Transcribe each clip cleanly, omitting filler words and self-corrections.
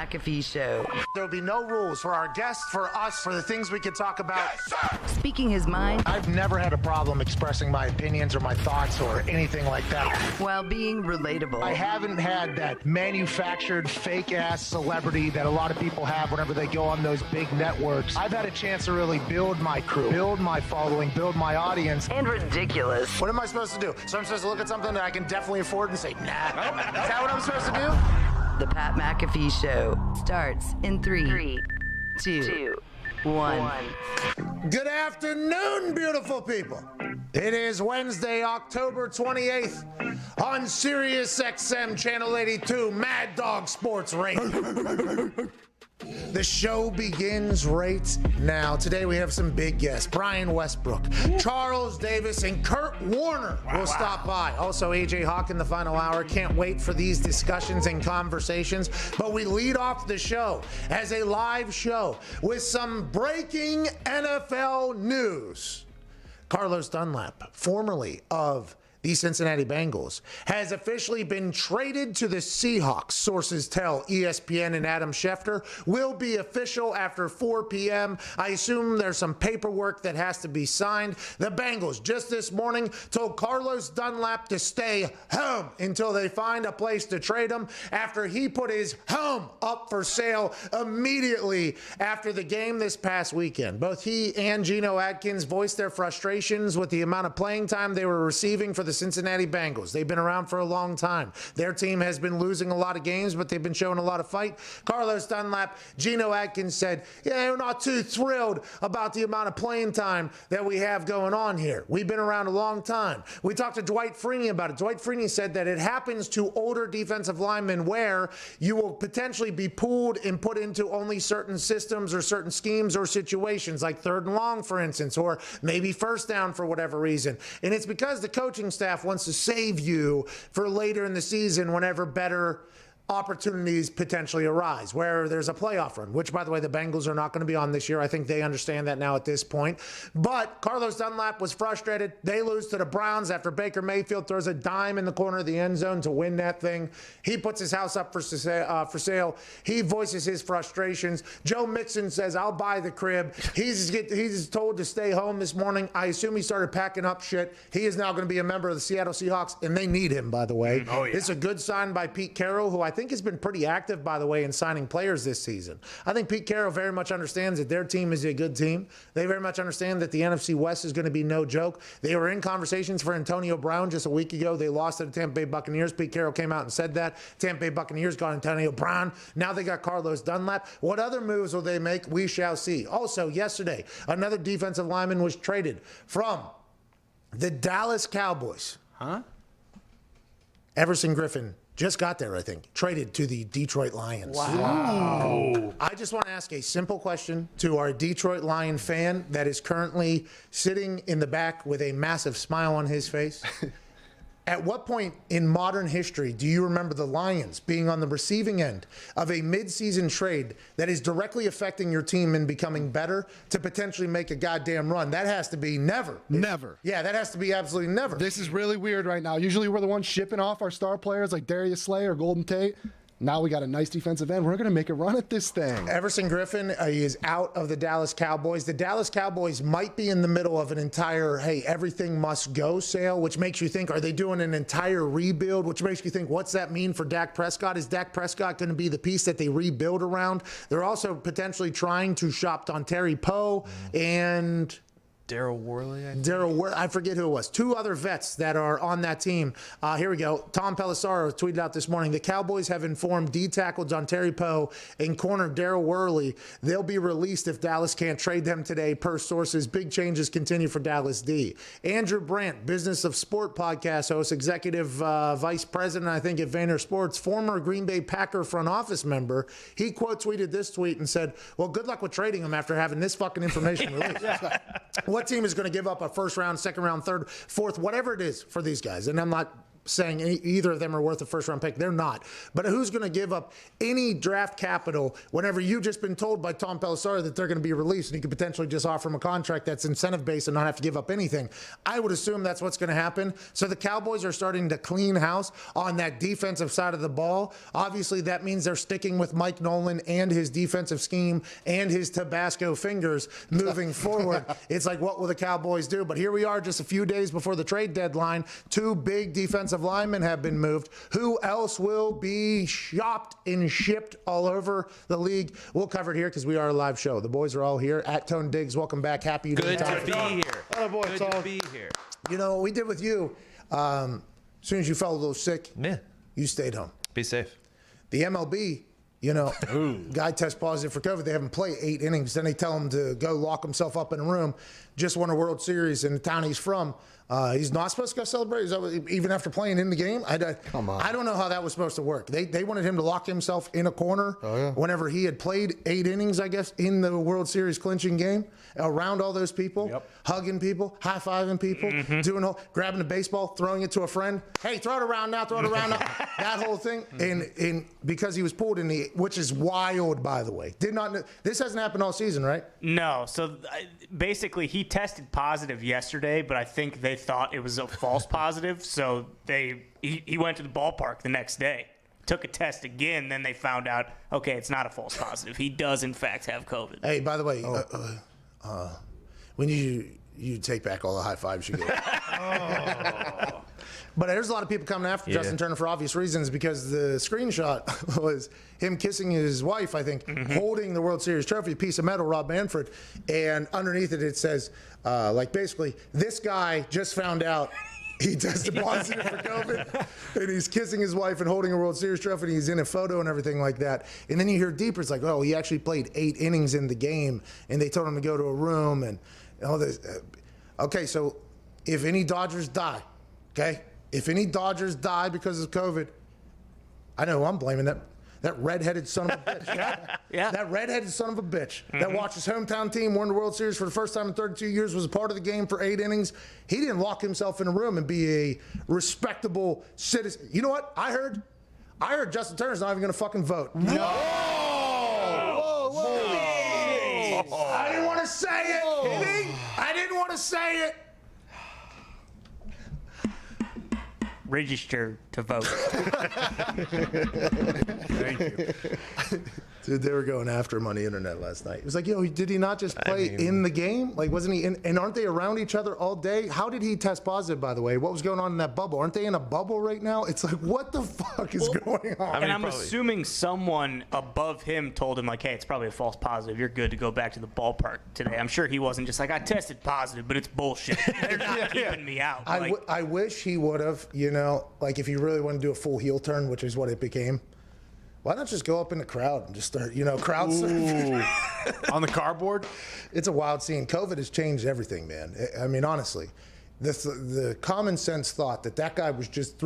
McAfee Show. There will be no rules for our guests, for us, for the things we can talk about. Yes, speaking his mind. I've never had a problem expressing my opinions or my thoughts or anything like that. While being relatable. I haven't had that manufactured fake-ass celebrity that a lot of people have whenever they go on those big networks. I've had a chance to really build my crew, build my following, build my audience. And ridiculous. What am I supposed to do? So I'm supposed to look at something that I can definitely afford and say, nah. Is that what I'm supposed to do? The Pat McAfee Show starts in 3, 2, 1. Good afternoon, beautiful people. It is Wednesday, October 28th on Sirius XM Channel 82, Mad Dog Sports Radio. The show begins right now. Today we have some big guests. Brian Westbrook, Charles Davis, and Kurt Warner will stop by. Also, AJ Hawk in the final hour. Can't wait for these discussions and conversations. But we lead off the show as a live show with some breaking NFL news. Carlos Dunlap, formerly of the Cincinnati Bengals, has officially been traded to the Seahawks. Sources tell ESPN and Adam Schefter will be official after 4 p.m. I assume there's some paperwork that has to be signed. The Bengals just this morning told Carlos Dunlap to stay home until they find a place to trade him after he put his home up for sale immediately after the game this past weekend. Both he and Geno Atkins voiced their frustrations with the amount of playing time they were receiving for the Cincinnati Bengals. They've been around for a long time. Their team has been losing a lot of games, but they've been showing a lot of fight. Carlos Dunlap, Geno Atkins said, yeah, we're not too thrilled about the amount of playing time that we have going on here. We've been around a long time. We talked to Dwight Freeney about it. Dwight Freeney said that it happens to older defensive linemen where you will potentially be pulled and put into only certain systems or certain schemes or situations, like third and long, for instance, or maybe first down for whatever reason. And it's because the coaching staff wants to save you for later in the season whenever better opportunities potentially arise, where there's a playoff run, which, by the way, the Bengals are not going to be on this year. I think they understand that now at this point. But Carlos Dunlap was frustrated. They lose to the Browns after Baker Mayfield throws a dime in the corner of the end zone to win that thing. He puts his house up for sale. He voices his frustrations. Joe Mixon says, I'll buy the crib. He's told to stay home this morning. I assume he started packing up shit. He is now going to be a member of the Seattle Seahawks, and they need him, by the way. Oh, yeah. It's a good sign by Pete Carroll, who I think has been pretty active, by the way, in signing players this season. I think Pete Carroll very much understands that their team is a good team. They very much understand that the NFC West is going to be no joke. They were in conversations for Antonio Brown just a week ago. They lost to the Tampa Bay Buccaneers. Pete Carroll came out and said that. Tampa Bay Buccaneers got Antonio Brown. Now they got Carlos Dunlap. What other moves will they make? We shall see. Also, yesterday, another defensive lineman was traded from the Dallas Cowboys. Everson Griffin just got there, I think. Traded to the Detroit Lions. Wow. I just want to ask a simple question to our Detroit Lion fan that is currently sitting in the back with a massive smile on his face. At what point in modern history do you remember the Lions being on the receiving end of a midseason trade that is directly affecting your team and becoming better to potentially make a goddamn run? That has to be never. Never. Yeah, that has to be absolutely never. This is really weird right now. Usually we're the ones shipping off our star players like Darius Slay or Golden Tate. Now we got a nice defensive end. We're going to make a run at this thing. Everson Griffin is out of the Dallas Cowboys. The Dallas Cowboys might be in the middle of an entire, hey, everything must go sale, which makes you think, are they doing an entire rebuild? Which makes you think, what's that mean for Dak Prescott? Is Dak Prescott going to be the piece that they rebuild around? They're also potentially trying to shop Dontari Poe and Daryl Worley, I forget who it was. Two other vets that are on that team. Here we go. Tom Pelissaro tweeted out this morning, the Cowboys have informed D tackle Dontari Poe and corner Daryl Worley they'll be released if Dallas can't trade them today, per sources. Big changes continue for Dallas D. Andrew Brandt, Business of Sport podcast host, executive vice president, I think, at Vayner Sports, former Green Bay Packer front office member. He quote tweeted this tweet and said, well, good luck with trading him after having this fucking information released. What team is going to give up a first round, second round, third, fourth, whatever it is for these guys? And I'm not saying either of them are worth a first-round pick. They're not. But who's going to give up any draft capital whenever you've just been told by Tom Pelissero that they're going to be released and he could potentially just offer them a contract that's incentive-based and not have to give up anything? I would assume that's what's going to happen. So the Cowboys are starting to clean house on that defensive side of the ball. Obviously, that means they're sticking with Mike Nolan and his defensive scheme and his Tabasco fingers moving forward. It's like, what will the Cowboys do? But here we are just a few days before the trade deadline. 2 big defensive linemen have been moved. Who else will be shopped and shipped all over the league? We'll cover it here because we are a live show. The boys are all here. At Tone Diggs, welcome back. Happy Good to be here. Oh, boy, Good to be here. You know what we did with you? As soon as you felt a little sick, you stayed home. Be safe. The MLB, guy tests positive for COVID. They have him play 8 innings. Then they tell him to go lock himself up in a room. Just won a World Series in the town he's from. He's not supposed to go celebrate, even after playing in the game. Come on. I don't know how that was supposed to work. They wanted him to lock himself in a corner whenever he had played 8 innings, I guess, in the World Series clinching game, around all those people, hugging people, high-fiving people, grabbing a baseball, throwing it to a friend. Hey, throw it around now, throw it around now. That whole thing. And because he was pulled in which is wild, by the way. Did not know. This hasn't happened all season, right? No. So basically, he tested positive yesterday, but I think they thought it was a false positive, so he went to the ballpark the next day, took a test again, then they found out, okay, it's not a false positive. He does, in fact, have COVID. Hey, by the way, when you take back all the high fives you get. But there's a lot of people coming after Justin Turner for obvious reasons because the screenshot was him kissing his wife, I think, holding the World Series trophy, a piece of metal, Rob Manfred, and underneath it says, basically, this guy just found out he tested positive for COVID, and he's kissing his wife and holding a World Series trophy, and he's in a photo and everything like that. And then you hear deeper, it's like, oh, he actually played 8 innings in the game, and they told him to go to a room and all this. Okay, so if any Dodgers die, if any Dodgers die because of COVID, I know who I'm blaming. That redheaded son of a bitch. That redheaded son of a bitch that watched his hometown team win the World Series for the first time in 32 years, was a part of the game for 8 innings. He didn't lock himself in a room and be a respectable citizen. You know what? I heard Justin Turner's not even going to fucking vote. No! Whoa. I didn't want to say it. I didn't want to say it. Register to vote. Thank you. Dude, they were going after him on the internet last night. It was like, did he not just play in the game? Like, wasn't he in? And aren't they around each other all day? How did he test positive, by the way? What was going on in that bubble? Aren't they in a bubble right now? It's like, what the fuck is going on? And I'm assuming someone above him told him, like, hey, it's probably a false positive. You're good to go back to the ballpark today. I'm sure he wasn't just like, I tested positive, but it's bullshit. They're not keeping me out. I wish he would have, like if he really wanted to do a full heel turn, which is what it became. Why not just go up in the crowd and just start, crowd surfing? On the cardboard? It's a wild scene. COVID has changed everything, man. I mean, honestly, the common sense thought that guy was just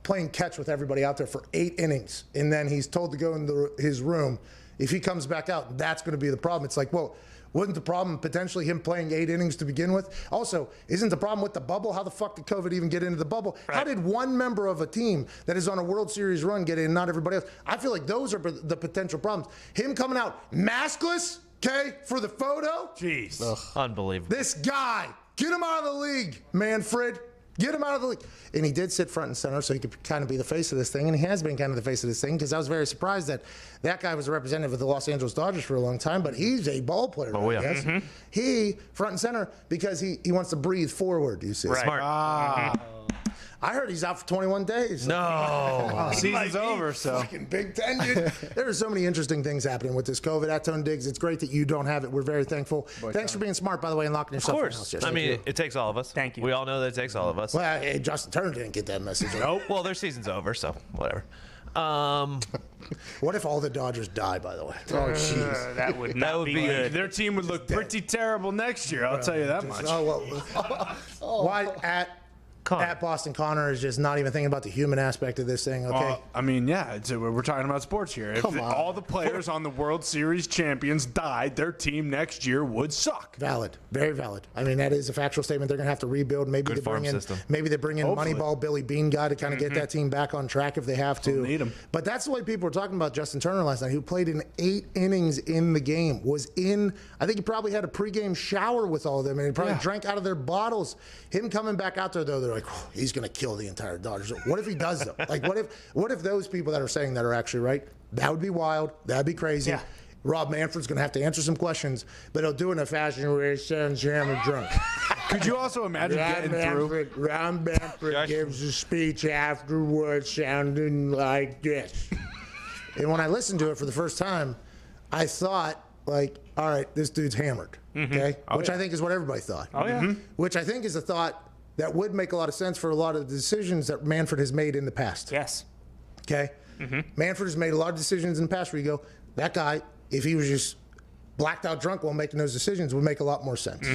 playing catch with everybody out there for 8 innings, and then he's told to go into his room. If he comes back out, that's going to be the problem. It's like, well, wasn't the problem potentially him playing 8 innings to begin with? Also, isn't the problem with the bubble? How the fuck did COVID even get into the bubble? Right. How did one member of a team that is on a World Series run get in, not everybody else? I feel like those are the potential problems. Him coming out maskless, for the photo? Jeez. Ugh. Unbelievable. This guy, get him out of the league, Manfred. Get him out of the league. And he did sit front and center, so he could kind of be the face of this thing. And he has been kind of the face of this thing, because I was very surprised that guy was a representative of the Los Angeles Dodgers for a long time, but he's a ball player. Oh, yeah. I guess. Mm-hmm. He, front and center, because he wants to breathe forward, you see. Right. Smart. I heard he's out for 21 days. No. Season's over, so. Fucking Big Ten, dude. There are so many interesting things happening with this COVID. At Tone Diggs, it's great that you don't have it. We're very thankful. Thanks for being smart, by the way, and locking yourself in the house. Of course. I mean, it takes all of us. Thank you. We all know that it takes all of us. Well, hey, Justin Turner didn't get that message. Nope. Well, their season's over, so whatever. What if all the Dodgers die, by the way? Oh, jeez. That would not be good. Their team would look pretty terrible next year, I'll tell you that much. Why At Boston Connor is just not even thinking about the human aspect of this thing, okay? I mean, yeah, we're talking about sports here. If all the players on the World Series champions died, their team next year would suck. Valid. Very valid. I mean, that is a factual statement. They're going to have to rebuild. Maybe they bring in Moneyball Billy Bean guy to kind of get that team back on track if they have to. They'll need him. But that's the way people were talking about Justin Turner last night, who played in 8 innings in the game. I think he probably had a pregame shower with all of them, and he probably drank out of their bottles. Him coming back out there, though, they're like, oh, he's going to kill the entire Dodgers. What if he does, though? Like, what if those people that are saying that are actually right? That would be wild. That'd be crazy. Yeah. Rob Manfred's going to have to answer some questions, but he'll do it in a fashion where he sounds hammered drunk. Could you also imagine Rob Manfred gives a speech afterwards sounding like this. And when I listened to it for the first time, I thought, like, all right, this dude's hammered, okay? Which I think is what everybody thought. Oh, yeah. Which I think is a thought that would make a lot of sense for a lot of the decisions that Manfred has made in the past. Yes. Okay? Manfred has made a lot of decisions in the past where you go, that guy, if he was just blacked out drunk while making those decisions, would make a lot more sense.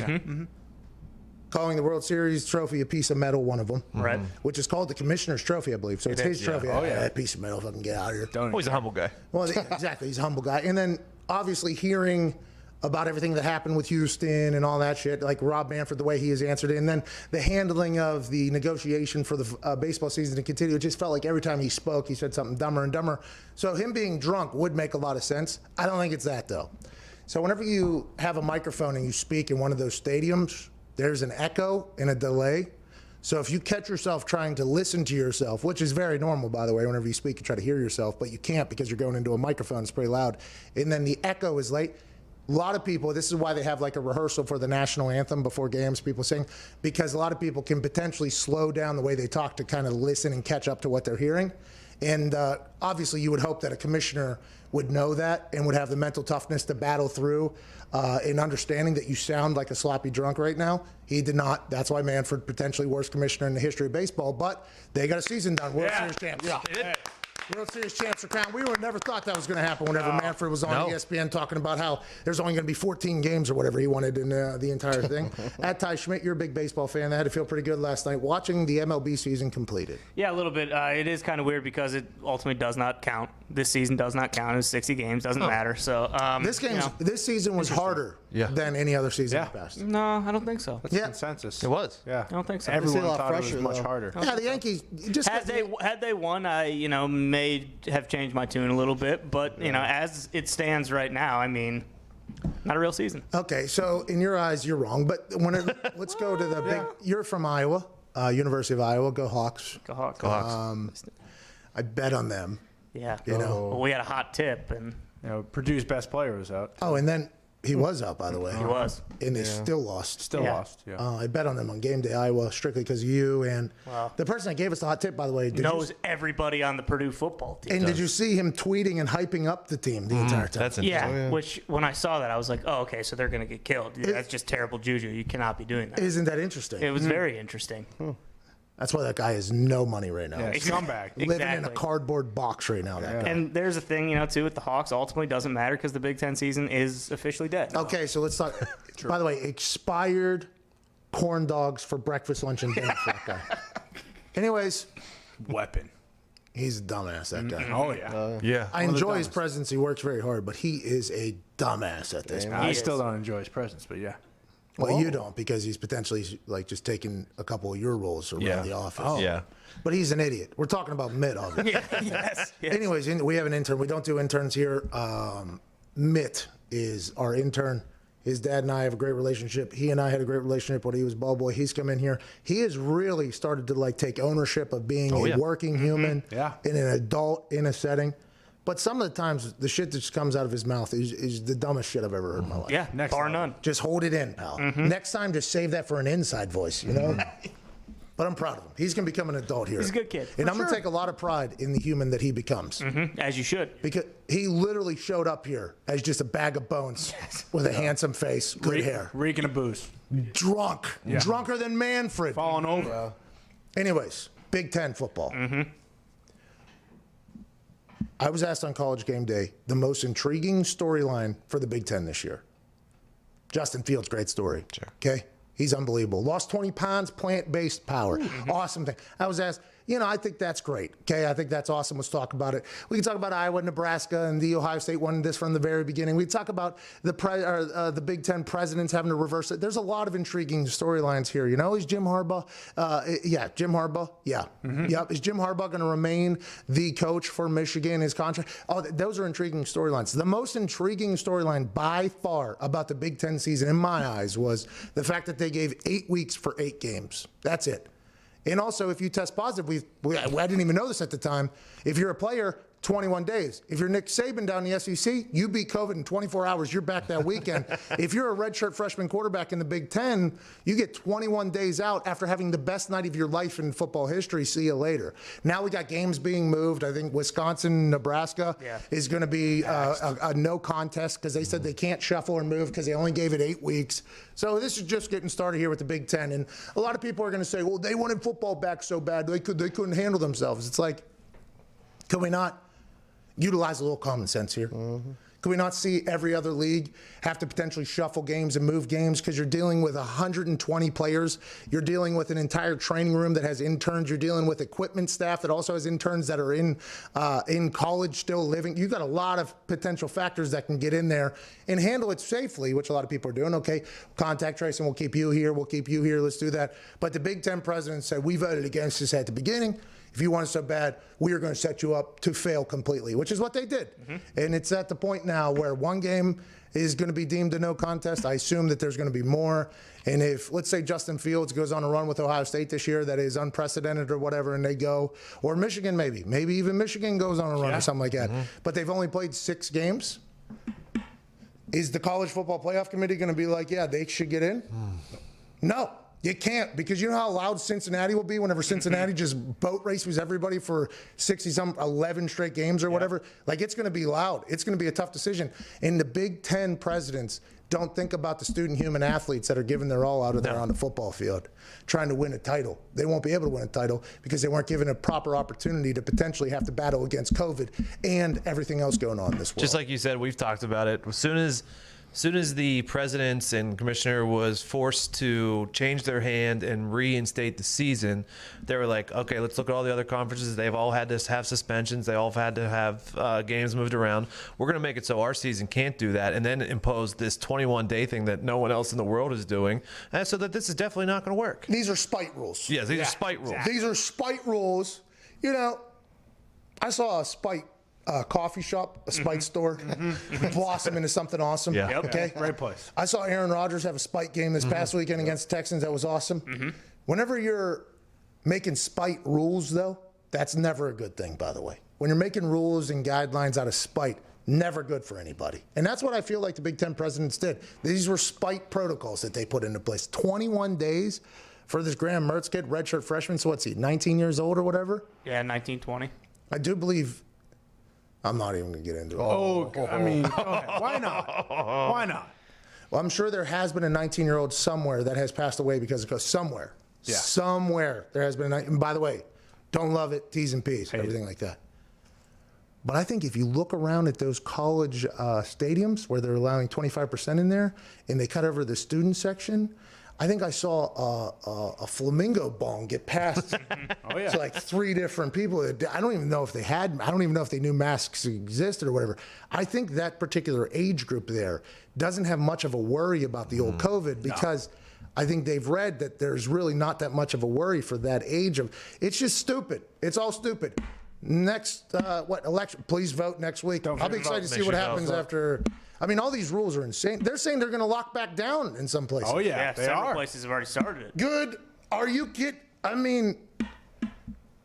Calling the World Series trophy a piece of metal, one of them. Right. Which is called the Commissioner's Trophy, I believe. So it's his trophy. Oh, yeah. That piece of metal, fucking get out of here. He's a humble guy. Well, exactly. He's a humble guy. And then, obviously, hearing about everything that happened with Houston and all that shit, like Rob Manfred, the way he has answered it, and then the handling of the negotiation for the baseball season to continue. It just felt like every time he spoke, he said something dumber and dumber. So him being drunk would make a lot of sense. I don't think it's that, though. So whenever you have a microphone and you speak in one of those stadiums, there's an echo and a delay. So if you catch yourself trying to listen to yourself, which is very normal, by the way, whenever you speak, you try to hear yourself, but you can't because you're going into a microphone, it's pretty loud, and then the echo is late. A lot of people, this is why they have like a rehearsal for the national anthem before games, people sing, because a lot of people can potentially slow down the way they talk to kind of listen and catch up to what they're hearing. And obviously you would hope that a commissioner would know that and would have the mental toughness to battle through in understanding that you sound like a sloppy drunk right now. He did not. That's why Manfred, potentially worst commissioner in the history of baseball, but they got a season done. World Series champs. Yeah. World Series champs are crowned. We would never thought that was going to happen whenever Manfred was on ESPN talking about how there's only going to be 14 games or whatever he wanted in the entire thing. At Ty Schmidt, you're a big baseball fan. That had to feel pretty good last night watching the MLB season completed. Yeah, a little bit. It is kind of weird because it ultimately does not count. This season does not count. It's 60 games. Doesn't matter. So this season was harder than any other season in the past. No, I don't think so. That's consensus. It was. Yeah. I don't think so. Everyone thought it was much harder. Yeah, the Yankees just had they won, I may have changed my tune a little bit, but as it stands right now, I mean, not a real season. Okay, so in your eyes, you're wrong. But let's go to the big. You're from Iowa, University of Iowa. Go Hawks. Go Hawks. Go Hawks. I bet on them. Yeah. Well, we had a hot tip, and Purdue's best player was out. Oh, and then he was out, by the way. He was. And they still lost. Still lost, yeah. I bet on them on game day Iowa strictly because of you. And the person that gave us the hot tip, by the way, knows everybody on the Purdue football team. And did you see him tweeting and hyping up the team the entire time? That's interesting. Yeah, which when I saw that, I was like, oh, okay, so they're going to get killed. That's just terrible juju. You cannot be doing that. Isn't that interesting? It was very interesting. That's why that guy has no money right now. Yeah, scumbag. Living in a cardboard box right now, that guy. And there's a thing, too, with the Hawks. Ultimately, doesn't matter because the Big Ten season is officially dead. Okay, so let's talk. By the way, expired corn dogs for breakfast, lunch, and dinner for that guy. Anyways. Weapon. He's a dumbass, that guy. Oh, yeah. Yeah. I enjoy his presence. He works very hard, but he is a dumbass at this point. I still don't enjoy his presence, but yeah. Well, you don't because he's potentially like just taking a couple of your roles around the office. Oh. Yeah. But he's an idiot. We're talking about Mitt, obviously. Yes. Anyways, we have an intern. We don't do interns here. Mitt is our intern. His dad and I have a great relationship. He and I had a great relationship when he was ball boy. He's come in here. He has really started to take ownership of being a working human in an adult in a setting. But some of the times, the shit that just comes out of his mouth is the dumbest shit I've ever heard in my life. Yeah, bar none. Just hold it in, pal. Next time, just save that for an inside voice, But I'm proud of him. He's going to become an adult here. He's a good kid. And I'm going to take a lot of pride in the human that he becomes. As you should. Because he literally showed up here as just a bag of bones with a handsome face, good hair. Reeking of booze. Drunk. Yeah. Drunker than Manfred. Falling over. Anyways, Big Ten football. I was asked on College Game Day the most intriguing storyline for the Big Ten this year. Justin Fields, great story. Sure. Okay? He's unbelievable. Lost 20 pounds, plant-based power. Awesome thing. I was asked, I think that's great. Okay, I think that's awesome. Let's talk about it. We can talk about Iowa, Nebraska, and the Ohio State wanted this from the very beginning. We can talk about the Big Ten presidents having to reverse it. There's a lot of intriguing storylines here. Is Jim Harbaugh? Jim Harbaugh. Yeah. Yep. Is Jim Harbaugh going to remain the coach for Michigan? His contract? Oh, those are intriguing storylines. The most intriguing storyline by far about the Big Ten season, in my eyes, was the fact that they gave 8 weeks for 8 games. That's it. And also, if you test positive, I didn't even know this at the time. If you're a player, 21 days. If you're Nick Saban down in the SEC, you beat COVID in 24 hours. You're back that weekend. If you're a redshirt freshman quarterback in the Big Ten, you get 21 days out after having the best night of your life in football history. See you later. Now we got games being moved. I think Wisconsin, Nebraska is going to be a no contest because they said they can't shuffle or move because they only gave it 8 weeks. So this is just getting started here with the Big Ten. And a lot of people are going to say, well, they wanted football back so bad they couldn't handle themselves. It's like, could we not utilize a little common sense here? Could we not see every other league have to potentially shuffle games and move games because you're dealing with 120 players? You're dealing with an entire training room that has interns. You're dealing with equipment staff that also has interns that are in college still living. You've got a lot of potential factors that can get in there and handle it safely, which a lot of people are doing. Okay, contact tracing, we'll keep you here, let's do that. But the Big Ten president said, we voted against this at the beginning. If you want it so bad, we are going to set you up to fail completely, which is what they did. And it's at the point now where one game is going to be deemed a no contest. I assume that there's going to be more. And if, let's say, Justin Fields goes on a run with Ohio State this year that is unprecedented or whatever, and they go, or Michigan maybe even Michigan goes on a run or something like that. But they've only played 6 games. Is the College Football Playoff Committee going to be like, yeah, they should get in? No. You can't, because you know how loud Cincinnati will be whenever Cincinnati just boat races everybody for 11 straight games or whatever. Like, it's going to be loud. It's going to be a tough decision. And the Big Ten presidents don't think about the student human athletes that are giving their all out of there on the football field, trying to win a title. They won't be able to win a title because they weren't given a proper opportunity to potentially have to battle against COVID and everything else going on in this world. Just like you said, we've talked about it. As soon as the presidents and commissioner was forced to change their hand and reinstate the season, they were like, okay, let's look at all the other conferences. They've all had to have suspensions. They all have had to have games moved around. We're going to make it so our season can't do that, and then impose this 21-day thing that no one else in the world is doing, and so that this is definitely not going to work. These are spite rules. Yes, these are spite rules. These are spite rules. I saw a spite coffee shop, a spite store, blossom into something awesome. Yeah. Okay, Great place. I saw Aaron Rodgers have a spite game this past weekend against the Texans. That was awesome. Whenever you're making spite rules, though, that's never a good thing, by the way. When you're making rules and guidelines out of spite, never good for anybody. And that's what I feel like the Big Ten presidents did. These were spite protocols that they put into place. 21 days for this Graham Mertz kid, redshirt freshman. So what's he, 19 years old or whatever? Yeah, 19, 20. I do believe. I'm not even going to get into it. I mean, go ahead. Why not? Why not? Well, I'm sure there has been a 19-year-old somewhere that has passed away because it goes somewhere. Yeah. Somewhere there has been and by the way, don't love it, T's and P's, everything like that. But I think if you look around at those college stadiums where they're allowing 25% in there and they cut over the student section, I think I saw a flamingo bong get passed to like 3 different people. I don't even know if they knew masks existed or whatever. I think that particular age group there doesn't have much of a worry about the old COVID because I think they've read that there's really not that much of a worry for that age of. It's just stupid. It's all stupid. Next, election? Please vote next week. I'll be excited to see what happens after. I mean, all these rules are insane. They're saying they're going to lock back down in some places. Oh, yeah, they several are. places have already started it. Good. Are you kidding? I mean,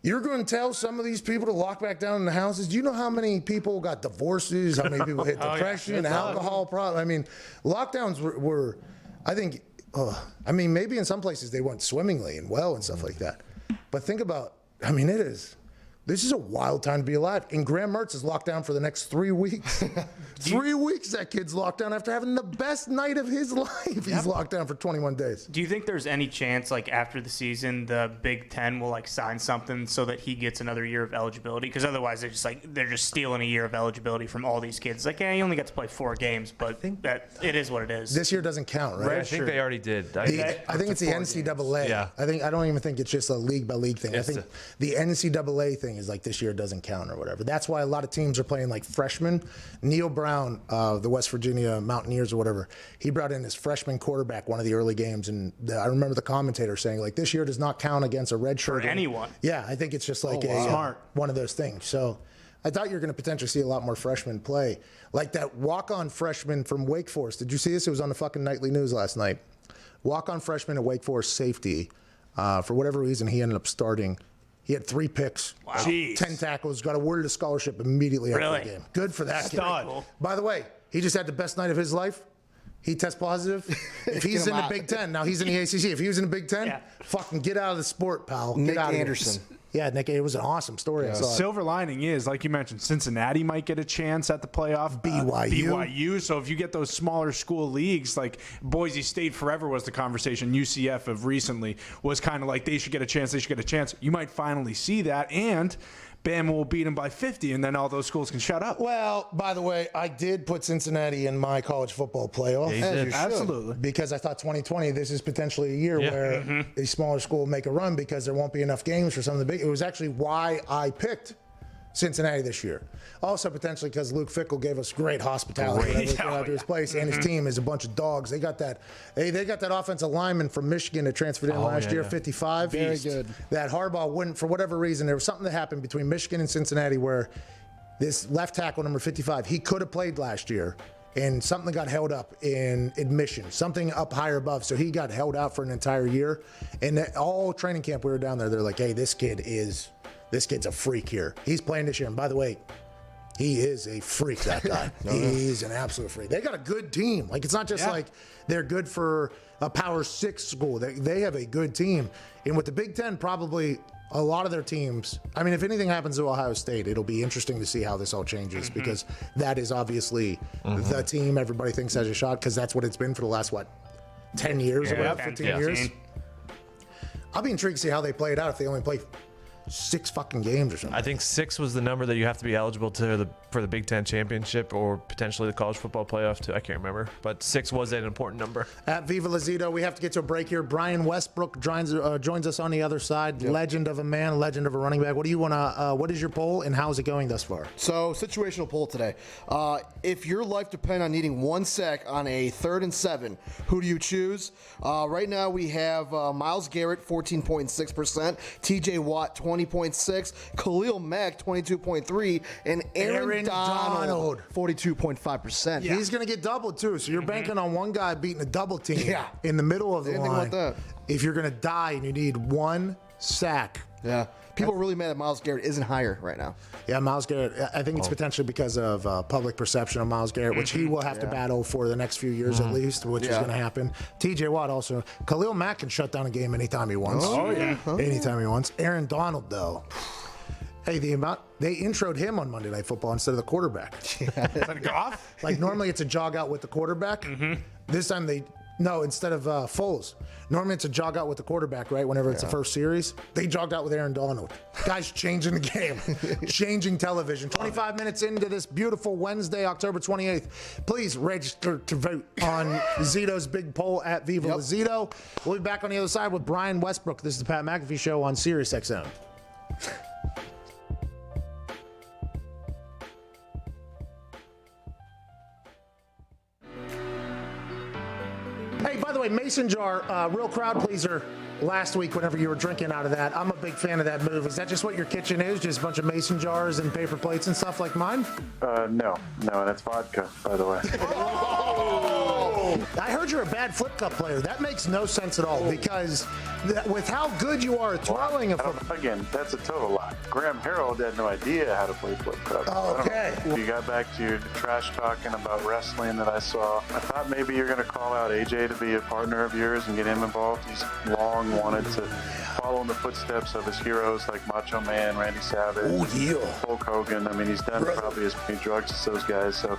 you're going to tell some of these people to lock back down in the houses? Do you know how many people got divorces, how many people hit depression, alcohol problems? I mean, lockdowns were I think, maybe in some places they went swimmingly and well and stuff like that. But think about, it is This is a wild time to be alive. And Graham Mertz is locked down for the next 3 weeks. 3 weeks that kid's locked down after having the best night of his life. He's locked down for 21 days. Do you think there's any chance, like, after the season, the Big Ten will, like, sign something so that he gets another year of eligibility? Because otherwise, they're just stealing a year of eligibility from all these kids. Like, yeah, he only got to play 4 games, but I think that it is what it is. This year doesn't count, right? I think they already did. I think it's the NCAA. Yeah. I don't even think it's just a league by league thing. I think the NCAA thing is like this year doesn't count or whatever. That's why a lot of teams are playing like freshmen. Neil Brown, the West Virginia Mountaineers or whatever, he brought in his freshman quarterback one of the early games, and I remember the commentator saying like this year does not count against a redshirt for anyone. Yeah, I think it's just like one of those things. So I thought you were going to potentially see a lot more freshmen play. Like that walk-on freshman from Wake Forest. Did you see this? It was on the fucking nightly news last night. Walk-on freshman at Wake Forest safety. For whatever reason, he ended up starting. He had 3 picks, 10 tackles, got awarded a scholarship immediately after the game. Good for that kid. Cool. By the way, he just had the best night of his life. He tests positive. If he's in the Big Ten, now he's in the ACC. If he was in the Big Ten, fucking get out of the sport, pal. Get Nick out Anderson. Yeah, Nick, it was an awesome story. I saw it. Silver lining is, like you mentioned, Cincinnati might get a chance at the playoff. BYU. So if you get those smaller school leagues, like Boise State forever was the conversation. UCF of recently was kind of like they should get a chance. They should get a chance. You might finally see that, and Bama will beat them by 50, and then all those schools can shut up. Well, by the way, I did put Cincinnati in my college football playoff. Yeah, you did. Absolutely. Because I thought 2020, this is potentially a year where a smaller school will make a run because there won't be enough games for some of the big. It was actually why I picked Cincinnati this year. Also, potentially because Luke Fickell gave us great hospitality out to his place, and his team is a bunch of dogs. They got that. They got that offensive lineman from Michigan that transferred in last year, 55. Very good. That Harbaugh wouldn't, for whatever reason, there was something that happened between Michigan and Cincinnati where this left tackle, number 55, he could have played last year. And something got held up in admission, something up higher above. So he got held out for an entire year. And all training camp we were down there, they're like, hey, this kid's a freak here. He's playing this year. And by the way, he is a freak, that guy. He's an absolute freak. They got a good team. Like, it's not just like they're good for a Power 6 school. They have a good team. And with the Big Ten, probably a lot of their teams, I mean, if anything happens to Ohio State, it'll be interesting to see how this all changes because that is obviously the team everybody thinks has a shot because that's what it's been for the last, 10 years or whatever, 15 years. I'll be intrigued to see how they play it out if they only play 6 fucking games or something. I think 6 was the number that you have to be eligible for the Big Ten championship or potentially the college football playoff too. I can't remember, but 6 was an important number. At Viva Lazito, we have to get to a break here. Brian Westbrook joins us on the other side. Yep. Legend of a man, legend of a running back. What do you want to? What is your poll and how's it going thus far? So, situational poll today. If your life depended on needing 1 sack on a 3rd and 7, who do you choose? Right now we have Myles Garrett, 14.6%, T.J. Watt, 20.6%, Khalil Mack, 22.3%, and Aaron Donald, 42.5%. Yeah. He's going to get doubled too. So you're banking on one guy beating a double team in the middle of the line. About that. If you're going to die and you need 1 sack. Yeah. People are really mad that Myles Garrett isn't higher right now. Yeah, Myles Garrett. I think it's potentially because of public perception of Myles Garrett, which he will have to battle for the next few years at least, which is going to happen. T.J. Watt also. Khalil Mack can shut down a game anytime he wants. Anytime he wants. Aaron Donald, though. Hey, they introed him on Monday Night Football instead of the quarterback. Is that a Goff? Like normally it's a jog out with the quarterback. This time instead of Foles. Normally it's a jog out with the quarterback, right? Whenever it's the first series, they jogged out with Aaron Donald. Guy's changing the game, changing television. 25 minutes into this beautiful Wednesday, October 28th. Please register to vote on Zito's big poll at Viva Zito. We'll be back on the other side with Brian Westbrook. This is the Pat McAfee Show on Sirius XM. Hey, by the way, Mason jar, real crowd pleaser last week whenever you were drinking out of that. I'm a big fan of that move. Is that just what your kitchen is? Just a bunch of mason jars and paper plates and stuff like mine? No, that's vodka, by the way. I heard you're a bad flip cup player. That makes no sense at all because with how good you are at twirling a flip. Again, that's a total lie. Graham Harrell had no idea how to play flip cup. Okay. You got back to your trash talking about wrestling that I saw. I thought maybe you're going to call out AJ to be a partner of yours and get him involved. He's long wanted to follow in the footsteps of his heroes like Macho Man, Randy Savage, Hulk Hogan. I mean, he's done probably as many drugs as those guys. So.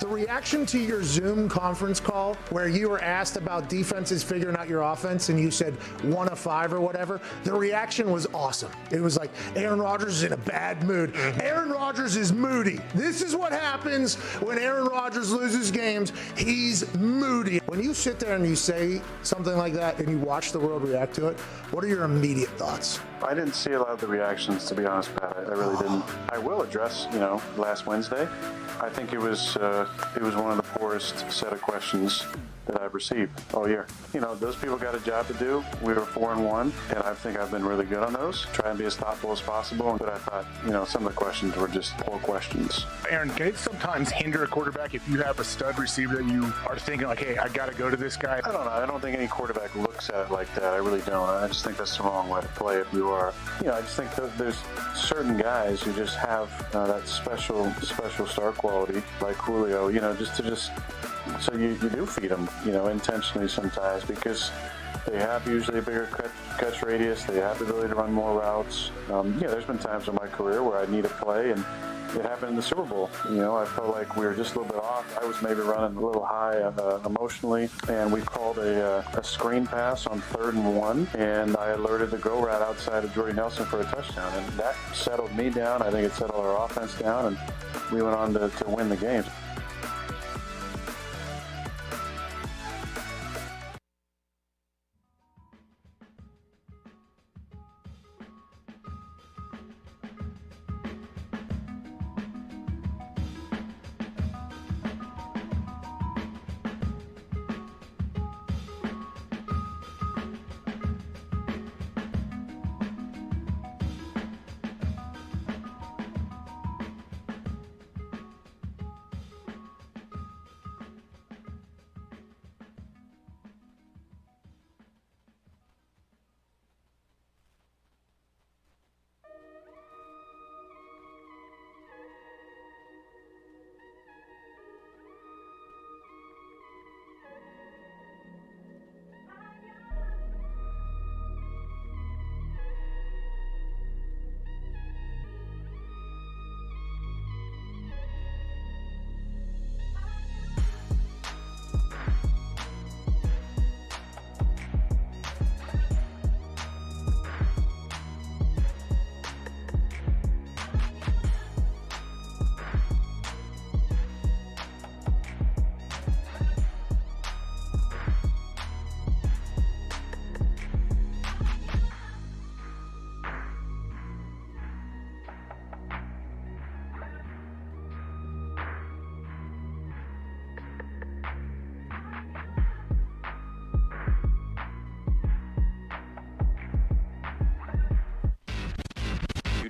The reaction to your Zoom conference call where you were asked about defenses figuring out your offense and you said 1 of 5 or whatever, the reaction was awesome. It was like, Aaron Rodgers is in a bad mood. Aaron Rodgers is moody. This is what happens when Aaron Rodgers loses games. He's moody. When you sit there and you say something like that and you watch the world react to it, what are your immediate thoughts? I didn't see a lot of the reactions, to be honest, Pat. I really didn't. I will address, last Wednesday. I think it was one of the poorest set of questions that I've received all year. Those people got a job to do. We were 4-1, and I think I've been really good on those. Try and be as thoughtful as possible. But I thought, some of the questions were just poor questions. Aaron, can it sometimes hinder a quarterback if you have a stud receiver that you are thinking like, hey, I got to go to this guy? I don't know. I don't think any quarterback looks at it like that. I really don't. I just think that's the wrong way to play if you are. I just think that there's certain guys who just have that special star quality, like Julio, so you do feed them, intentionally sometimes because they have usually a bigger catch radius. They have the ability to run more routes. There's been times in my career where I need a play, and it happened in the Super Bowl. I felt like we were just a little bit off. I was maybe running a little high emotionally, and we called a screen pass on 3rd and 1, and I alerted the go route outside of Jordy Nelson for a touchdown, and that settled me down. I think it settled our offense down, and we went on to win the game.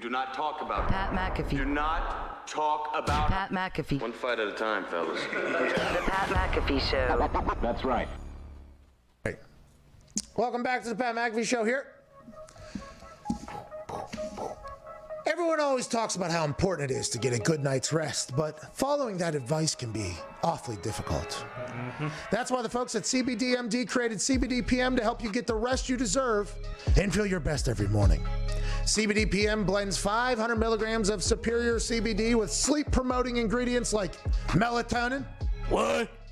Do not talk about Pat McAfee. Do not talk about Pat McAfee. One fight at a time, fellas. The Pat McAfee Show. That's right. Welcome back to the Pat McAfee Show here. Everyone always talks about how important it is to get a good night's rest, but following that advice can be awfully difficult. That's why the folks at CBDMD created CBD PM to help you get the rest you deserve and feel your best every morning. CBD PM blends 500 milligrams of superior CBD with sleep-promoting ingredients like melatonin,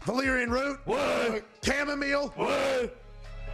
valerian root, chamomile,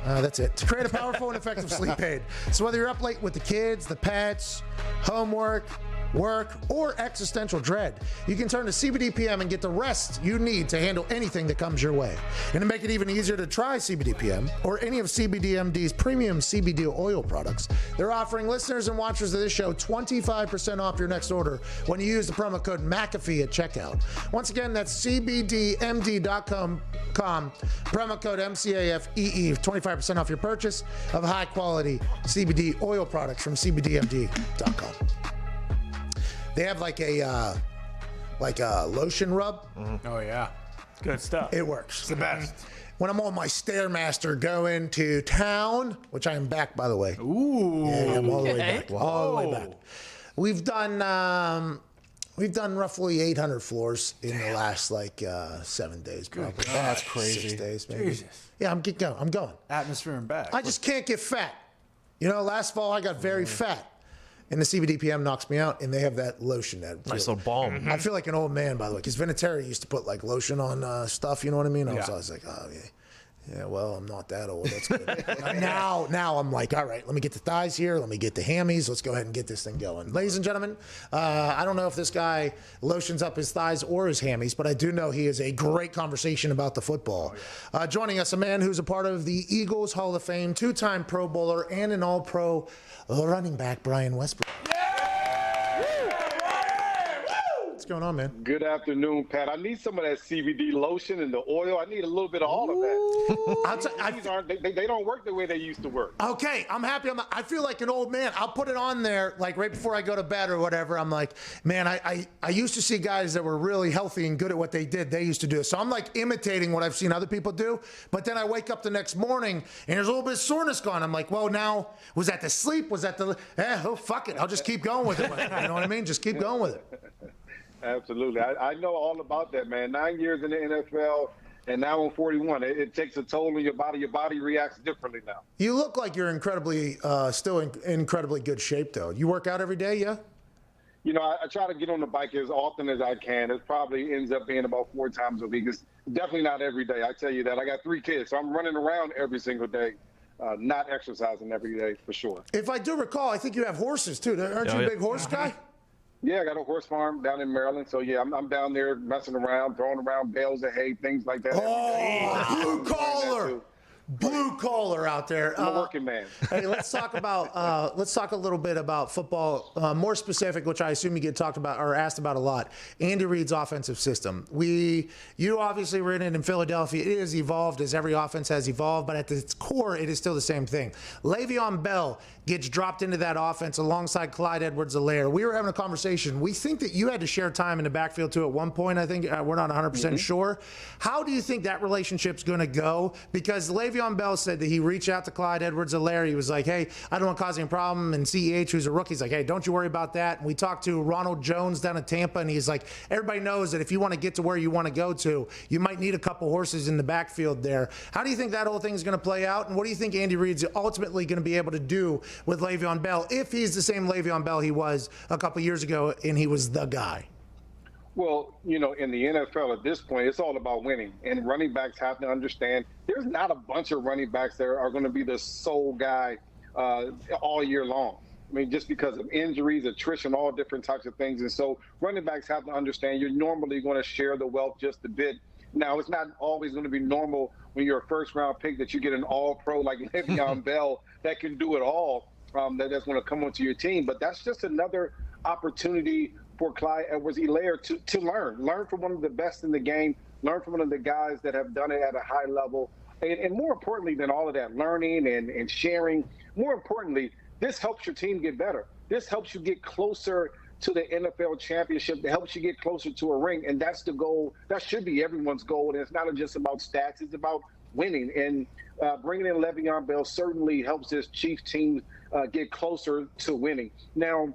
that's it. To create a powerful and effective sleep aid. So whether you're up late with the kids, the pets, homework, work, or existential dread, you can turn to CBD PM and get the rest you need to handle anything that comes your way. And to make it even easier to try CBD PM or any of CBDMD's premium CBD oil products, they're offering listeners and watchers of this show 25% off your next order when you use the promo code McAfee at checkout. Once again, that's CBDMD.com, promo code MCAFEE, 25% off your purchase of high-quality CBD oil products from CBDMD.com. They have like a like a lotion rub. Oh, yeah. Good stuff. It works. It's the best. When I'm on my Stairmaster going to town, which I am back, by the way. Ooh. Yeah, I'm all the way back. All the way Whoa. back. We've done roughly 800 floors in the last 7 days, probably. That's crazy. 6 days, maybe. Jesus. Yeah, I'm going. Atmosphere and back. I just can't get fat. Last fall I got very fat. And the CBDPM knocks me out, and they have that lotion. Nice little balm. I feel like an old man, by the way, because Vinatieri used to put lotion on stuff. You know what I mean? I was always like, oh yeah. Yeah, well, I'm not that old. That's good. now I'm like, all right, let me get the thighs here. Let me get the hammies. Let's go ahead and get this thing going. Ladies and gentlemen, I don't know if this guy lotions up his thighs or his hammies, but I do know he is a great conversation about the football. Joining us, a man who's a part of the Eagles Hall of Fame, two-time Pro Bowler, and an All-Pro running back, Brian Westbrook. What's going on, man? Good afternoon, Pat. I need some of that CBD lotion and the oil. I need a little bit of all of that. They don't work the way they used to work. Okay, I'm happy. I feel like an old man. I'll put it on there right before I go to bed or whatever. I'm like, man, I used to see guys that were really healthy and good at what they did. They used to do it. So I'm imitating what I've seen other people do. But then I wake up the next morning and there's a little bit of soreness gone. I'm like, well, now, was that the sleep? Was that fuck it. I'll just keep going with it. You know what I mean? Just keep going with it. Absolutely. I know all about that, man. 9 years in the NFL, and now I'm 41. It takes a toll on your body. Your body reacts differently now. You look like you're still in incredibly good shape, though. You work out every day, yeah? I try to get on the bike as often as I can. It probably ends up being about 4 times a week. It's definitely not every day. I tell you that. I got 3 kids, so I'm running around every single day. Not exercising every day, for sure. If I do recall, I think you have horses, too. Aren't you a big horse guy? Yeah, I got a horse farm down in Maryland. So, yeah, I'm down there messing around, throwing around bales of hay, things like that. Oh, blue collar. Blue collar out there. I'm a working man. Hey, let's talk a little bit about football, more specific, which I assume you get talked about or asked about a lot. Andy Reid's offensive system. You obviously were in it in Philadelphia. It has evolved as every offense has evolved, but at its core, it is still the same thing. Le'Veon Bell gets dropped into that offense alongside Clyde Edwards-Helaire. We were having a conversation. We think that you had to share time in the backfield too at one point. I think we're not 100% sure. How do you think that relationship's going to go? Because Le'Veon Bell said that he reached out to Clyde Edwards-Helaire. He was like, hey, I don't want to cause any problem. And CEH, who's a rookie, he's like, hey, don't you worry about that. And we talked to Ronald Jones down in Tampa, and he's like, everybody knows that if you want to get to where you want to go to, you might need a couple horses in the backfield there. How do you think that whole thing is going to play out? And what do you think Andy Reid's ultimately going to be able to do with Le'Veon Bell if he's the same Le'Veon Bell he was a couple years ago and he was the guy? Well, in the NFL at this point, it's all about winning. And running backs have to understand there's not a bunch of running backs that are going to be the sole guy all year long. I mean, just because of injuries, attrition, all different types of things. And so running backs have to understand you're normally going to share the wealth just a bit. Now, it's not always going to be normal when you're a first-round pick that you get an all-pro like Le'Veon Bell that can do it all, that's going to come onto your team. But that's just another opportunity for Clyde Edwards-Helaire to learn from one of the best in the game, learn from one of the guys that have done it at a high level. And more importantly than all of that, learning and sharing, more importantly, this helps your team get better. This helps you get closer to the NFL championship. It helps you get closer to a ring. And that's the goal. That should be everyone's goal. And it's not just about stats. It's about winning. And bringing in Le'Veon Bell certainly helps this Chiefs team get closer to winning. Now,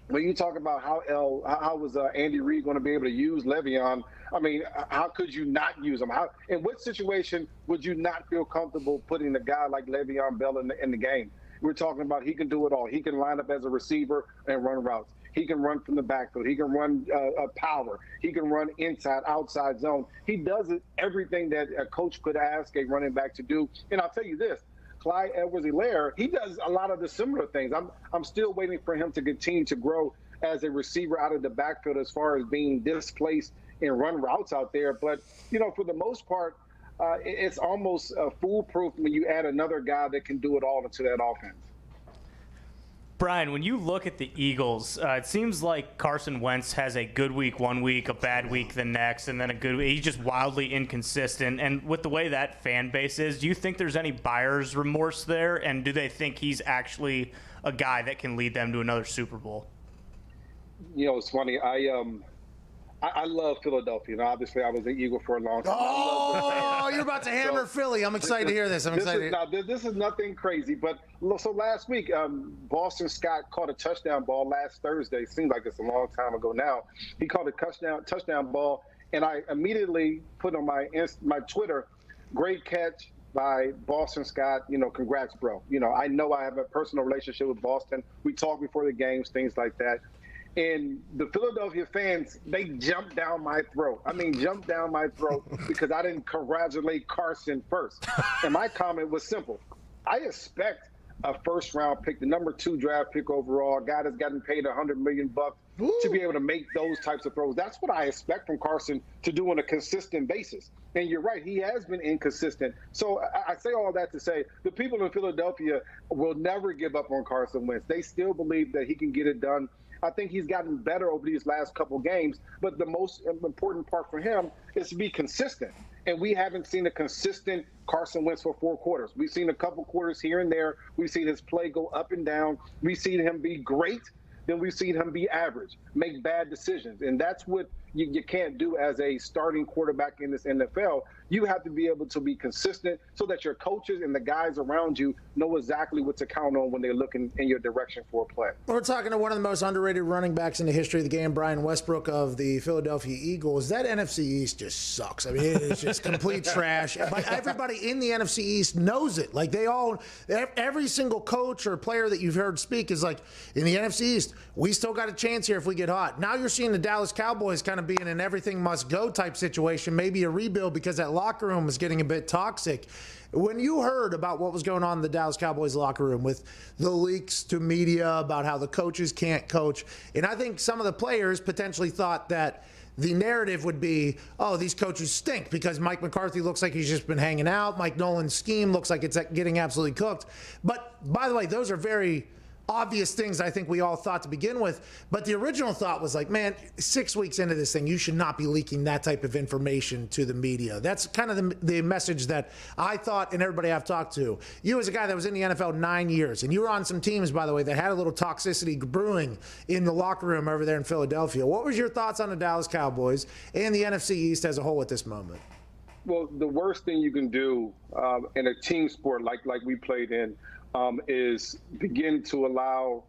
when you talk about how was Andy Reid going to be able to use Le'Veon, I mean, how could you not use him? In what situation would you not feel comfortable putting a guy like Le'Veon Bell in the game? We're talking about he can do it all. He can line up as a receiver and run routes. He can run from the backfield. He can run power. He can run inside, outside zone. He does everything that a coach could ask a running back to do. And I'll tell you this, Clyde Edwards-Helaire, he does a lot of the similar things. I'm still waiting for him to continue to grow as a receiver out of the backfield as far as being displaced and run routes out there. But, for the most part, it's almost foolproof when you add another guy that can do it all into that offense. Brian, when you look at the Eagles, it seems like Carson Wentz has a good week one week, a bad week the next, and then a good week. He's just wildly inconsistent. And with the way that fan base is, do you think there's any buyer's remorse there? And do they think he's actually a guy that can lead them to another Super Bowl? It's funny. I love Philadelphia. And obviously, I was an Eagle for a long time. Oh, you're about to hammer Philly. I'm excited to hear this. This is nothing crazy. But so last week, Boston Scott caught a touchdown ball last Thursday. Seems like it's a long time ago now. He caught a touchdown ball, and I immediately put on my Twitter, great catch by Boston Scott. Congrats, bro. I know I have a personal relationship with Boston. We talk before the games, things like that. And the Philadelphia fans, they jumped down my throat. Because I didn't congratulate Carson first. And my comment was simple. I expect a first-round pick, the number 2 draft pick overall, a guy that's gotten paid $100 million to be able to make those types of throws. That's what I expect from Carson to do on a consistent basis. And you're right, he has been inconsistent. So I say all that to say the people in Philadelphia will never give up on Carson Wentz. They still believe that he can get it done. I think he's gotten better over these last couple games, but the most important part for him is to be consistent. And we haven't seen a consistent Carson Wentz for 4 quarters. We've seen a couple quarters here and there. We've seen his play go up and down. We've seen him be great. Then we've seen him be average, make bad decisions. And that's what you can't do as a starting quarterback in this NFL. You have to be able to be consistent so that your coaches and the guys around you know exactly what to count on when they're looking in your direction for a play. We're talking to one of the most underrated running backs in the history of the game, Brian Westbrook of the Philadelphia Eagles. That NFC East just sucks. I mean, it is just complete trash. But everybody in the NFC East knows it. Like every single coach or player that you've heard speak is like, in the NFC East, we still got a chance here if we get hot. Now you're seeing the Dallas Cowboys kind of being an everything must go type situation, maybe a rebuild because that locker room is getting a bit toxic. When you heard about what was going on in the Dallas Cowboys locker room with the leaks to media about how the coaches can't coach, and I think some of the players potentially thought that the narrative would be, oh, these coaches stink because Mike McCarthy looks like he's just been hanging out. Mike Nolan's scheme looks like it's getting absolutely cooked. But by the way, those are very obvious things I think we all thought to begin with. But the original thought was like, man, 6 weeks into this thing, you should not be leaking that type of information to the media. That's kind of the message that I thought and everybody I've talked to. You as a guy that was in the NFL 9 years, and you were on some teams, by the way, that had a little toxicity brewing in the locker room over there in Philadelphia. What was your thoughts on the Dallas Cowboys and the NFC East as a whole at this moment? Well, the worst thing you can do in a team sport like we played in is begin to allow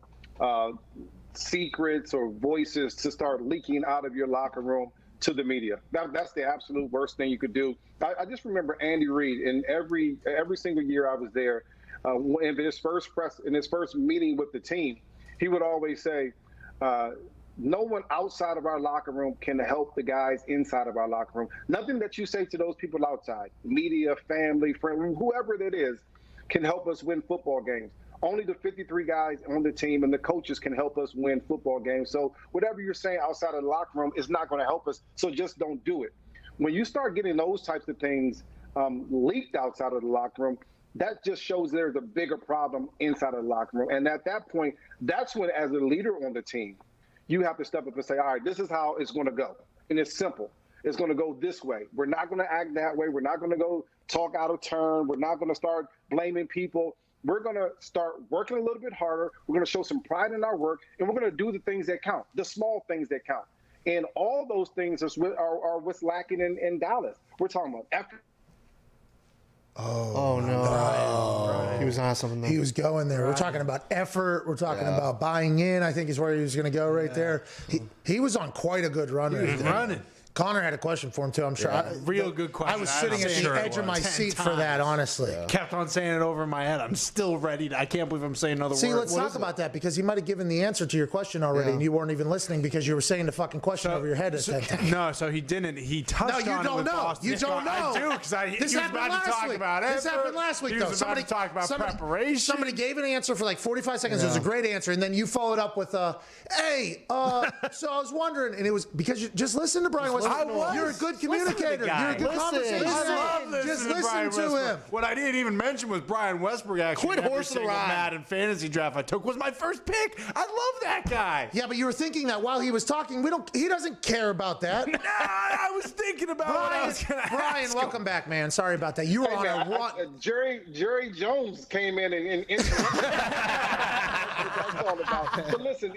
secrets or voices to start leaking out of your locker room to the media. That's the absolute worst thing you could do. I just remember Andy Reid in every single year I was there, in his first meeting with the team, he would always say, no one outside of our locker room can help the guys inside of our locker room. Nothing that you say to those people outside, media, family, friend, whoever that is, can help us win football games. Only the 53 guys on the team and the coaches can help us win football games. So whatever you're saying outside of the locker room is not going to help us, so just don't do it. When you start getting those types of things leaked outside of the locker room, that just shows there's a bigger problem inside of the locker room. And at that point, that's when, as a leader on the team, you have to step up and say, all right, this is how it's going to go. And it's simple. It's going to go this way. We're not going to act that way. We're not going to go talk out of turn. We're not going to start blaming people. We're going to start working a little bit harder. We're going to show some pride in our work, and we're going to do the things that count, the small things that count. And all those things are what's lacking in Dallas. We're talking about effort. Oh no. Right. He was on something there. He was going there. Right. We're talking about effort. We're talking about buying in, I think is where he was going to go right there. He was on quite a good run. He was running. Connor had a question for him, too, I'm sure. Real good question. I was sitting at the edge of my seat for that, honestly. Yeah. Kept on saying it over in my head. I'm still ready. I can't believe I'm saying another word. See, let's talk about that, because he might have given the answer to your question already, and you weren't even listening because you were saying the fucking question over your head at that time. No, so he didn't. He touched on it with Boston. You don't know. I do, because he was about to talk about it. This happened last week, though. He was about to talk about preparation. Somebody gave an answer for like 45 seconds. It was a great answer, and then you followed up with, hey, so I was wondering, and it was because you just listen to Brian West. You're a good communicator. You're a good conversationalist. I love Just listening to Brian listen to Westbrook. him. What I didn't even mention was Brian Westbrook actually. Quit every horsing single around. Madden fantasy draft I took was my first pick. I love that guy. Yeah, but you were thinking that while he was talking. He doesn't care about that. Nah, I was thinking about what I was going to Brian, ask welcome back, man. Sorry about that. You were on a run. Jerry Jones came in and interrupted. That's all about. But listen,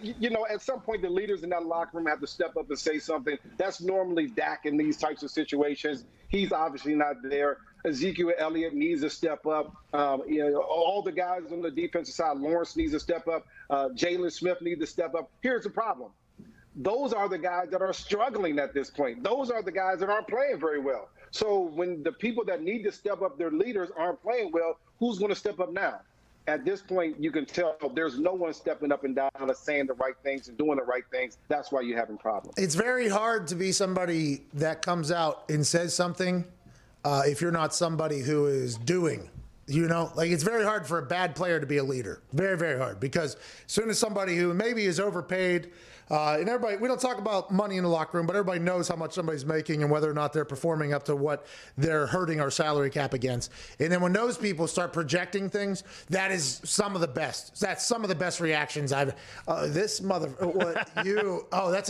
at some point the leaders in that locker room have to step up and say something. That's normally Dak in these types of situations. He's obviously not there. Ezekiel Elliott needs to step up. All the guys on the defensive side, Lawrence needs to step up. Jalen Smith needs to step up. Here's the problem. Those are the guys that are struggling at this point. Those are the guys that aren't playing very well. So when the people that need to step up, their leaders, aren't playing well, who's going to step up now? At this point, you can tell there's no one stepping up and down and saying the right things and doing the right things. That's why you're having problems. It's very hard to be somebody that comes out and says something if you're not somebody who is doing. It's very hard for a bad player to be a leader. Very, very hard. Because as soon as somebody who maybe is overpaid, and everybody, we don't talk about money in the locker room, but everybody knows how much somebody's making and whether or not they're performing up to what they're hurting our salary cap against. And then when those people start projecting things, that is some of the best. That's some of the best reactions I've. That's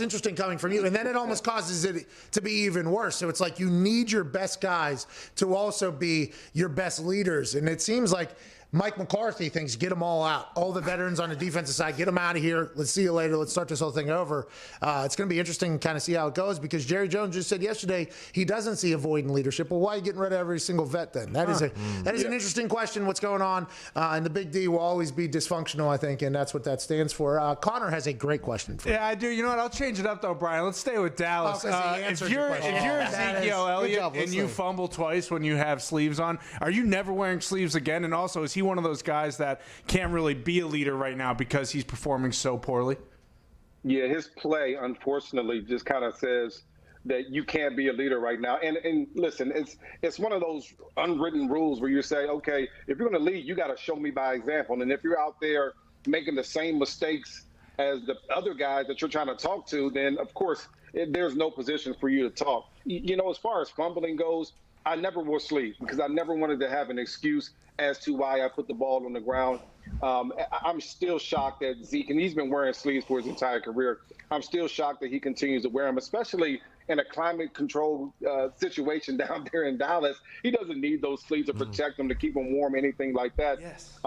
interesting coming from you. And then it almost causes it to be even worse. So it's like you need your best guys to also be your best leaders. And it seems like Mike McCarthy thinks get them all out. All the veterans on the defensive side, get them out of here. Let's see you later. Let's start this whole thing over. It's going to be interesting to kind of see how it goes because Jerry Jones just said yesterday he doesn't see a void in leadership. Well, why are you getting rid of every single vet then? That is an interesting question, what's going on. And the Big D will always be dysfunctional, I think, and that's what that stands for. Connor has a great question for you. Yeah, I do. You know what? I'll change it up, though, Brian. Let's stay with Dallas. If If you're Ezekiel Elliott and you fumble twice when you have sleeves on, are you never wearing sleeves again? And also, is he one of those guys that can't really be a leader right now because he's performing so poorly? Yeah, his play, unfortunately, just kind of says that you can't be a leader right now. And listen, it's one of those unwritten rules where you say, okay, if you're going to lead, you got to show me by example. And if you're out there making the same mistakes as the other guys that you're trying to talk to, then, of course, there's no position for you to talk. As far as fumbling goes, I never wore sleeves because I never wanted to have an excuse as to why I put the ball on the ground. I'm still shocked that Zeke, and he's been wearing sleeves for his entire career, I'm still shocked that he continues to wear them, especially in a climate-controlled situation down there in Dallas. He doesn't need those sleeves to protect him, to keep him warm, anything like that. Yes.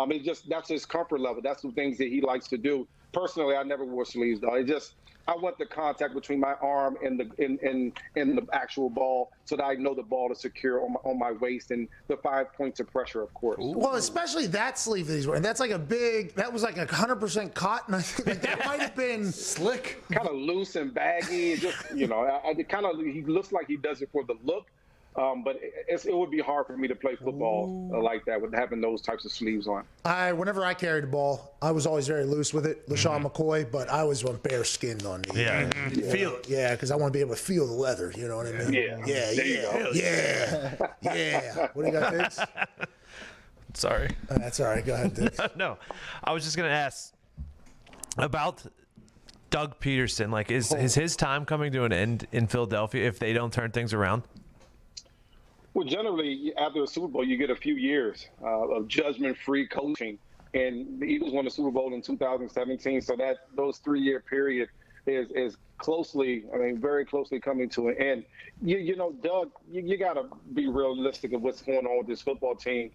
That's his comfort level. That's the things that he likes to do. Personally, I never wore sleeves, though. I want the contact between my arm and the actual ball so that I know the ball is secure on my waist and the 5 points of pressure, of course. Well, especially that sleeve that he's wearing. That's like that was like 100% cotton. I think that might have been slick. Kind of loose and baggy. Just, he looks like he does it for the look. But it would be hard for me to play football like that with having those types of sleeves on. Whenever I carried the ball, I was always very loose with it, LaShawn McCoy, but I always went bare skinned on these. Yeah. Feel it. Yeah, because I want to be able to feel the leather, you know what I mean? Yeah. There you go. Yeah. What do you got, Diggs? Sorry. That's all right. Go ahead, Diggs. No, I was just going to ask about Doug Peterson. Like, is his time coming to an end in Philadelphia if they don't turn things around? Well, generally, after a Super Bowl, you get a few years of judgment-free coaching. And the Eagles won the Super Bowl in 2017, so those 3-year period is closely, very closely coming to an end. Doug, you got to be realistic of what's going on with this football team.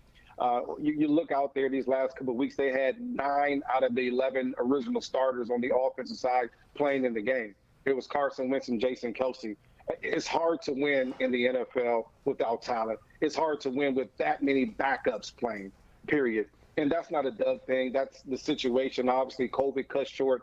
You look out there these last couple of weeks, they had 9 out of the 11 original starters on the offensive side playing in the game. It was Carson Wentz and Jason Kelce. It's hard to win in the NFL without talent. It's hard to win with that many backups playing, period. And that's not a Doug thing. That's the situation. Obviously, COVID cut short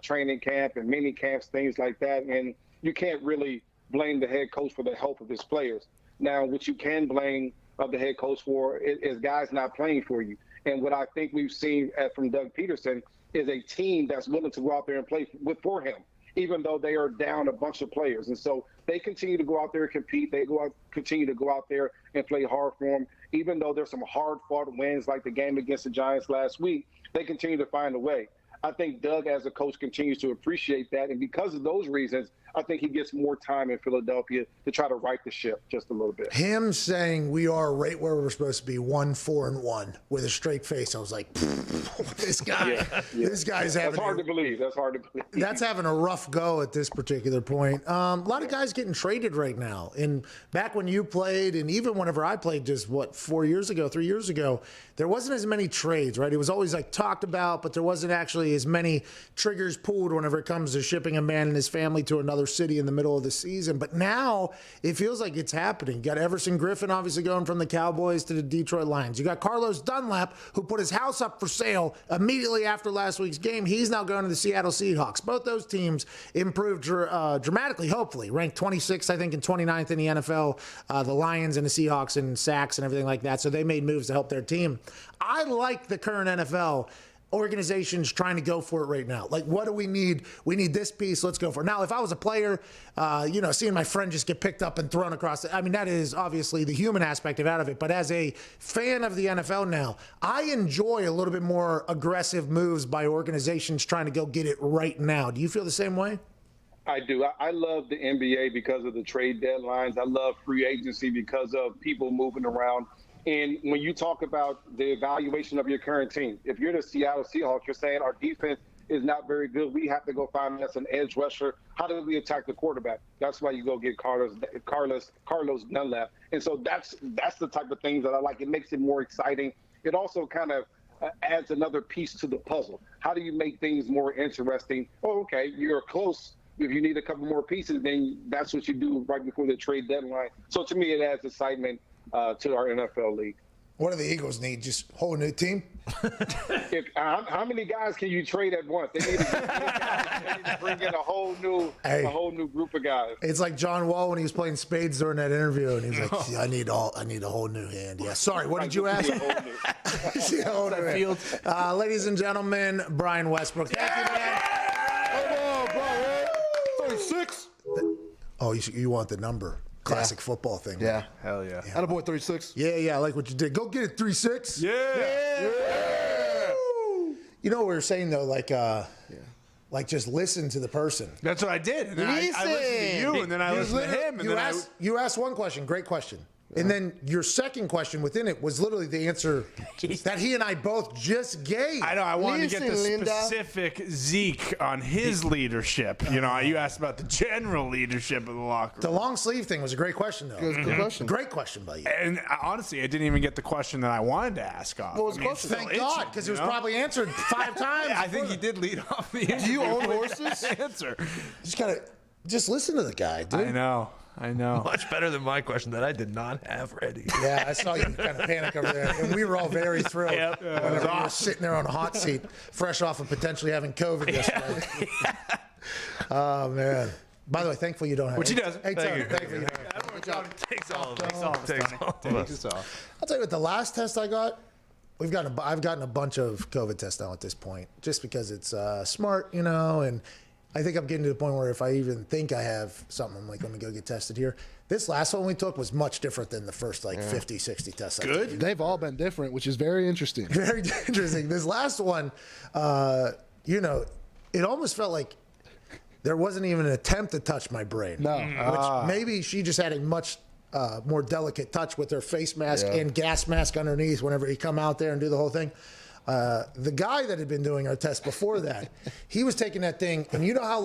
training camp and mini camps, things like that. And you can't really blame the head coach for the health of his players. Now, what you can blame the head coach for is guys not playing for you. And what I think we've seen from Doug Peterson is a team that's willing to go out there and play for him, even though they are down a bunch of players. And so they continue to go out there and compete. They continue to go out there and play hard for them. Even though there's some hard-fought wins like the game against the Giants last week, they continue to find a way. I think Doug, as a coach, continues to appreciate that. And because of those reasons, I think he gets more time in Philadelphia to try to right the ship just a little bit. Him saying we are right where we're supposed to be, 1-4-1 with a straight face. I was like, this guy, this guy's having. That's hard to believe. That's hard to believe. That's having a rough go at this particular point. A lot of guys getting traded right now. And back when you played, and even whenever I played, just 3 years ago, there wasn't as many trades, right? It was always like talked about, but there wasn't actually as many triggers pulled whenever it comes to shipping a man and his family to another city in the middle of the season. But now it feels like it's happening. You got Everson Griffin obviously going from the Cowboys to the Detroit Lions. You got Carlos Dunlap, who put his house up for sale immediately after last week's game. He's now going to the Seattle Seahawks. Both those teams improved dramatically, hopefully. Ranked 26th, I think, and 29th in the NFL. The Lions and the Seahawks in sacks and everything like that. So they made moves to help their team. I like the current NFL organizations trying to go for it right now. Like, what do we need? We need this piece. Let's go for it. Now, if I was a player, seeing my friend just get picked up and thrown across I mean, that is obviously the human aspect out of it. But as a fan of the NFL now, I enjoy a little bit more aggressive moves by organizations trying to go get it right now. Do you feel the same way? I do. I love the NBA because of the trade deadlines. I love free agency because of people moving around. And when you talk about the evaluation of your current team, if you're the Seattle Seahawks, you're saying our defense is not very good. We have to go find us an edge rusher. How do we attack the quarterback? That's why you go get Carlos Dunlap. And so that's the type of things that I like. It makes it more exciting. It also kind of adds another piece to the puzzle. How do you make things more interesting? Oh, okay, you're close. If you need a couple more pieces, then that's what you do right before the trade deadline. So to me, it adds excitement to our NFL league. What do the Eagles need? Just a whole new team? How many guys can you trade at once? They need to bring in a whole new group of guys. It's like John Wall when he was playing spades during that interview, and he's like, I need a whole new hand. Yeah, sorry, what did you ask? Ladies and gentlemen, Brian Westbrook. Thank you, man. Oh, bro, 36. Oh, you want the number. Classic football thing. Yeah. Right? Hell yeah. Attaboy 36. Yeah, I like what you did. Go get it, 3-6. Yeah. You know what we were saying, though, like just listen to the person. That's what I did. And then I listened to you, and then I listened to him. And you asked one question, great question. And then your second question within it was literally the answer that he and I both just gave. I know. I wanted to get the specific Zeke on his leadership. You asked about the general leadership of the locker room. The long sleeve thing was a great question, though. Good question. Great question by you. And honestly, I didn't even get the question that I wanted to ask off. What was the question? Thank God, because it was probably answered 5 times. Yeah, I think he did lead off the answer. Do you own horses? Answer. Just listen to the guy, dude. I know. Much better than my question that I did not have ready. Yeah, I saw you kind of panic over there. And we were all very thrilled whenever you were sitting there on a hot seat, fresh off of potentially having COVID yesterday. Oh, man. By the way, thankful you don't have it. Which he doesn't. Hey, Tony, thankful you don't. Takes all of Takes us. off. I'll tell you what, the last test I got, I've gotten a bunch of COVID tests now at this point, just because it's smart, and I think I'm getting to the point where if I even think I have something, I'm like, let me go get tested here. This last one we took was much different than the first 50, 60 tests. Good. They've all been different, which is very interesting. Very interesting. This last one, it almost felt like there wasn't even an attempt to touch my brain. No. Which maybe she just had a much more delicate touch with her face mask and gas mask underneath whenever he come out there and do the whole thing. The guy that had been doing our test before that, he was taking that thing, and you know how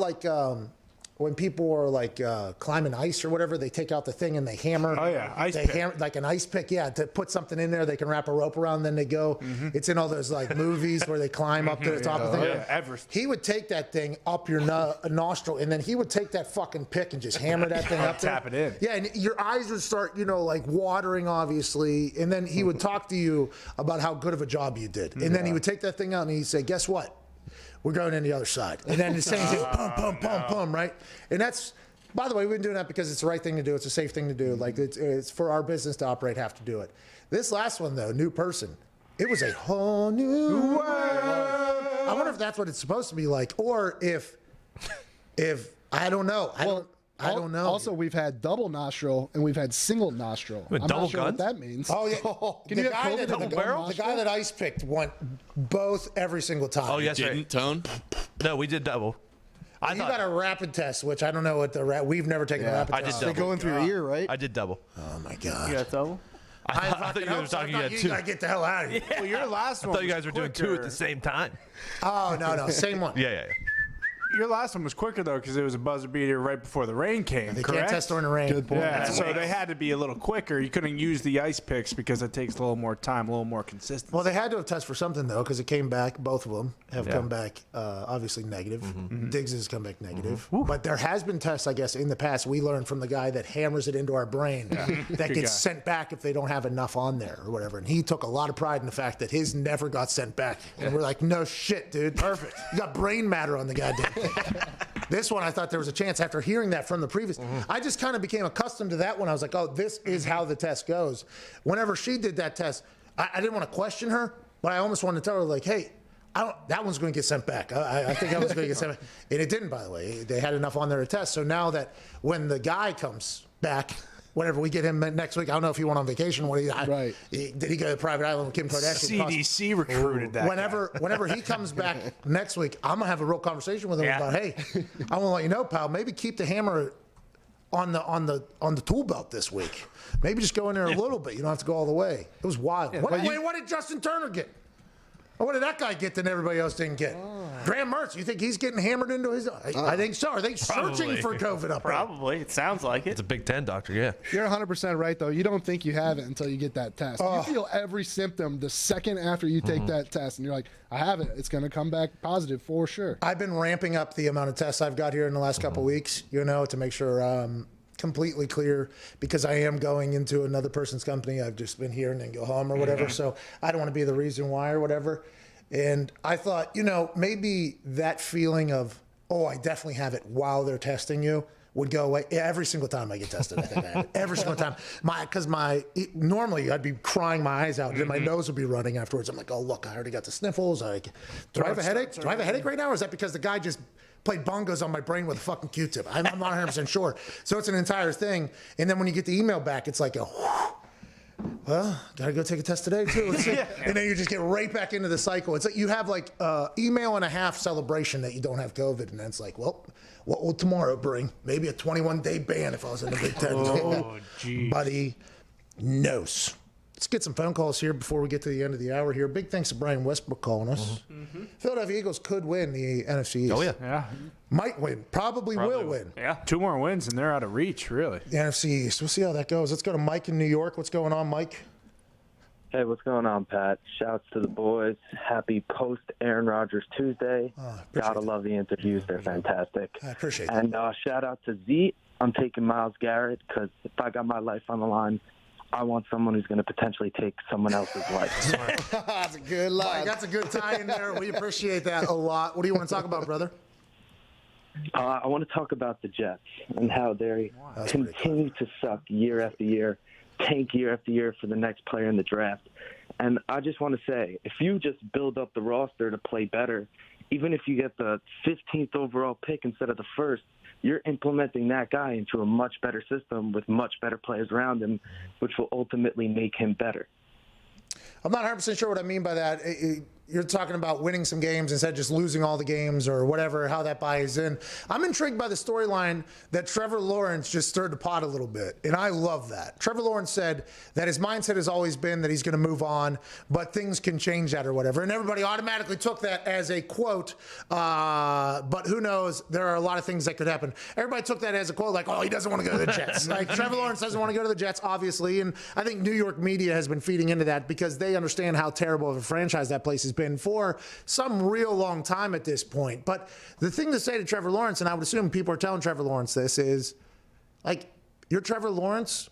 when people are climbing ice or whatever, they take out the thing and they hammer. Oh yeah, ice pick. Hammer, like an ice pick, to put something in there. They can wrap a rope around, then they go. Mm-hmm. It's in all those movies where they climb up to the top of the thing. Yeah, Everest. He would take that thing up your nostril, and then he would take that fucking pick and just hammer that thing up there. Tap it in. Yeah, and your eyes would start, watering, obviously. And then he would talk to you about how good of a job you did. And then he would take that thing out and he'd say, guess what? We're going in the other side. And then the same thing, pum, right? And that's, by the way, we've been doing that because it's the right thing to do. It's a safe thing to do. Like, it's for our business to operate, have to do it. This last one, though, new person, it was a whole new world. I wonder if that's what it's supposed to be like, or if I don't know. I don't know. Also, we've had double nostril and we've had single nostril. I'm double not sure guns? what that means. Oh, yeah. Can you have COVID with The guy that ice picked won both every single time. Oh, yes, Didn't Tone? No, we did double. You got a rapid test, which I don't know what we've never taken a rapid I test. did They go in through your ear, right? I did double. Oh my god. You got double? I thought you guys were talking about you two. gotta get the hell out of here. Well, your last I one. thought you was guys were doing two at the same time. Oh no, same one. Yeah. Your last one was quicker though because it was a buzzer beater right before the rain came. They correct? can't test during the rain. Good point. Yeah, so they had to be a little quicker. You couldn't use the ice picks because it takes a little more time, a little more consistency. Well, they had to have tested for something though, because it came back. Both of them have come back, obviously negative. Diggs has come back negative, but there has been tests, I guess, in the past. We learned from the guy that hammers it into our brain that gets sent back if they don't have enough on there or whatever. And he took a lot of pride in the fact that his never got sent back. And we're like, no shit, dude, perfect. You got brain matter on the goddamn thing. This one, I thought there was a chance after hearing that from the previous. I just kind of became accustomed to that one. I was like, oh, this is how the test goes. Whenever she did that test, I didn't want to question her, but I almost wanted to tell her, like, hey, that one's going to get sent back. I think that one's going to get sent back. And it didn't, by the way. They had enough on there to test. So now that when the guy comes back, whenever we get him next week, I don't know if he went on vacation. Did he go to the private island with Kim Kardashian? CDC recruited that. Whenever he comes back next week, I'm gonna have a real conversation with him about, hey, I want to let you know, pal, maybe keep the hammer on the tool belt this week. Maybe just go in there a little bit. You don't have to go all the way. It was wild. What did Justin Turner get? What did that guy get that everybody else didn't get? Graham Mertz, you think he's getting hammered into his? I think so. Are they searching for COVID up there? Probably. It sounds like it. It's a Big Ten doctor, yeah. You're 100% right, though. You don't think you have it until you get that test. You feel every symptom the second after you take that test, and you're like, I have it. It's going to come back positive for sure. I've been ramping up the amount of tests I've got here in the last couple of weeks, to make sure completely clear, because I am going into another person's company. I've just been here and then go home or whatever. So I don't want to be the reason why or whatever. And I thought, maybe that feeling of, I definitely have it while they're testing you would go away. Every single time I get tested, I think I have it. Every single time. Normally I'd be crying my eyes out and then my nose would be running afterwards. I'm like, oh, look, I already got the sniffles. Do I have a headache? Do I have a headache right now? Or is that because the guy just played bongos on my brain with a fucking Q-tip? I'm not 100% sure. So it's an entire thing. And then when you get the email back, it's like well, gotta go take a test today too. And then you just get right back into the cycle. It's like you have like email and a half celebration that you don't have COVID, and then it's like, well, what will tomorrow bring? Maybe a 21-day ban if I was in the Big Ten. Oh, geez. Buddy knows. Let's get some phone calls here before we get to the end of the hour here. Big thanks to Brian Westbrook calling us. Philadelphia Eagles could win the NFC East. Oh, yeah. Yeah. Might win. Probably will win. Yeah. 2 more wins and they're out of reach, really. The NFC East. We'll see how that goes. Let's go to Mike in New York. What's going on, Mike? Hey, what's going on, Pat? Shouts to the boys. Happy post-Aaron Rodgers Tuesday. Gotta love the interviews. They're fantastic. I appreciate that. And shout out to Z. I'm taking Myles Garrett because if I got my life on the line, I want someone who's going to potentially take someone else's life. That's a good line. That's a good tie in there. We appreciate that a lot. What do you want to talk about, brother? I want to talk about the Jets and how they continue to suck year after year, tank year after year for the next player in the draft. And I just want to say, if you just build up the roster to play better, even if you get the 15th overall pick instead of the first, you're implementing that guy into a much better system with much better players around him, which will ultimately make him better. I'm not 100% sure what I mean by that. You're talking about winning some games instead of just losing all the games or whatever, how that buys in. I'm intrigued by the storyline that Trevor Lawrence just stirred the pot a little bit, and I love that. Trevor Lawrence said that his mindset has always been that he's going to move on, but things can change that or whatever, and everybody automatically took that as a quote, but who knows, there are a lot of things that could happen. Everybody took that as a quote, like, oh, he doesn't want to go to the Jets. Like, Trevor Lawrence doesn't want to go to the Jets, obviously, and I think New York media has been feeding into that because they understand how terrible of a franchise that place has been for some real long time at this point. But the thing to say to Trevor Lawrence, and I would assume people are telling Trevor Lawrence this, is like, you're Trevor Lawrence.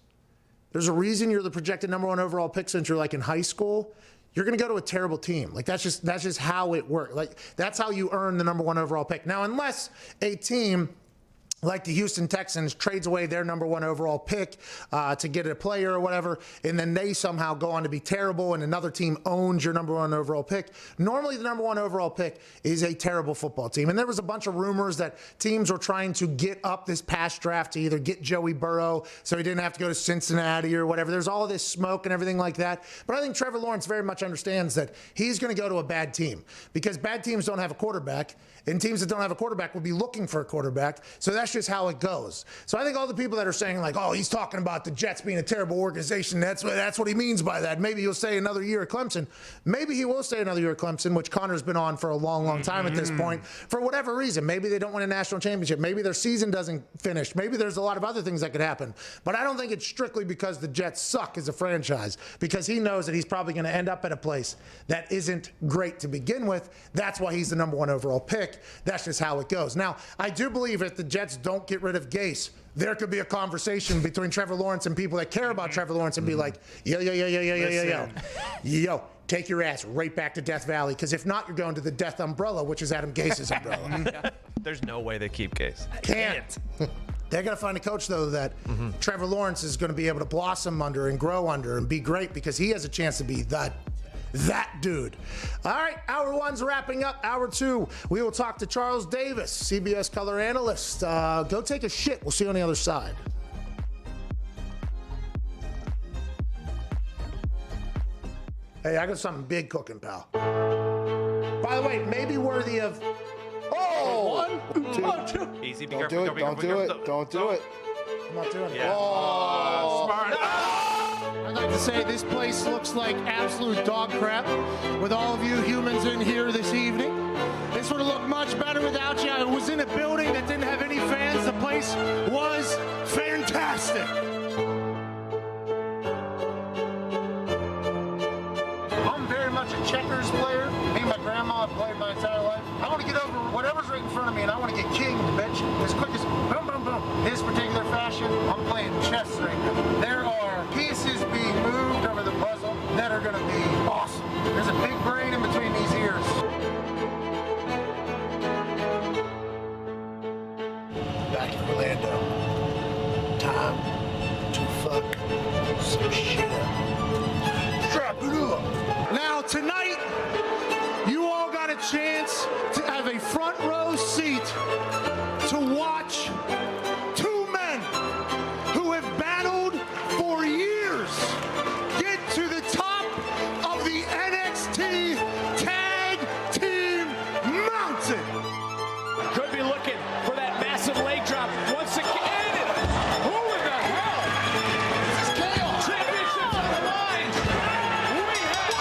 There's a reason you're the projected #1 overall pick since you're like in high school. You're going to go to a terrible team. Like, that's just how it works. Like, that's how you earn the #1 overall pick. Now, unless a team like the Houston Texans, trades away their number 1 overall pick to get a player or whatever, and then they somehow go on to be terrible and another team owns your number 1 overall pick. Normally, the number 1 overall pick is a terrible football team. And there was a bunch of rumors that teams were trying to get up this past draft to either get Joey Burrow so he didn't have to go to Cincinnati or whatever. There's all this smoke and everything like that. But I think Trevor Lawrence very much understands that he's going to go to a bad team because bad teams don't have a quarterback, and teams that don't have a quarterback will be looking for a quarterback. So that's just how it goes. So I think all the people that are saying like, oh, he's talking about the Jets being a terrible organization, that's what he means by that. Maybe he'll say another year at Clemson. Maybe he will say another year at Clemson, which Connor's been on for a long, long time at this point, for whatever reason. Maybe they don't win a national championship. Maybe their season doesn't finish. Maybe there's a lot of other things that could happen. But I don't think it's strictly because the Jets suck as a franchise, because he knows that he's probably going to end up at a place that isn't great to begin with. That's why he's the number 1 overall pick. That's just how it goes. Now, I do believe if the Jets don't get rid of Gase, there could be a conversation between Trevor Lawrence and people that care about Trevor Lawrence and be like, yo, take your ass right back to Death Valley, because if not, you're going to the Death Umbrella, which is Adam Gase's umbrella. There's no way they keep Gase. Can't. They're going to find a coach, though, that Trevor Lawrence is going to be able to blossom under and grow under and be great, because he has a chance to be that dude. All right, hour 1's wrapping up. Hour 2, we will talk to Charles Davis, CBS color analyst. Go take a shit. We'll see you on the other side. Hey, I got something big cooking, pal. By the way, maybe worthy of... Oh! 1, 2. Easy. Don't do it. Don't do it. Don't do it. I'm not doing it. Yeah. Oh! Smart. I'd like to say this place looks like absolute dog crap with all of you humans in here this evening. This would have looked much better without you. I was in a building that didn't have any fans. The place was fantastic. I'm very much a checkers player. Me and my grandma have played my entire life. I want to get over whatever's right in front of me, and I want to get kinged, bitch, as quick as boom, boom, boom. This particular fashion, I'm playing chess right now. There are pieces being moved over the puzzle that are going to be awesome. There's a big brain in between these ears. Back in Orlando. Time to fuck some shit up. Strap it up. Now, tonight, you all got a chance to have a front row seat to watch two men who have battled for years get to the top of the NXT Tag Team Mountain. Could be looking for that massive leg drop once again. Who in the hell? This is chaos. Championship on the line. We have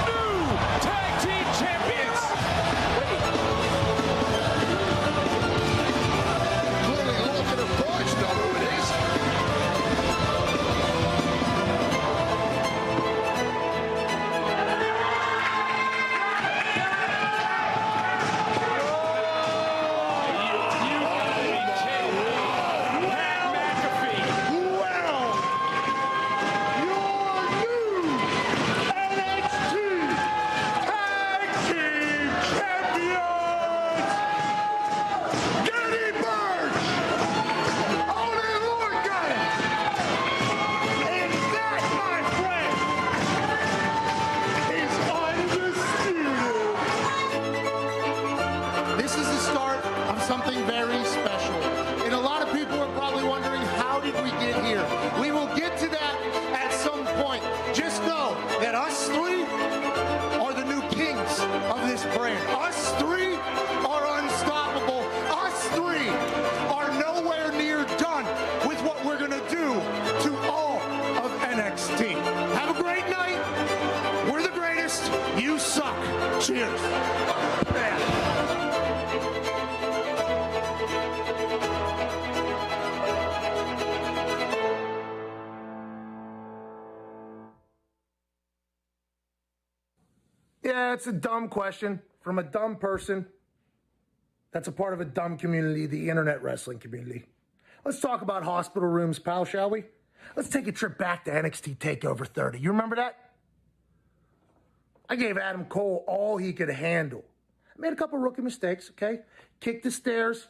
new tag team champions. Clearly looking at Bush, know who it is. This is the start of something very special. And a lot of people are probably wondering, how did we get here? We will get to that at some point. Just know that us three are the new kings of this brand. Us three are unstoppable. Us three are nowhere near done with what we're going to do to all of NXT. Have a great night. We're the greatest. You suck. Cheers. Yeah, it's a dumb question from a dumb person that's a part of a dumb community, the internet wrestling community. Let's talk about hospital rooms, pal, shall we? Let's take a trip back to NXT TakeOver 30. You remember that? I gave Adam Cole all he could handle. I made a couple rookie mistakes, okay? Kicked the stairs,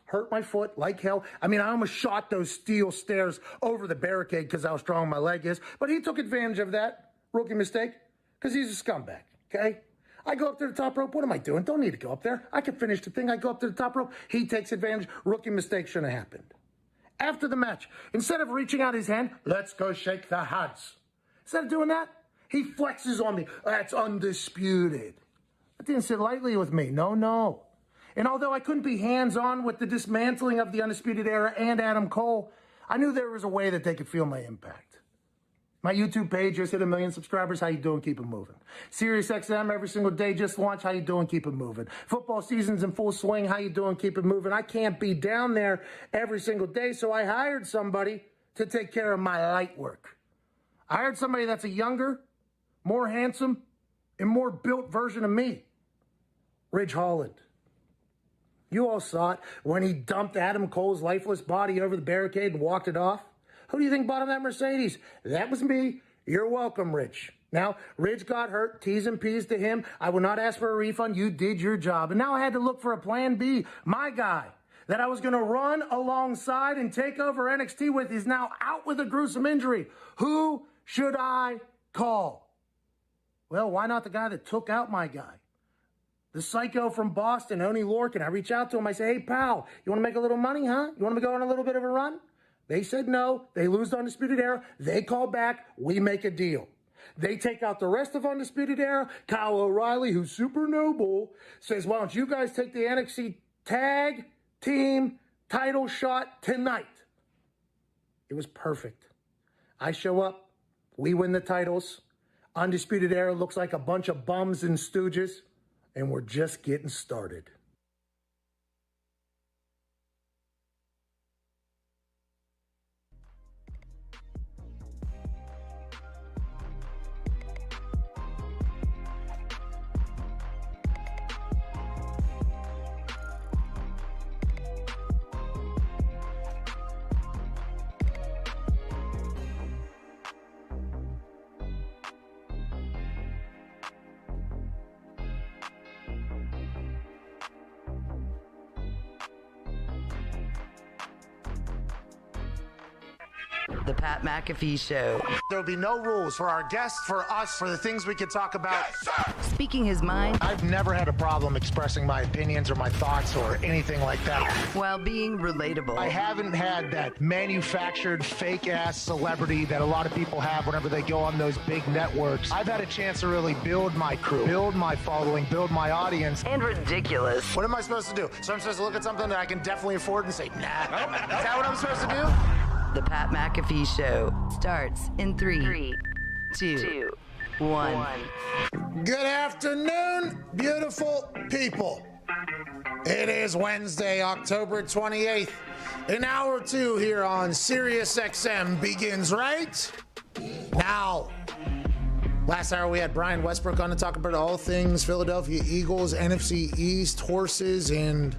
Hurt my foot like hell. I mean, I almost shot those steel stairs over the barricade because how strong my leg is. But he took advantage of that rookie mistake because he's a scumbag, okay? I go up to the top rope. What am I doing? Don't need to go up there. I can finish the thing. I go up to the top rope. He takes advantage. Rookie mistake shouldn't have happened. After the match, instead of reaching out his hand, let's go shake the hands. Instead of doing that, he flexes on me. That's undisputed. That didn't sit lightly with me. No. And although I couldn't be hands-on with the dismantling of the Undisputed Era and Adam Cole, I knew there was a way that they could feel my impact. My YouTube page just hit 1 million subscribers. How you doing? Keep it moving. SiriusXM every single day just launched. How you doing? Keep it moving. Football season's in full swing. How you doing? Keep it moving. I can't be down there every single day, so I hired somebody to take care of my light work. I hired somebody that's a younger, more handsome, and more built version of me. Ridge Holland. You all saw it when he dumped Adam Cole's lifeless body over the barricade and walked it off. Who do you think bought him that Mercedes? That was me. You're welcome, Rich. Now, Ridge got hurt, T's and P's to him. I will not ask for a refund. You did your job. And now I had to look for a plan B. My guy that I was going to run alongside and take over NXT with is now out with a gruesome injury. Who should I call? Well, why not the guy that took out my guy? The psycho from Boston, Oney Lorcan. I reach out to him. I say, hey, pal, you want to make a little money, huh? You want to go on a little bit of a run? They said no. They lose the Undisputed Era. They call back. We make a deal. They take out the rest of Undisputed Era. Kyle O'Reilly, who's super noble, says, why don't you guys take the NXT tag team title shot tonight? It was perfect. I show up. We win the titles. Undisputed Era looks like a bunch of bums and stooges. And we're just getting started. The Pat McAfee Show. There'll be no rules for our guests, for us, for the things we could talk about. Yes, speaking his mind. I've never had a problem expressing my opinions or my thoughts or anything like that. While being relatable. I haven't had that manufactured fake-ass celebrity that a lot of people have whenever they go on those big networks. I've had a chance to really build my crew, build my following, build my audience. And ridiculous. What am I supposed to do? So I'm supposed to look at something that I can definitely afford and say, nah. Nope. Is that what I'm supposed to do? The Pat McAfee Show starts in 3, 2, 1. Good afternoon, beautiful people. It is Wednesday, October 28th. An hour or two here on SiriusXM begins right now. Last hour we had Brian Westbrook on to talk about all things Philadelphia Eagles, NFC East, horses, and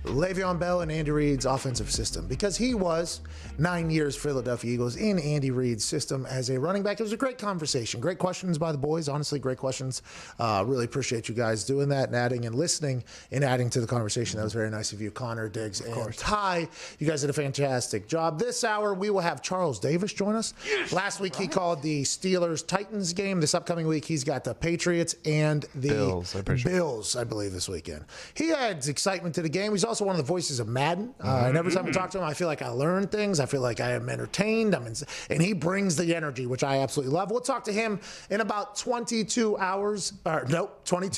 Le'Veon Bell and Andy Reid's offensive system, because he was 9 years Philadelphia Eagles in Andy Reid's system as a running back. It was a great conversation. Great questions by the boys. Honestly, great questions. Really appreciate you guys doing that and adding and listening and adding to the conversation. That was very nice of you, Connor, Diggs, and Ty. You guys did a fantastic job. This hour, we will have Charles Davis join us. Yes, last week, he called the Steelers-Titans game. This upcoming week, he's got the Patriots and the Bills, I believe, this weekend. He adds excitement to the game. He's also one of the voices of Madden. And every time I talk to him, I feel like I learn things. I feel like I am entertained. And he brings the energy, which I absolutely love. We'll talk to him in about 22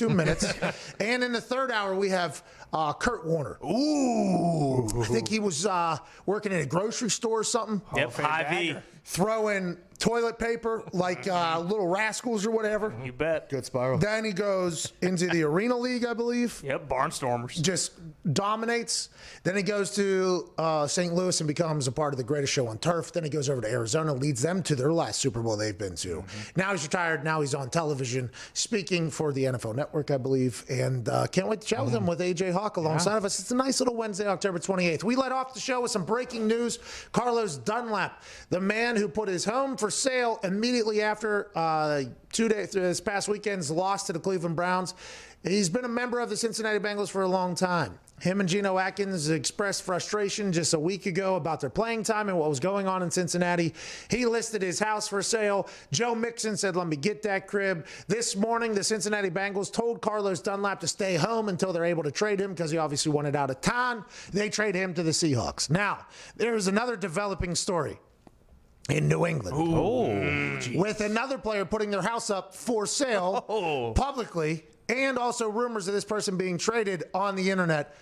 minutes. And in the third hour, we have Kurt Warner. Ooh. I think he was working in a grocery store or something. Yep, Hy-Vee. Throwing toilet paper like little rascals or whatever. You bet. Good spiral. Then he goes into the Arena League, I believe. Yep, Barnstormers. Just dominates. Then he goes to St. Louis and becomes a part of the greatest show on turf. Then he goes over to Arizona, leads them to their last Super Bowl they've been to. Now he's retired. Now he's on television speaking for the NFL Network, I believe. And can't wait to chat with him with AJ Hawk alongside of us. It's a nice little Wednesday, October 28th. We let off the show with some breaking news. Carlos Dunlap, the man who put his home for sale immediately after this past weekend's loss to the Cleveland Browns. He's been a member of the Cincinnati Bengals for a long time. Him and Geno Atkins expressed frustration just a week ago about their playing time and what was going on in Cincinnati. He listed his house for sale. Joe Mixon said, let me get that crib. This morning, the Cincinnati Bengals told Carlos Dunlap to stay home until they're able to trade him because he obviously wanted out of town. They trade him to the Seahawks. Now, there's another developing story in New England with another player putting their house up for sale publicly, and also rumors of this person being traded on the internet.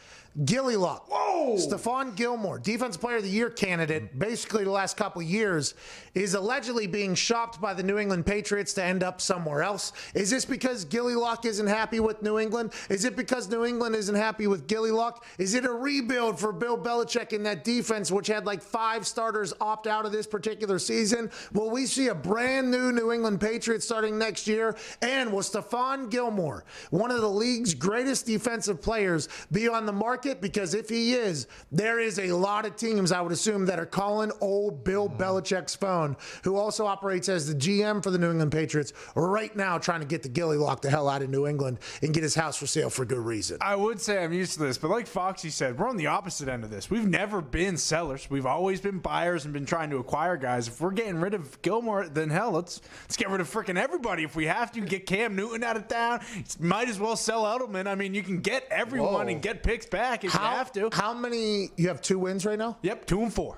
Gilly Luck. Stephon Gilmore, Defensive Player of the Year candidate, basically the last couple years, is allegedly being shopped by the New England Patriots to end up somewhere else. Is this because Gilly Luck isn't happy with New England? Is it because New England isn't happy with Gilly Luck? Is it a rebuild for Bill Belichick in that defense, which had like 5 starters opt out of this particular season? Will we see a brand new New England Patriots starting next year? And will Stephon Gilmore, one of the league's greatest defensive players, be on the market? Because if he is, there is a lot of teams, I would assume, that are calling old Bill Belichick's phone, who also operates as the GM for the New England Patriots right now, trying to get the Gilly Lock the hell out of New England and get his house for sale for good reason. I would say I'm used to this, but like Foxy said, we're on the opposite end of this. We've never been sellers. We've always been buyers and been trying to acquire guys. If we're getting rid of Gilmore, then hell, let's get rid of freaking everybody. If we have to, get Cam Newton out of town. Might as well sell Edelman. I mean, you can get everyone and get picks back if you have to. How many? You have 2 wins right now? Yep, 2-4.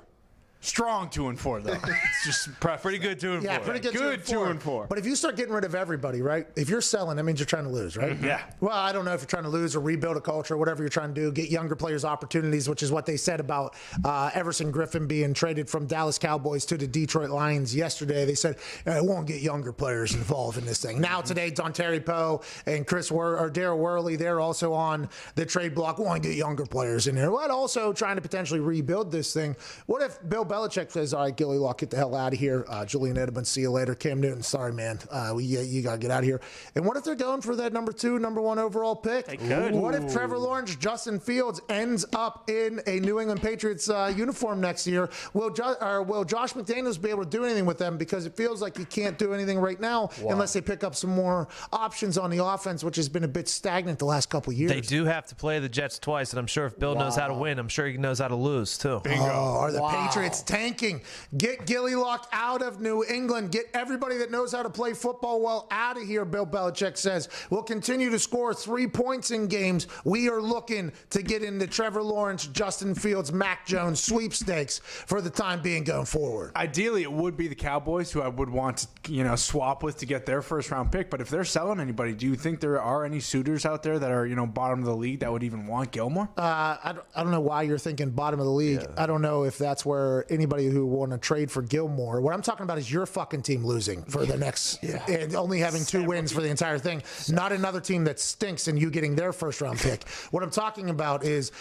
Strong 2-4 though. It's just pretty good 2-4. Yeah, pretty good 2-4. But if you start getting rid of everybody, right? If you're selling, that means you're trying to lose, right? Yeah. Well, I don't know if you're trying to lose or rebuild a culture, whatever you're trying to do, get younger players opportunities, which is what they said about Everson Griffin being traded from Dallas Cowboys to the Detroit Lions yesterday. They said, it won't get younger players involved in this thing. Now today, Dontari Poe and Darryl Worley, they're also on the trade block. We want to get younger players in there. But also trying to potentially rebuild this thing. What if Bill Belichick says, all right, Gilly Lock, get the hell out of here. Julian Edelman, see you later. Cam Newton, sorry, man. You got to get out of here. And what if they're going for that number 1 overall pick? They could. What if Trevor Lawrence, Justin Fields ends up in a New England Patriots uniform next year? Will Josh McDaniels be able to do anything with them? Because it feels like you can't do anything right now unless they pick up some more options on the offense, which has been a bit stagnant the last couple of years. They do have to play the Jets twice, and I'm sure if Bill knows how to win, I'm sure he knows how to lose, too. Bingo. Are the Patriots tanking? Get Gilly Lock out of New England. Get everybody that knows how to play football well out of here, Bill Belichick says. We'll continue to score 3 points in games. We are looking to get into Trevor Lawrence, Justin Fields, Mac Jones sweepstakes for the time being going forward. Ideally, it would be the Cowboys who I would want to, swap with to get their first-round pick. But if they're selling anybody, do you think there are any suitors out there that are, bottom of the league that would even want Gilmore? I don't know why you're thinking bottom of the league. Yeah. I don't know if that's where anybody who want to trade for Gilmore. What I'm talking about is your fucking team losing for the next and only having 2 wins for the entire thing. Not another team that stinks and you getting their first-round pick. What I'm talking about is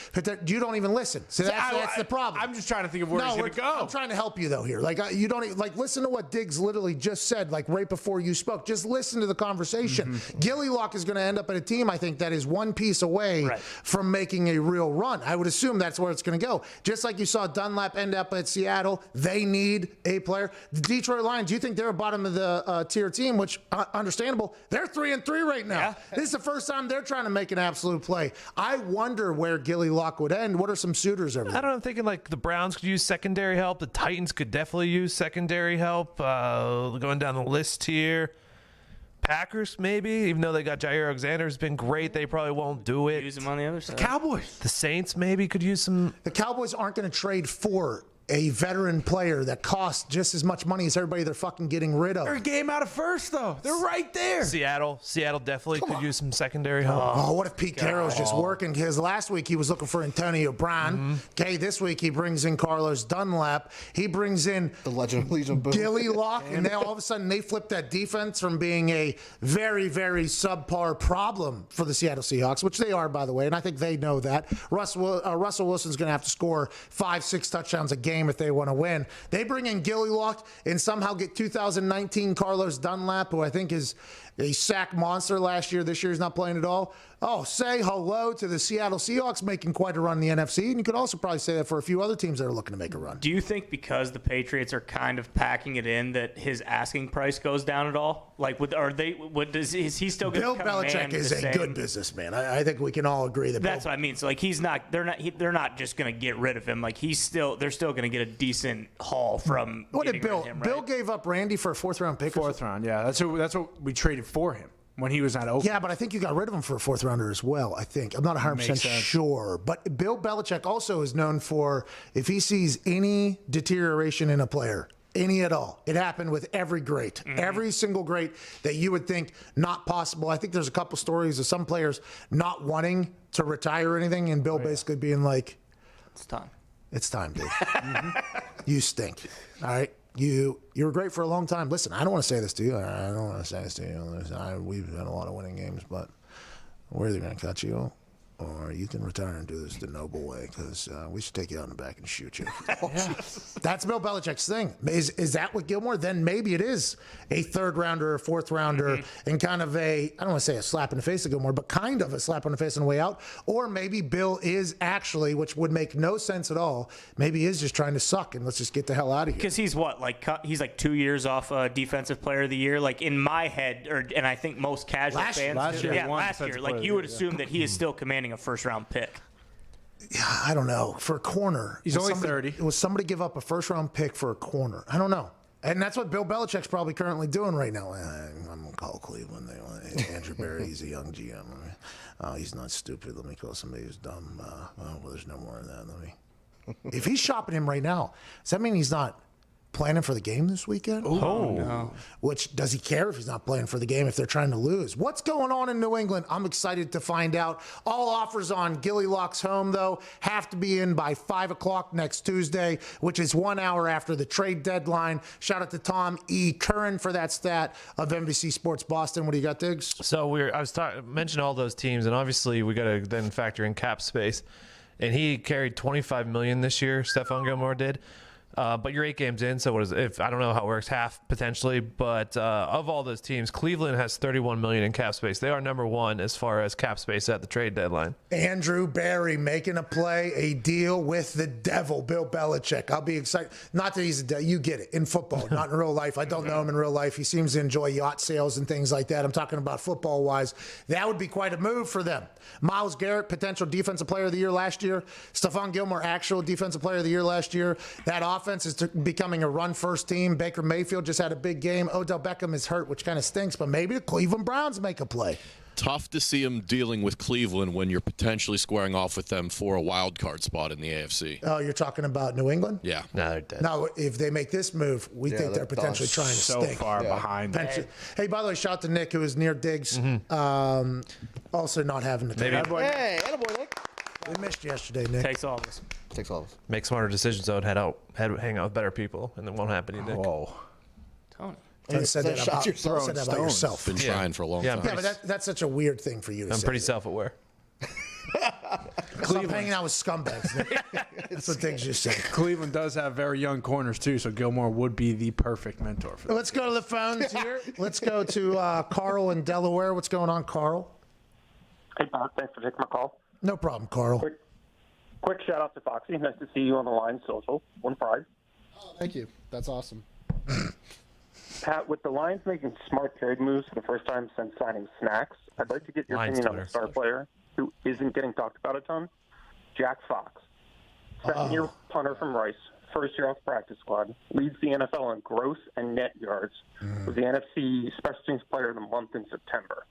you don't even listen. So that's the problem. I'm just trying to think of where he's going to go. I'm trying to help you though here. You don't listen to what Diggs literally just said. Right before you spoke, just listen to the conversation. Gilly Lock is going to end up at a team, I think, that is 1 piece away from making a real run. I would assume that's where it's going to go. Just like you saw Dunlap end up at Seattle, they need a player. The Detroit Lions, you think they're a bottom of the tier team, which understandable. They're 3-3 right now. Yeah. This is the first time they're trying to make an absolute play. I wonder where Gilly Lock would end. What are some suitors over there? I don't know. I'm thinking like the Browns could use secondary help. The Titans could definitely use secondary help. Going down the list here. Packers, maybe, even though they got Jair Alexander, has been great. They probably won't do it. Use him on the other side. The Cowboys. The Saints maybe could use some. The Cowboys aren't going to trade for a veteran player that costs just as much money as everybody they're fucking getting rid of. They're a game out of first, though. They're right there. Seattle definitely could use some secondary help. Oh, what if Pete Carroll's just working? Because last week he was looking for Antonio Brown. Okay, this week he brings in Carlos Dunlap. He brings in the legend of Legion Boom, Gilly Lock, and now all of a sudden they flip that defense from being a very, very subpar problem for the Seattle Seahawks, which they are, by the way, and I think they know that. Russell Wilson's going to have to score 5-6 touchdowns a game if they want to win. They bring in Gilly Lock and somehow get 2019 Carlos Dunlap, who I think is a sack monster last year. This year he's not playing at all. Oh, say hello to the Seattle Seahawks making quite a run in the NFC, and you could also probably say that for a few other teams that are looking to make a run. Do you think because the Patriots are kind of packing it in that his asking price goes down at all? Like, is he still going to Bill Belichick is a good businessman. I think we can all agree that. That's what I mean. So like, they're not just going to get rid of him. Like they're still going to get a decent haul from. What did Bill? Him, right? Bill gave up Randy for a 4th round pick. 4th round, yeah. That's what we traded for him when he was at Oakland. Yeah, but I think you got rid of him for a 4th rounder as well, I think. I'm not 100% sure. But Bill Belichick also is known for, if he sees any deterioration in a player, any at all, it happened with every great. Every single great that you would think not possible. I think there's a couple stories of some players not wanting to retire or anything, and Bill basically being like, it's time. It's time, dude. You stink. All right? You were great for a long time. Listen, I don't want to say this to you. I don't want to say this to you. We've had a lot of winning games, but we're either going to cut you or you can retire and do this the noble way, because we should take you out in the back and shoot you. That's Bill Belichick's thing. Is that what Gilmore? Then maybe it is a 3rd rounder or 4th rounder and kind of I don't want to say a slap in the face to Gilmore, but kind of a slap on the face on the way out. Or maybe Bill is actually, which would make no sense at all, maybe he is just trying to suck and let's just get the hell out of here. Because he's he's like 2 years off Defensive Player of the Year. Like in my head, and I think most casual fans. Last year, like you would assume that he is still commanding a 1st round pick. Yeah, I don't know. For a corner. He's only 30. Was somebody give up a 1st round pick for a corner? I don't know. And that's what Bill Belichick's probably currently doing right now. I'm going to call Cleveland. Andrew Berry, he's a young GM. He's not stupid. Let me call somebody who's dumb. Well, there's no more of that. If he's shopping him right now, does that mean he's not planning for the game this weekend? Oh, no. Which, does he care if he's not playing for the game if they're trying to lose? What's going on in New England? I'm excited to find out. All offers on Gilly Locks Home, though, have to be in by 5 o'clock next Tuesday, which is 1 hour after the trade deadline. Shout out to Tom E. Curran for that stat of NBC Sports Boston. What do you got, Diggs? So I was mentioning all those teams, and obviously we got to then factor in cap space. And he carried $25 million this year, Stephon Gilmore did. But you're 8 games in, so I don't know how it works, half potentially. But of all those teams, Cleveland has $31 million in cap space. They are number 1 as far as cap space at the trade deadline. Andrew Berry making a play, a deal with the devil, Bill Belichick. I'll be excited. Not that he's a devil. You get it. In football, not in real life. I don't know him in real life. He seems to enjoy yacht sales and things like that. I'm talking about football-wise. That would be quite a move for them. Myles Garrett, potential Defensive Player of the Year last year. Stephon Gilmore, actual Defensive Player of the Year last year. That offense is becoming a run-first team. Baker Mayfield just had a big game. Odell Beckham is hurt, which kind of stinks, but maybe the Cleveland Browns make a play. Tough to see him dealing with Cleveland when you're potentially squaring off with them for a wild card spot in the AFC. Oh, you're talking about New England? Yeah. No, they're dead. No, if they make this move, we think they're potentially trying to so stink. far behind. Hey, by the way, shout out to Nick, who was near Diggs. Also not having the Maybe. Hey, attaboy, Nick. We missed you yesterday, Nick. Takes all of us. Takes all of us. Make smarter decisions, though, and hang out with better people, and it won't happen to you, Nick. Whoa. Tony. You said that about yourself. Been trying for a long time. Yeah, but that's such a weird thing for you to say. I'm pretty self-aware. Stop hanging out with scumbags, Nick. That's what things you say. Cleveland does have very young corners, too, so Gilmore would be the perfect mentor for them. Let's go to the phones here. Let's go to Carl in Delaware. What's going on, Carl? Hey, Bob. Thanks for taking my call. No problem, Carl. Quick shout out to Foxy. Nice to see you on the line social. One prize. Oh, thank you. That's awesome. Pat, with the Lions making smart trade moves for the first time since signing Snacks, I'd like to get your opinion on a star player who isn't getting talked about a ton. Jack Fox. Second-year punter from Rice. First year off practice squad. Leads the NFL in gross and net yards. Was the NFC Special Teams Player of the Month in September.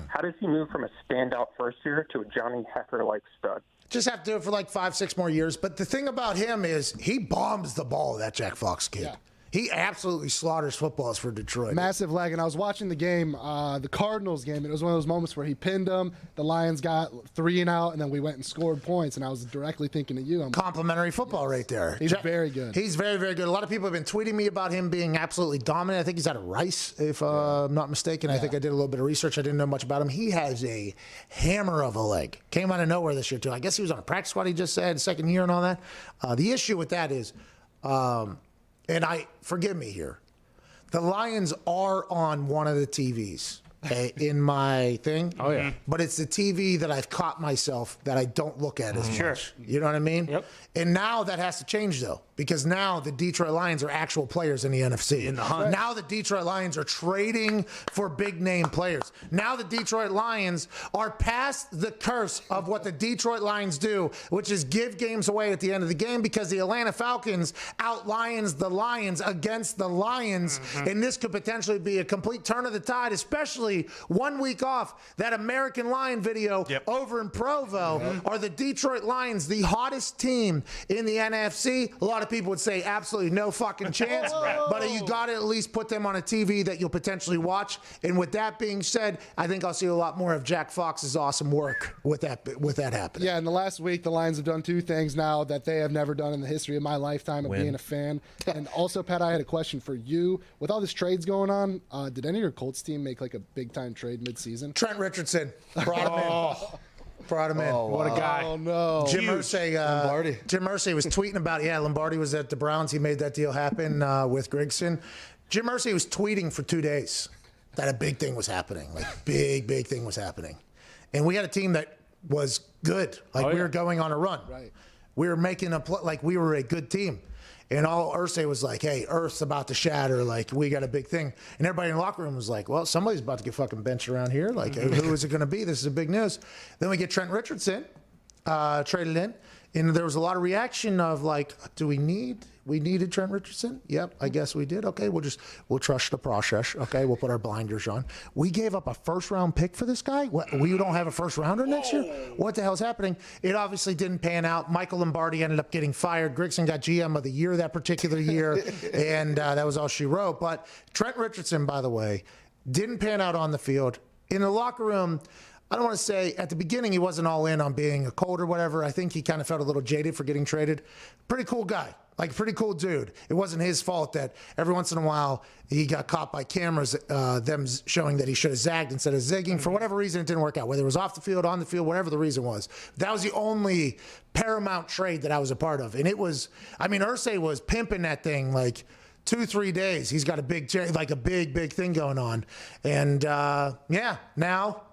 How does he move from a standout first year to a Johnny Hecker-like stud? Just have to do it for like 5-6 more years. But the thing about him is he bombs the ball, that Jack Fox kid. Yeah. He absolutely slaughters footballs for Detroit. Massive leg. And I was watching the game, the Cardinals game, and it was one of those moments where he pinned them. The Lions got 3 and out, and then we went and scored points. And I was directly thinking of you. Complimentary football right there. He's very good. He's very, very good. A lot of people have been tweeting me about him being absolutely dominant. I think he's out of Rice, if I'm not mistaken. I think I did a little bit of research. I didn't know much about him. He has a hammer of a leg. Came out of nowhere this year, too. I guess he was on a practice squad, he just said, second year and all that. The issue with that is, and forgive me here, the Lions are on one of the TVs. in my thing. Oh, yeah. But it's the TV that I've caught myself that I don't look at as much. You know what I mean? Yep. And now that has to change, though, because now the Detroit Lions are actual players in the NFC. In the hunt. Now the Detroit Lions are trading for big-name players. Now the Detroit Lions are past the curse of what the Detroit Lions do, which is give games away at the end of the game, because the Atlanta Falcons out-Lions the Lions against the Lions, and this could potentially be a complete turn of the tide, especially 1 week off that American Lion video over in Provo. Are the Detroit Lions the hottest team in the NFC? A lot of people would say absolutely no fucking chance, but you got to at least put them on a TV that you'll potentially watch. And with that being said, I think I'll see a lot more of Jack Fox's awesome work with that happening. Yeah, in the last week, the Lions have done two things now that they have never done in the history of my lifetime of being a fan. And also, Pat, I had a question for you. With all this trades going on, did any of your Colts team make like a big-time trade mid-season? Trent Richardson brought him in. Brought him in. What a guy. Oh, no. Jim Irsay, Lombardi. Jim Irsay was tweeting about, Lombardi was at the Browns. He made that deal happen with Grigson. Jim Irsay was tweeting for 2 days that a big thing was happening. Like, big thing was happening. And we had a team that was good. Like, we were going on a run. Right. We were making we were a good team. And all Irsay was like, hey, Earth's about to shatter. Like, we got a big thing. And everybody in the locker room was like, well, somebody's about to get fucking benched around here. Like, who is it going to be? This is a big news. Then we get Trent Richardson traded in. And there was a lot of reaction of like, we needed Trent Richardson? Yep, I guess we did. Okay, we'll trust the process. Okay, we'll put our blinders on. We gave up a first-round pick for this guy? What, we don't have a first-rounder next year? What the hell's happening? It obviously didn't pan out. Michael Lombardi ended up getting fired. Grigson got GM of the year that particular year, and that was all she wrote. But Trent Richardson, by the way, didn't pan out on the field. In the locker room, I don't want to say at the beginning he wasn't all in on being a Colt or whatever. I think he kind of felt a little jaded for getting traded. Pretty cool guy. Like, pretty cool dude. It wasn't his fault that every once in a while he got caught by cameras, them showing that he should have zagged instead of zigging. For whatever reason, it didn't work out. Whether it was off the field, on the field, whatever the reason was. That was the only paramount trade that I was a part of. And it was, Irsay was pimping that thing like 2-3 days. He's got a big thing going on. And, now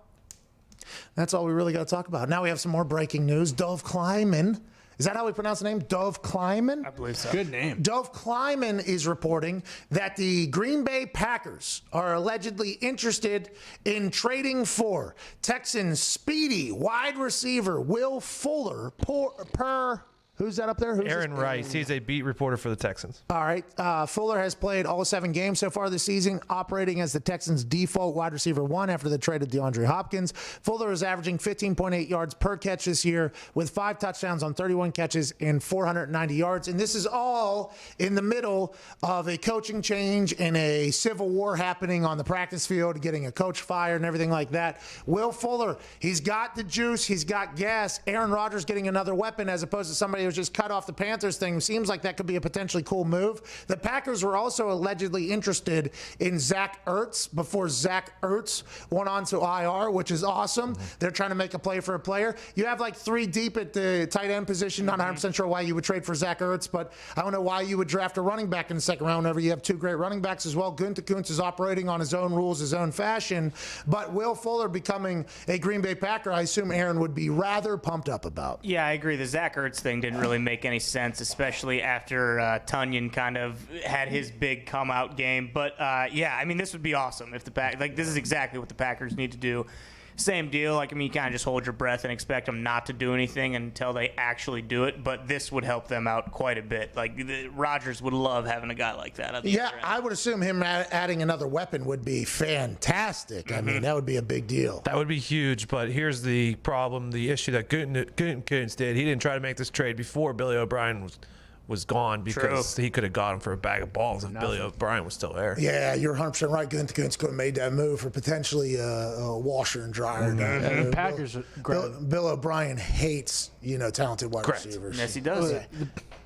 that's all we really got to talk about. Now we have some more breaking news. Dove Kleiman. Is that how we pronounce the name? Dove Kleiman? I believe so. Good name. Dove Kleiman is reporting that the Green Bay Packers are allegedly interested in trading for Texans speedy wide receiver Will Fuller per who's that up there? Aaron Rice. He's a beat reporter for the Texans. All right. Fuller has played all 7 games so far this season, operating as the Texans' default wide receiver 1 after the trade of DeAndre Hopkins. Fuller is averaging 15.8 yards per catch this year with 5 touchdowns on 31 catches and 490 yards. And this is all in the middle of a coaching change and a civil war happening on the practice field, getting a coach fired and everything like that. Will Fuller, he's got the juice. He's got gas. Aaron Rodgers getting another weapon as opposed to somebody was just cut off the Panthers thing. Seems like that could be a potentially cool move. The Packers were also allegedly interested in Zach Ertz before Zach Ertz went on to IR, which is awesome. They're trying to make a play for a player. You have like 3 deep at the tight end position. Not 100% sure why you would trade for Zach Ertz, but I don't know why you would draft a running back in the second round whenever you have 2 great running backs as well. Gutekunst is operating on his own rules, his own fashion, but Will Fuller becoming a Green Bay Packer, I assume Aaron would be rather pumped up about. Yeah, I agree. The Zach Ertz thing didn't really make any sense, especially after Tunyon kind of had his big come-out game. But, this would be awesome if this is exactly what the Packers need to do. Same deal. You kind of just hold your breath and expect them not to do anything until they actually do it. But this would help them out quite a bit. Rodgers would love having a guy like that. Yeah, I would assume him adding another weapon would be fantastic. I mean, that would be a big deal. That would be huge. But here's the problem, the issue that Gutekunst did. He didn't try to make this trade before Billy O'Brien was gone because he could have got him for a bag of balls if Billy O'Brien was still there. Yeah, you're 100% right. Gutekunst could have made that move for potentially a washer and dryer. And Packers Bill O'Brien hates, talented wide receivers. Yes, he does.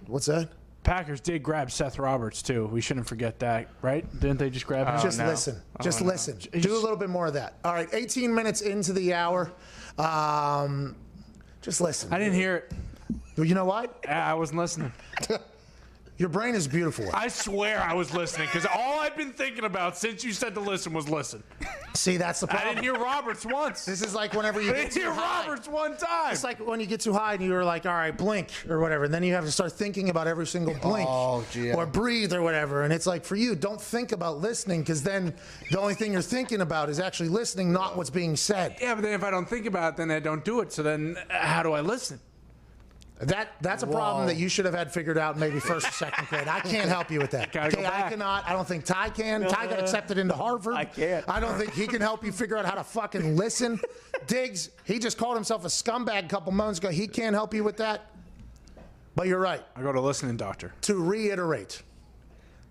What's that? Packers did grab Seth Roberts, too. We shouldn't forget that, right? Didn't they just grab him? Listen. Listen. Do a little bit more of that. All right, 18 minutes into the hour. Just listen. I didn't hear it. You know what? I wasn't listening. Your brain is beautiful. I swear I was listening because all I've been thinking about since you said to listen was listen. See, that's the problem. I didn't hear Roberts once. This is like whenever you I get didn't too hear high. Roberts one time. It's like when you get too high and you're like, all right, blink or whatever. And then you have to start thinking about every single blink or breathe or whatever. And it's like, for you, don't think about listening because then the only thing you're thinking about is actually listening, not what's being said. Yeah, but then if I don't think about it, then I don't do it. So then how do I listen? That's a problem that you should have had figured out maybe first or second grade. I can't help you with that. Okay, I cannot. I don't think Ty can. Ty got accepted into Harvard. I can't. I don't think he can help you figure out how to fucking listen. Diggs, he just called himself a scumbag a couple months ago. He can't help you with that. But you're right. I go to listening doctor. To reiterate,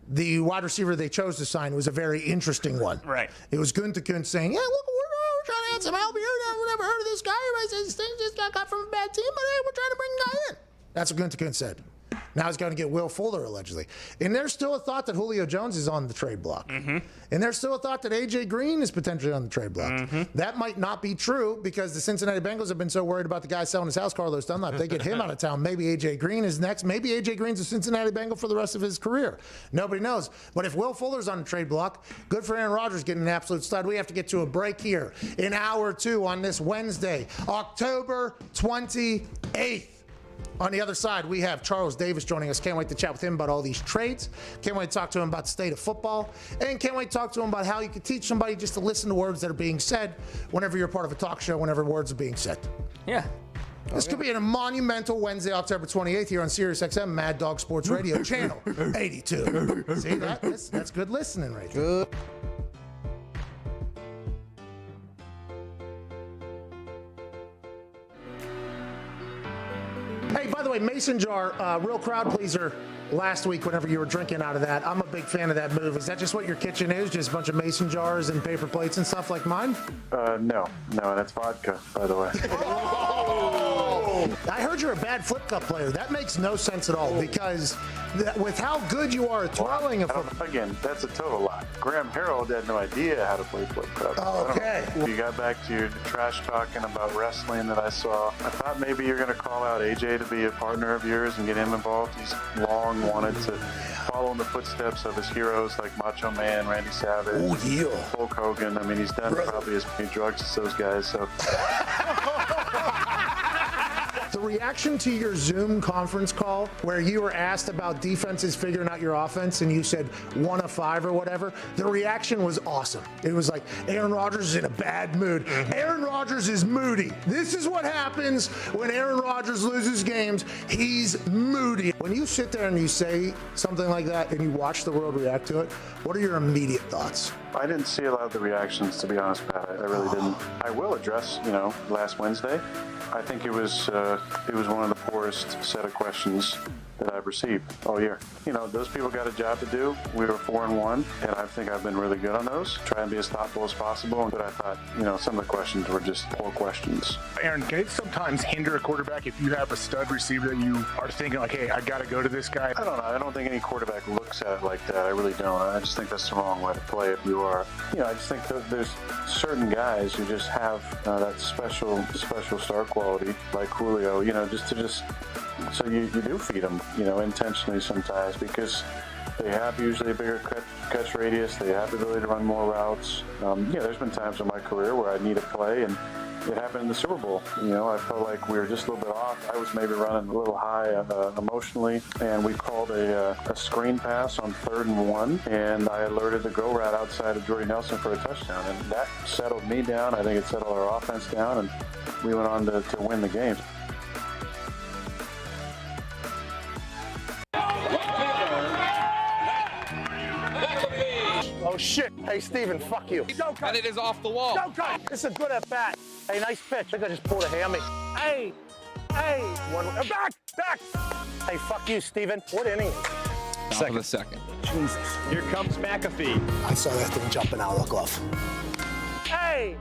the wide receiver they chose to sign was a very interesting one. Right. It was Gunther Kuntz saying, yeah, look, we're trying to add some help here. I've never heard of this guy. Everybody says this thing just got cut from a bad team, but hey, we're trying to bring a guy in. That's what Gunther Kuntz said. Now he's going to get Will Fuller, allegedly. And there's still a thought that Julio Jones is on the trade block. Mm-hmm. And there's still a thought that A.J. Green is potentially on the trade block. Mm-hmm. That might not be true because the Cincinnati Bengals have been so worried about the guy selling his house, Carlos Dunlap. They get him out of town. Maybe A.J. Green is next. Maybe A.J. Green's a Cincinnati Bengal for the rest of his career. Nobody knows. But if Will Fuller's on the trade block, good for Aaron Rodgers getting an absolute stud. We have to get to a break here in hour 2 on this Wednesday, October 28th. On the other side, we have Charles Davis joining us. Can't wait to chat with him about all these trades. Can't wait to talk to him about the state of football. And can't wait to talk to him about how you can teach somebody just to listen to words that are being said whenever you're part of a talk show, whenever words are being said. Yeah. This could be a monumental Wednesday, October 28th here on SiriusXM Mad Dog Sports Radio, channel 82. See that? That's good listening right there. Good. Hey, by the way, Mason jar, real crowd pleaser last week whenever you were drinking out of that. I'm a big fan of that move. Is that just what your kitchen is? Just a bunch of mason jars and paper plates and stuff like mine? No, that's vodka, by the way. I heard you're a bad flip cup player. That makes no sense at all because with how good you are at twirling a flip. Again, that's a total lie. Graham Harrell had no idea how to play flip cup. Okay. You got back to your trash talking about wrestling that I saw. I thought maybe you're going to call out AJ to be a partner of yours and get him involved. He's long wanted to follow in the footsteps of his heroes like Macho Man, Randy Savage, Hulk Hogan. I mean, he's done probably as many drugs as those guys. So. The reaction to your Zoom conference call where you were asked about defenses figuring out your offense and you said 1 of 5 or whatever, the reaction was awesome. It was like, Aaron Rodgers is in a bad mood. Aaron Rodgers is moody. This is what happens when Aaron Rodgers loses games. He's moody. When you sit there and you say something like that and you watch the world react to it, what are your immediate thoughts? I didn't see a lot of the reactions, to be honest, Pat. I really didn't. I will address, last Wednesday. I think it was one of the poorest set of questions that I've received all year. Those people got a job to do. We were 4-1, and I think I've been really good on those. Try and be as thoughtful as possible. But I thought, some of the questions were just poor questions. Aaron, can it sometimes hinder a quarterback if you have a stud receiver that you are thinking like, hey, I got to go to this guy? I don't know. I don't think any quarterback looks at it like that. I really don't. I just think that's the wrong way to play if you are. I just think that there's certain guys who just have that special star quality, like Julio, so you do feed them, intentionally sometimes because they have usually a bigger catch radius. They have the ability to run more routes. There's been times in my career where I need a play, and it happened in the Super Bowl. I felt like we were just a little bit off. I was maybe running a little high emotionally, and we called a screen pass on 3rd and 1, and I alerted the go route outside of Jordy Nelson for a touchdown, and that settled me down. I think it settled our offense down, and we went on to win the game. Oh, shit. Hey, Steven, fuck you. Don't cut. And it is off the wall. Don't cut. This is a good at bat. Hey, nice pitch. I think I just pulled a hammy. Hey. Back. Hey, fuck you, Steven. What inning? Top of the second. Jesus. Here comes McAfee. I saw that thing jumping out of the glove. Hey.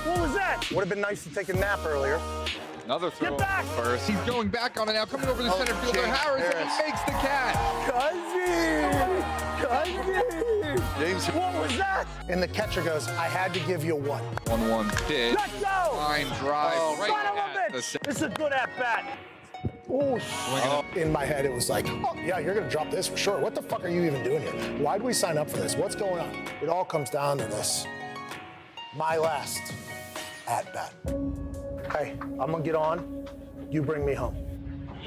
What was that? Would have been nice to take a nap earlier. Another throw. Get back. First. He's going back on it now. Coming over the center fielder. Harris makes the catch. Cousin. James. What was that? And the catcher goes, I had to give you 1. 1-1 pitch. Let's go. Line drive right son of a at bitch. the This is a good at bat. In my head, it was like, oh, yeah, you're going to drop this for sure. What the fuck are you even doing here? Why did we sign up for this? What's going on? It all comes down to this. My last at-bat. Hey, I'm going to get on. You bring me home.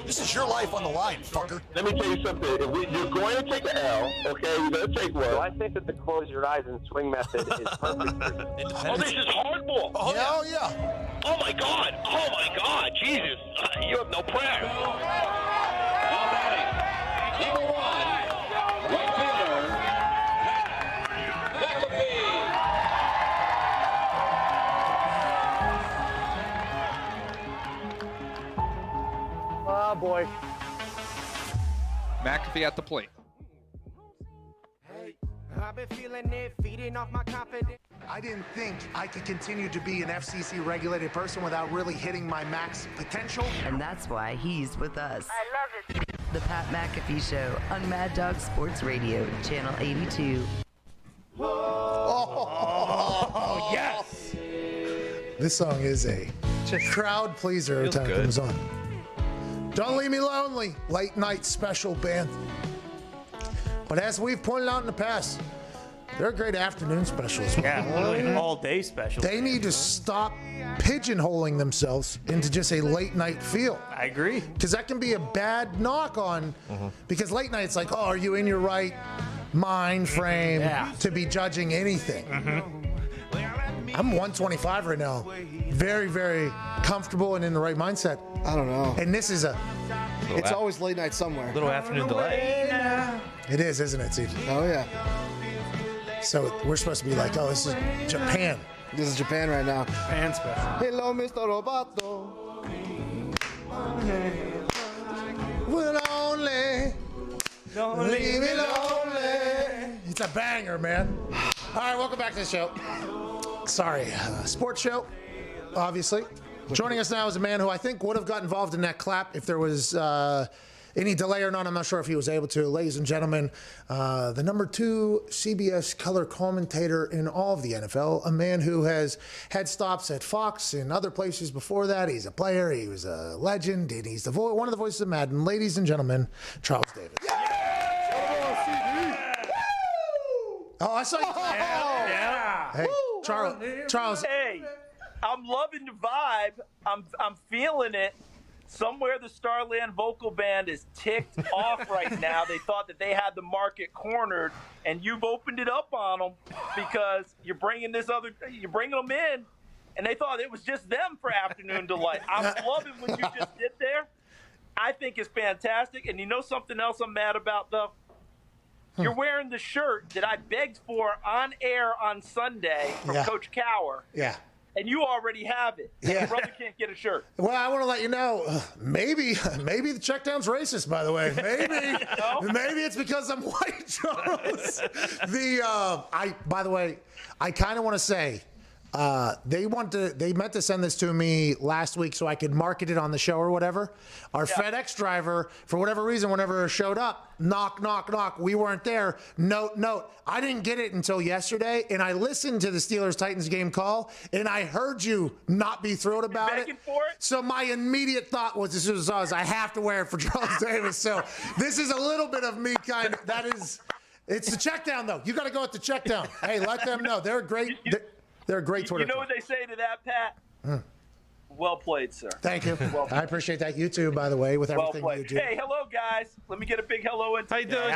This is your life on the line, fucker. Let me tell you something. You're going to take an L, okay? You're going to take one. So I think that the close your eyes and swing method is perfect. Oh, this is hardball. Oh, yeah. Oh, my God. Oh, my God. Jesus. You have no prayer. Number one, right fielder, McAfee. Oh, boy. McAfee at the plate. I've been feeling it, feeding off my confidence. I didn't think I could continue to be an FCC-regulated person without really hitting my max potential. And that's why he's with us. I love it. The Pat McAfee Show on Mad Dog Sports Radio, Channel 82. Oh, yes! This song is a crowd pleaser every time it comes on. Don't Leave Me Lonely, late night special band. But as we've pointed out in the past, they're a great afternoon special as well. Yeah, literally an all-day special. They need to stop pigeonholing themselves into just a late night feel. I agree. Because that can be a bad knock on, because late night it's like, oh, are you in your right mind frame to be judging anything? I'm 125 right now. Very, very comfortable and in the right mindset. I don't know. And this is It's always late night somewhere. Little afternoon delay. It is, isn't it, Steve? Oh, yeah. So we're supposed to be like, oh, this is Japan. This is Japan right now. Japan special. Hello, Mr. Roboto. Will only Don't leave me lonely. It's a banger, man. All right, welcome back to the show. Sorry, sports show, obviously. Joining us now is a man who I think would have got involved in that clap if there was any delay or not. I'm not sure if he was able to. Ladies and gentlemen, the number 2 CBS color commentator in all of the NFL, a man who has had stops at Fox and other places before that. He's a player. He was a legend, and he's one of the voices of Madden. Ladies and gentlemen, Charles Davis. Oh, I saw you. Yeah. Hey, Charles. Hey, I'm loving the vibe. I'm feeling it. Somewhere the Starland vocal band is ticked off right now. They thought that they had the market cornered, and you've opened it up on them because you're bringing them in, and they thought it was just them for Afternoon Delight. I'm loving what you just did there. I think it's fantastic. And you know something else I'm mad about, though? You're wearing the shirt that I begged for on air on Sunday from Coach Cower. Yeah. And you already have it. Yeah. Your brother can't get a shirt. Well, I want to let you know, maybe the check down's racist, by the way. Maybe it's because I'm white, Charles. By the way, I kind of want to say, they meant to send this to me last week so I could market it on the show or whatever. Our FedEx driver, for whatever reason, whenever it showed up, knock, knock, knock, we weren't there. Note. I didn't get it until yesterday, and I listened to the Steelers-Titans game call, and I heard you not be thrilled about it. So my immediate thought was, as soon as I was, I have to wear it for Charles Davis. So this is a little bit of me kind of, it's the check down, though. You got to go with the check down. Hey, let them know. They're great. They're a great Twitter. You know what they say to that, Pat? Well played, sir. Thank you. I appreciate that. You too, by the way, with everything you do. Hey, hello, guys. Let me get a big hello in. How you doing?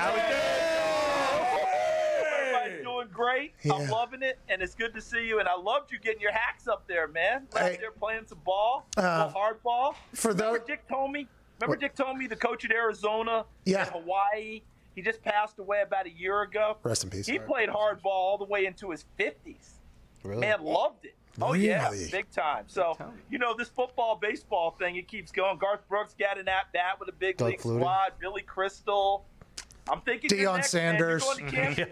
Everybody's doing great. Yeah. I'm loving it, and it's good to see you. And I loved you getting your hacks up there, man. Out there playing some ball, hard ball. Remember Dick told me, the coach at Arizona and Hawaii? He just passed away about a year ago. Rest in peace. He played hard ball all the way into his 50s. Really? Man, loved it. Oh, yeah, big time. So, this football, baseball thing, it keeps going. Garth Brooks got an at-bat with a big league squad. Billy Crystal. I'm thinking Deion Sanders,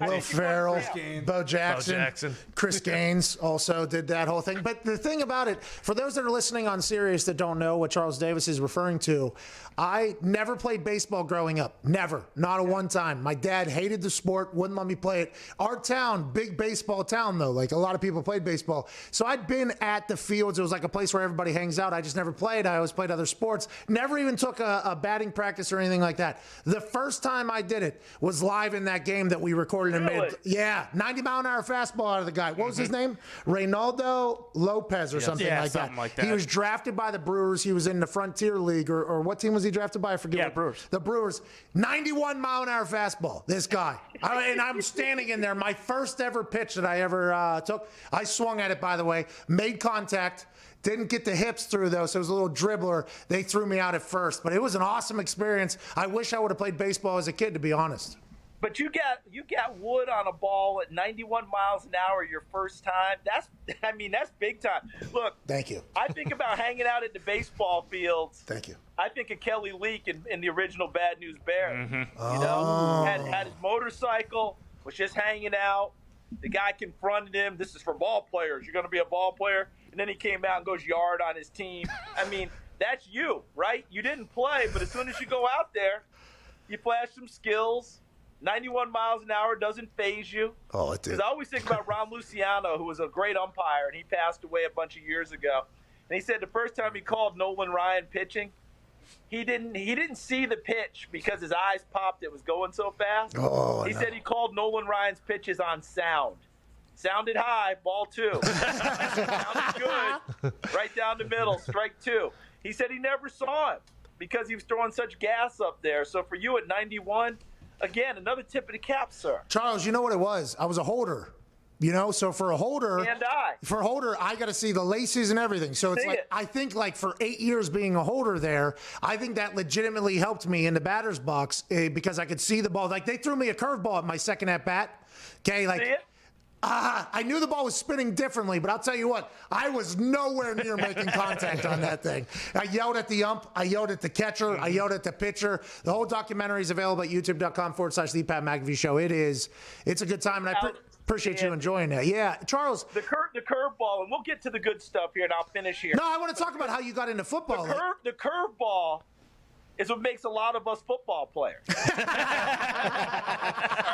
Will Ferrell, Bo Jackson, Chris Gaines also did that whole thing. But the thing about it, for those that are listening on Sirius that don't know what Charles Davis is referring to, I never played baseball growing up. Never. Not a one time. My dad hated the sport, wouldn't let me play it. Our town, big baseball town though, like a lot of people played baseball. So I'd been at the fields. It was like a place where everybody hangs out. I just never played. I always played other sports. Never even took a batting practice or anything like that. The first time I did it was live in that game that we recorded and made. Yeah, 90-mile-an-hour fastball out of the guy. What was his name? Reynaldo Lopez or something like that. He was drafted by the Brewers. He was in the Frontier League, or what team was he drafted by? I forget. Yeah, Brewers. The Brewers. 91-mile-an-hour fastball. This guy. And I'm standing in there. My first ever pitch that I ever took. I swung at it, by the way. Made contact. Didn't get the hips through, though, so it was a little dribbler. They threw me out at first. But it was an awesome experience. I wish I would have played baseball as a kid, to be honest. But you got wood on a ball at 91 miles an hour your first time. That's big time. Look, thank you. I think about hanging out at the baseball fields. Thank you. I think of Kelly Leak in the original Bad News Bears. You know, had his motorcycle, was just hanging out. The guy confronted him. This is for ball players. You're going to be a ball player. And then he came out and goes yard on his team. I mean, that's you, right? You didn't play, but as soon as you go out there, you flash some skills. 91 miles an hour doesn't phase you. Oh, it did. Because I always think about Ron Luciano, who was a great umpire, and he passed away a bunch of years ago. And he said the first time he called Nolan Ryan pitching, he didn't see the pitch because his eyes popped. It was going so fast. He said he called Nolan Ryan's pitches on sound. Sounded high, ball 2. Sounded good, right down the middle, strike 2. He said he never saw him because he was throwing such gas up there. So for you at 91, again, another tip of the cap, sir. Charles, you know what it was? I was a holder. You know, so for a holder, I got to see the laces and everything. So it's like, I think like for 8 years being a holder there, I think that legitimately helped me in the batter's box because I could see the ball. Like they threw me a curveball at my second at bat. Okay, like. I knew the ball was spinning differently, but I'll tell you what, I was nowhere near making contact on that thing. I yelled at the ump. I yelled at the catcher. I yelled at the pitcher. The whole documentary is available at youtube.com/The Pat McAfee Show. It's a good time, and I appreciate you enjoying that. Yeah, Charles. The curveball, and we'll get to the good stuff here, and I'll finish here. No, I want to talk about how you got into football. The curveball is what makes a lot of us football players. All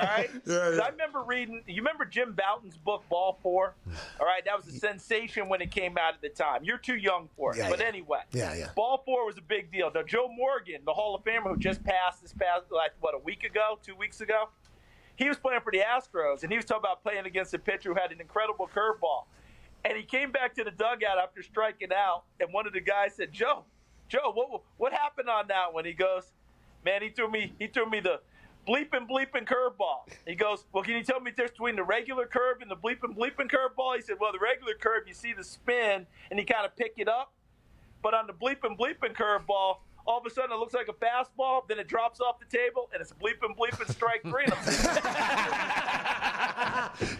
right? Yeah. I remember reading, you remember Jim Bouton's book, Ball 4? All right, that was a sensation when it came out at the time. You're too young for it. But anyway, Ball 4 was a big deal. Now, Joe Morgan, the Hall of Famer who just passed a week ago, 2 weeks ago, he was playing for the Astros, and he was talking about playing against a pitcher who had an incredible curveball. And he came back to the dugout after striking out, and one of the guys said, Joe, what happened on that one? He goes, man, he threw me the bleeping curveball. He goes, well, can you tell me the difference between the regular curve and the bleeping curveball? He said, well, the regular curve, you see the spin, and you kind of pick it up. But on the bleeping curveball, all of a sudden it looks like a fastball, then it drops off the table, and it's a bleeping strike 3.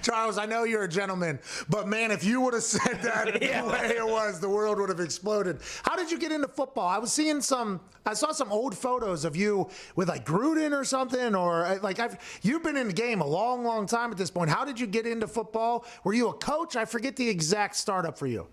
Charles, I know you're a gentleman, but man, if you would have said that the way it was, the world would have exploded. How did you get into football? I saw some old photos of you with like Gruden or something, or like you've been in the game a long, long time at this point. How did you get into football? Were you a coach? I forget the exact startup for you.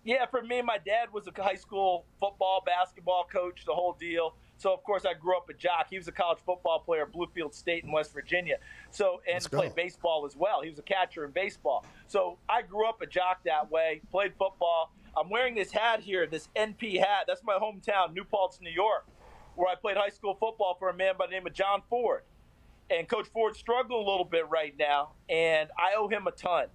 Yeah, for me, my dad was a high school football, basketball coach, the whole deal. So, of course, I grew up a jock. He was a college football player at Bluefield State in West Virginia. And played baseball as well. He was a catcher in baseball. So I grew up a jock that way, played football. I'm wearing this hat here, this NP hat. That's my hometown, New Paltz, New York, where I played high school football for a man by the name of John Ford. And Coach Ford's struggling a little bit right now, and I owe him a ton.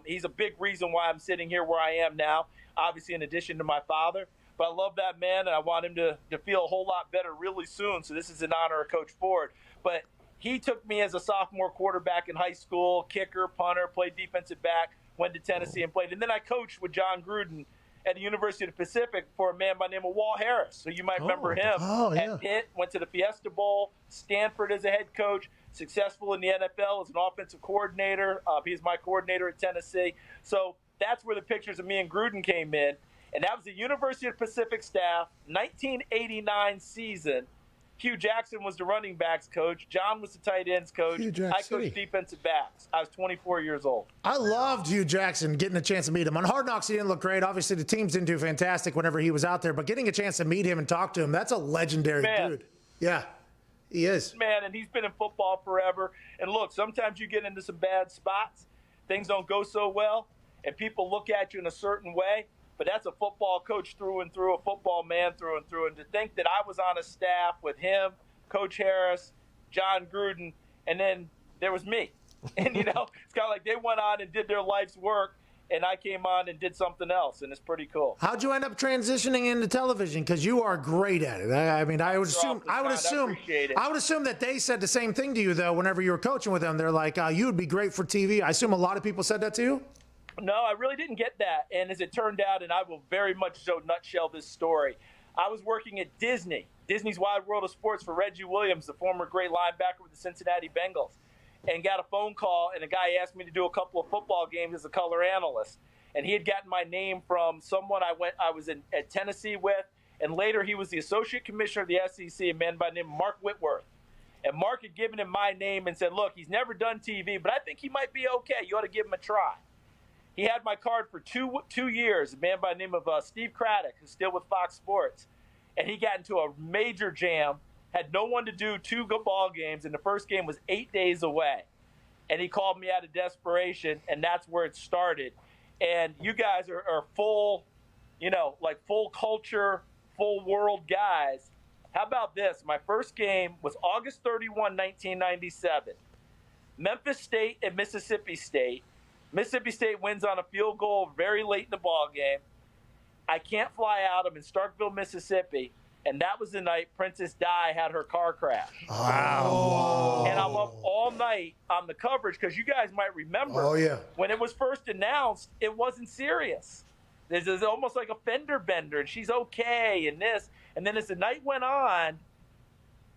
He's a big reason why I'm sitting here where I am now, obviously in addition to my father. But I love that man, and I want him to feel a whole lot better really soon. So this is in honor of Coach Ford. But he took me as a sophomore quarterback in high school, kicker, punter, played defensive back, went to Tennessee and played. And then I coached with John Gruden at the University of the Pacific for a man by the name of Walt Harris. So you might remember him. At Pitt, went to the Fiesta Bowl, Stanford as a head coach, successful in the NFL as an offensive coordinator. He's my coordinator at Tennessee. So that's where the pictures of me and Gruden came in. And that was the University of the Pacific staff, 1989 season. Hugh Jackson was the running backs coach. John was the tight ends coach. I coached defensive backs. I was 24 years old. I loved Hugh Jackson, getting a chance to meet him. On Hard Knocks, he didn't look great. Obviously, the teams didn't do fantastic whenever he was out there, but getting a chance to meet him and talk to him, that's a legendary dude. Yeah, he is. Man, and he's been in football forever. And look, sometimes you get into some bad spots. Things don't go so well, and people look at you in a certain way. But that's a football coach through and through, a football man through and through. And to think that I was on a staff with him, Coach Harris, John Gruden, and then there was me. And, it's kind of like they went on and did their life's work, and I came on and did something else, and it's pretty cool. How'd you end up transitioning into television? Because you are great at it. I mean, I would assume that they said the same thing to you, though, whenever you were coaching with them. They're like, you would be great for TV. I assume a lot of people said that to you? No, I really didn't get that. And as it turned out, and I will very much so nutshell this story, I was working at Disney's Wide World of Sports for Reggie Williams, the former great linebacker with the Cincinnati Bengals, and got a phone call, and a guy asked me to do a couple of football games as a color analyst. And he had gotten my name from someone I was at Tennessee with, and later he was the associate commissioner of the SEC, a man by the name of Mark Whitworth. And Mark had given him my name and said, look, he's never done TV, but I think he might be okay. You ought to give him a try. He had my card for two years, a man by the name of Steve Craddock, who's still with Fox Sports. And he got into a major jam, had no one to do 2 ball games, and the first game was 8 days away. And he called me out of desperation, and that's where it started. And you guys are full, full culture, full world guys. How about this? My first game was August 31, 1997. Memphis State and Mississippi State. Mississippi State wins on a field goal very late in the ball game. I can't fly out. I'm in Starkville, Mississippi, and that was the night Princess Di had her car crash. Wow. And I'm up all night on the coverage because you guys might remember when it was first announced, it wasn't serious. There's almost like a fender bender, and she's okay, and this. And then as the night went on,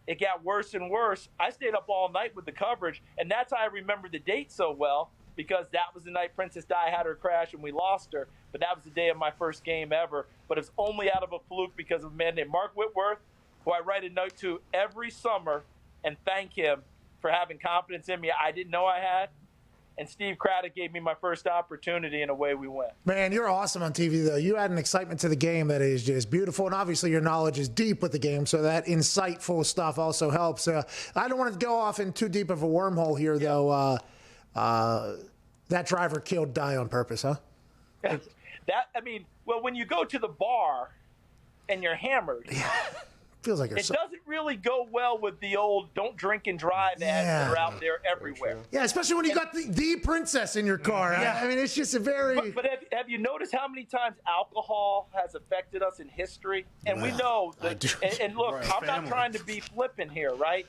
it got worse and worse. I stayed up all night with the coverage, and that's how I remember the date so well, because that was the night Princess Di had her crash and we lost her. But that was the day of my first game ever. But it was only out of a fluke because of a man named Mark Whitworth, who I write a note to every summer and thank him for having confidence in me I didn't know I had. And Steve Craddock gave me my first opportunity, and away we went. Man, you're awesome on TV, though. You add an excitement to the game that is just beautiful, and obviously your knowledge is deep with the game, so that insightful stuff also helps. I don't want to go off in too deep of a wormhole here, though. That driver killed Di on purpose, huh? When you go to the bar and you're hammered, feels like it doesn't really go well with the old "don't drink and drive" ads that are out there everywhere. Yeah, especially when you got the princess in your car. Yeah. I mean, it's just a very. But have you noticed how many times alcohol has affected us in history? And we know that. And look, I'm not trying to be flippant here, right?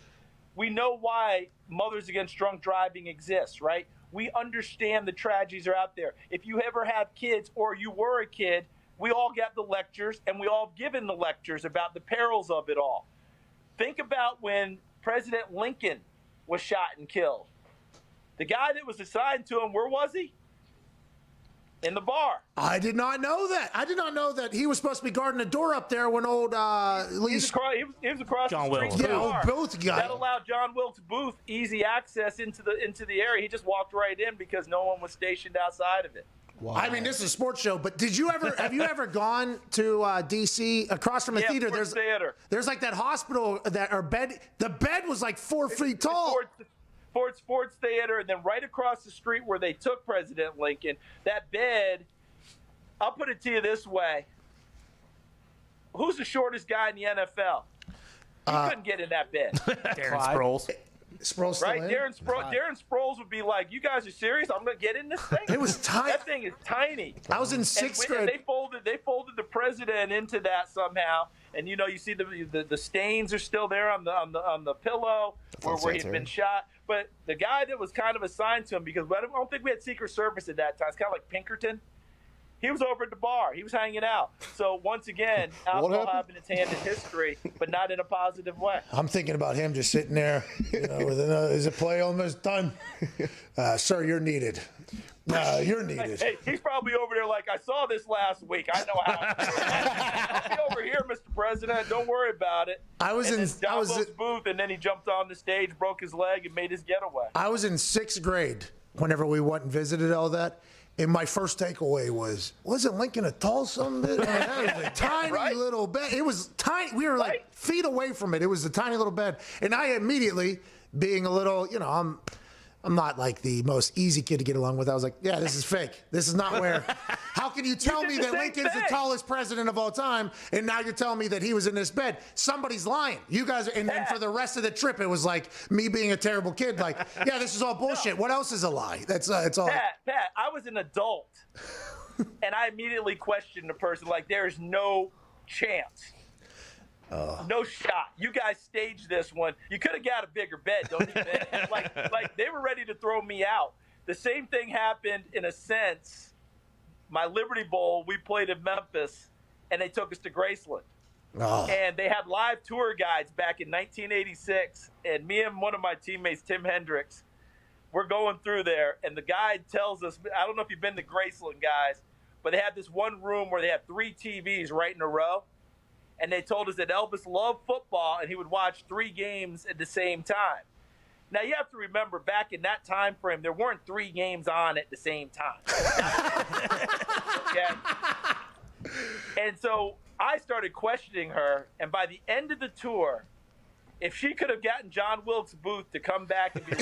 We know why Mothers Against Drunk Driving exists, right? We understand the tragedies are out there. If you ever have kids or you were a kid, we all get the lectures, and we all have given the lectures about the perils of it all. Think about when President Lincoln was shot and killed. The guy that was assigned to him, where was he? In the bar. I did not know that. I did not know that he was supposed to be guarding the door up there when old he was across John the street. Wilkes. Yeah, Booth guy. That allowed John Wilkes Booth easy access into the area. He just walked right in because no one was stationed outside of it. Wow. I mean, this is a sports show, but have you ever gone to D.C. across from a theater? There's like that hospital bed. The bed was like 4 feet tall. Sports theater, and then right across the street where they took President Lincoln, that bed, I'll put it to you this way. Who's the shortest guy in the NFL? He couldn't get in that bed. Darren Sproles. Sproles right? Darren Sproles would be like, you guys are serious? I'm going to get in this thing? It was tiny. That thing is tiny. I was in sixth grade. And they folded the president into that somehow. And, you see the stains are still there on the pillow where he'd been shot. But the guy that was kind of assigned to him, because I don't think we had Secret Service at that time. It's kind of like Pinkerton. He was over at the bar. He was hanging out. So, once again, alcohol having its hand in history, but not in a positive way. I'm thinking about him just sitting there, with is the play almost done? Sir, you're needed. You're needed. Hey, he's probably over there like, I saw this last week. I know how. I'll be over here, Mr. President. president. Don't worry about it." I was in John Wilkes Booth, and then he jumped on the stage, broke his leg, and made his getaway. I was in 6th grade whenever we went and visited all that. And my first takeaway wasn't Lincoln a tall son of a bitch? I mean, that was a tiny little bed. It was tiny. We were like feet away from it. It was a tiny little bed. And I immediately, being a little, I'm not like the most easy kid to get along with. I was like, yeah, this is fake. This is not where. How can you tell me that Lincoln's the tallest president of all time, and now you're telling me that he was in this bed? Somebody's lying. You guys, and then for the rest of the trip, it was like me being a terrible kid. Like, yeah, this is all bullshit. What else is a lie? It's all. Pat, I was an adult, and I immediately questioned the person. Like, there is no chance. No shot. You guys staged this one. You could have got a bigger bed, don't you think? like they were ready to throw me out. The same thing happened in a sense. My Liberty Bowl, we played in Memphis, and they took us to Graceland. Oh. And they had live tour guides back in 1986. And me and one of my teammates, Tim Hendricks, we're going through there. And the guide tells us, I don't know if you've been to Graceland, guys, but they had this one room where they had 3 TVs right in a row. And they told us that Elvis loved football and he would watch 3 games at the same time. Now, you have to remember, back in that time frame, there weren't 3 games on at the same time. Okay? And so I started questioning her, and by the end of the tour, if she could have gotten John Wilkes Booth to come back and be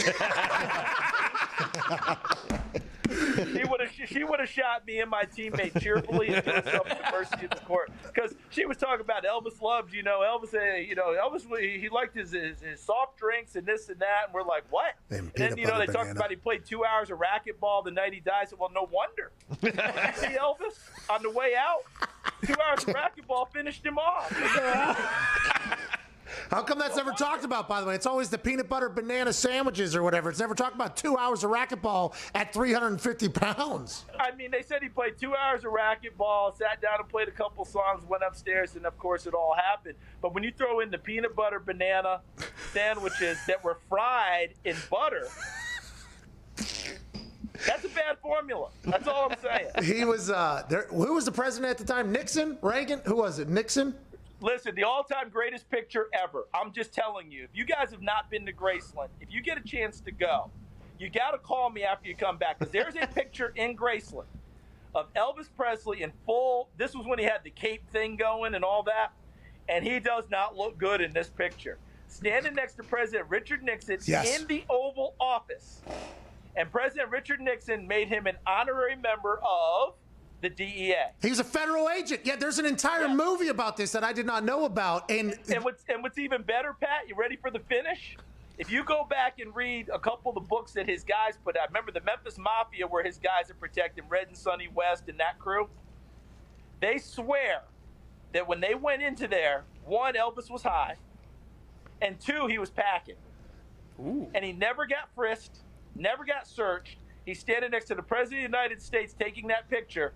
she would have shot me and my teammate cheerfully and threw herself at the mercy of the court, because she was talking about Elvis loved, Elvis, Elvis, he liked his soft drinks and this and that, and we're like, what? And then they talked about he played 2 hours of racquetball the night he died. I said, well, no wonder. See Elvis on the way out, 2 hours of racquetball finished him off. How come that's never talked about, by the way? It's always the peanut butter banana sandwiches or whatever. It's never talked about 2 hours of racquetball at 350 pounds. I mean, they said he played 2 hours of racquetball, sat down and played a couple songs, went upstairs, and, of course, it all happened. But when you throw in the peanut butter banana sandwiches that were fried in butter, that's a bad formula. That's all I'm saying. He was who was the president at the time? Nixon? Reagan? Who was it? Nixon? Listen, the all-time greatest picture ever. I'm just telling you, if you guys have not been to Graceland, if you get a chance to go, you got to call me after you come back, because there's a picture in Graceland of Elvis Presley in full. This was when he had the cape thing going and all that, and he does not look good in this picture. Standing next to President Richard Nixon in the Oval Office, and President Richard Nixon made him an honorary member of the DEA. He was a federal agent. Yeah, there's an entire movie about this that I did not know about. And what's even better, Pat, you ready for the finish? If you go back and read a couple of the books that his guys put out, remember the Memphis Mafia, where his guys are protecting Red and Sonny West and that crew? They swear that when they went into there, 1, Elvis was high, and 2, he was packing. Ooh. And he never got frisked, never got searched. He's standing next to the President of the United States taking that picture,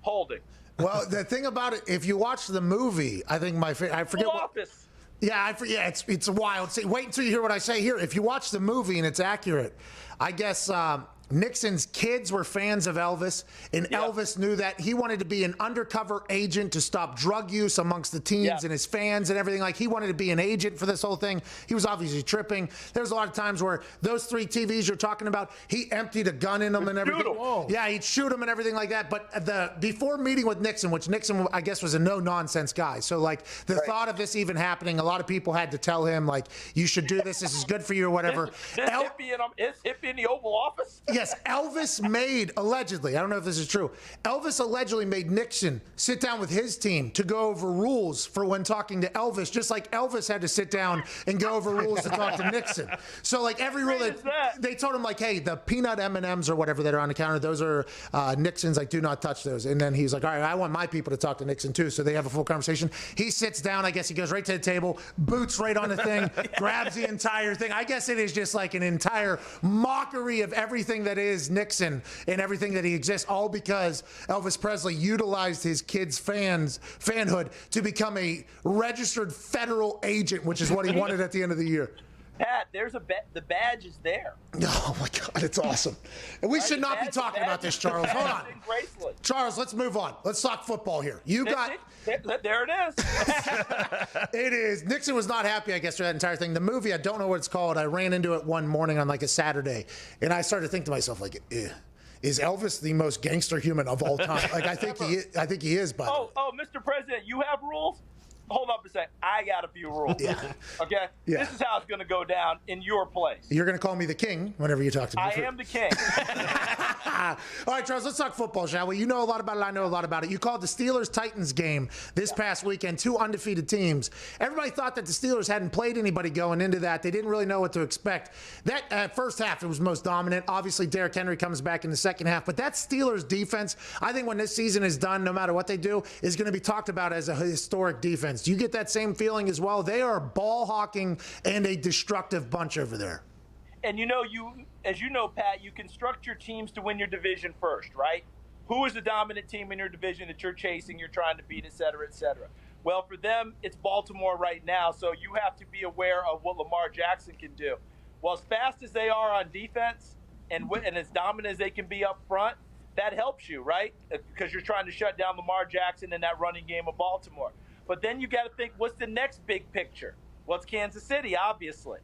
holding. Well, the thing about it, if you watch the movie, I think I forget what. Office. Yeah, I forget. It's wild. See, wait until you hear what I say here. If you watch the movie and it's accurate, I guess Nixon's kids were fans of Elvis, and Elvis knew that he wanted to be an undercover agent to stop drug use amongst the teens and his fans and everything. Like, he wanted to be an agent for this whole thing. He was obviously tripping. There's a lot of times where those 3 TVs you're talking about, he emptied a gun in them and everything. Yeah, he'd shoot them and everything like that. But before meeting with Nixon, which Nixon, I guess, was a no-nonsense guy. So, like, the thought of this even happening, a lot of people had to tell him, like, you should do this. This is good for you or whatever. This hippie in the Oval Office? Yes, Elvis made, allegedly, I don't know if this is true, Elvis allegedly made Nixon sit down with his team to go over rules for when talking to Elvis, just like Elvis had to sit down and go over rules to talk to Nixon. So, like, every rule they told him, like, hey, the peanut M&Ms or whatever that are on the counter, those are Nixon's, like, do not touch those. And then he's like, all right, I want my people to talk to Nixon too. So they have a full conversation. He sits down, I guess he goes right to the table, boots right on the thing, grabs the entire thing. I guess it is just like an entire mockery of everything that is Nixon and everything that he exists, all because Elvis Presley utilized his kids' fanhood to become a registered federal agent, which is what he wanted at the end of the year. Pat, there's the badge is there. Oh my God, it's awesome. And we should not be talking about this, Charles. Hold on. Charles, let's move on. Let's talk football here. There it is. It is. Nixon was not happy, I guess, for that entire thing. The movie, I don't know what it's called. I ran into it one morning on like a Saturday, and I started to think to myself, like, is Elvis the most gangster human of all time? Like, I think he is. But Mr. President, you have rules? Hold up a second. I got a few rules. Yeah. Okay? Yeah. This is how it's going to go down in your place. You're going to call me the king whenever you talk to me. I am the king. All right, Charles, let's talk football, shall we? You know a lot about it. I know a lot about it. You called the Steelers-Titans game this past weekend, 2 undefeated teams. Everybody thought that the Steelers hadn't played anybody going into that. They didn't really know what to expect. That first half, it was most dominant. Obviously, Derrick Henry comes back in the second half. But that Steelers defense, I think when this season is done, no matter what they do, is going to be talked about as a historic defense. Do you get that same feeling as well? They are ball hawking and a destructive bunch over there. And as you know, Pat, you construct your teams to win your division first, right? Who is the dominant team in your division that you're chasing, you're trying to beat, et cetera, et cetera? Well, for them, it's Baltimore right now, so you have to be aware of what Lamar Jackson can do. Well, as fast as they are on defense and as dominant as they can be up front, that helps you, right? Because you're trying to shut down Lamar Jackson in that running game of Baltimore. But then you got to think, what's the next big picture? Well, it's Kansas City, obviously.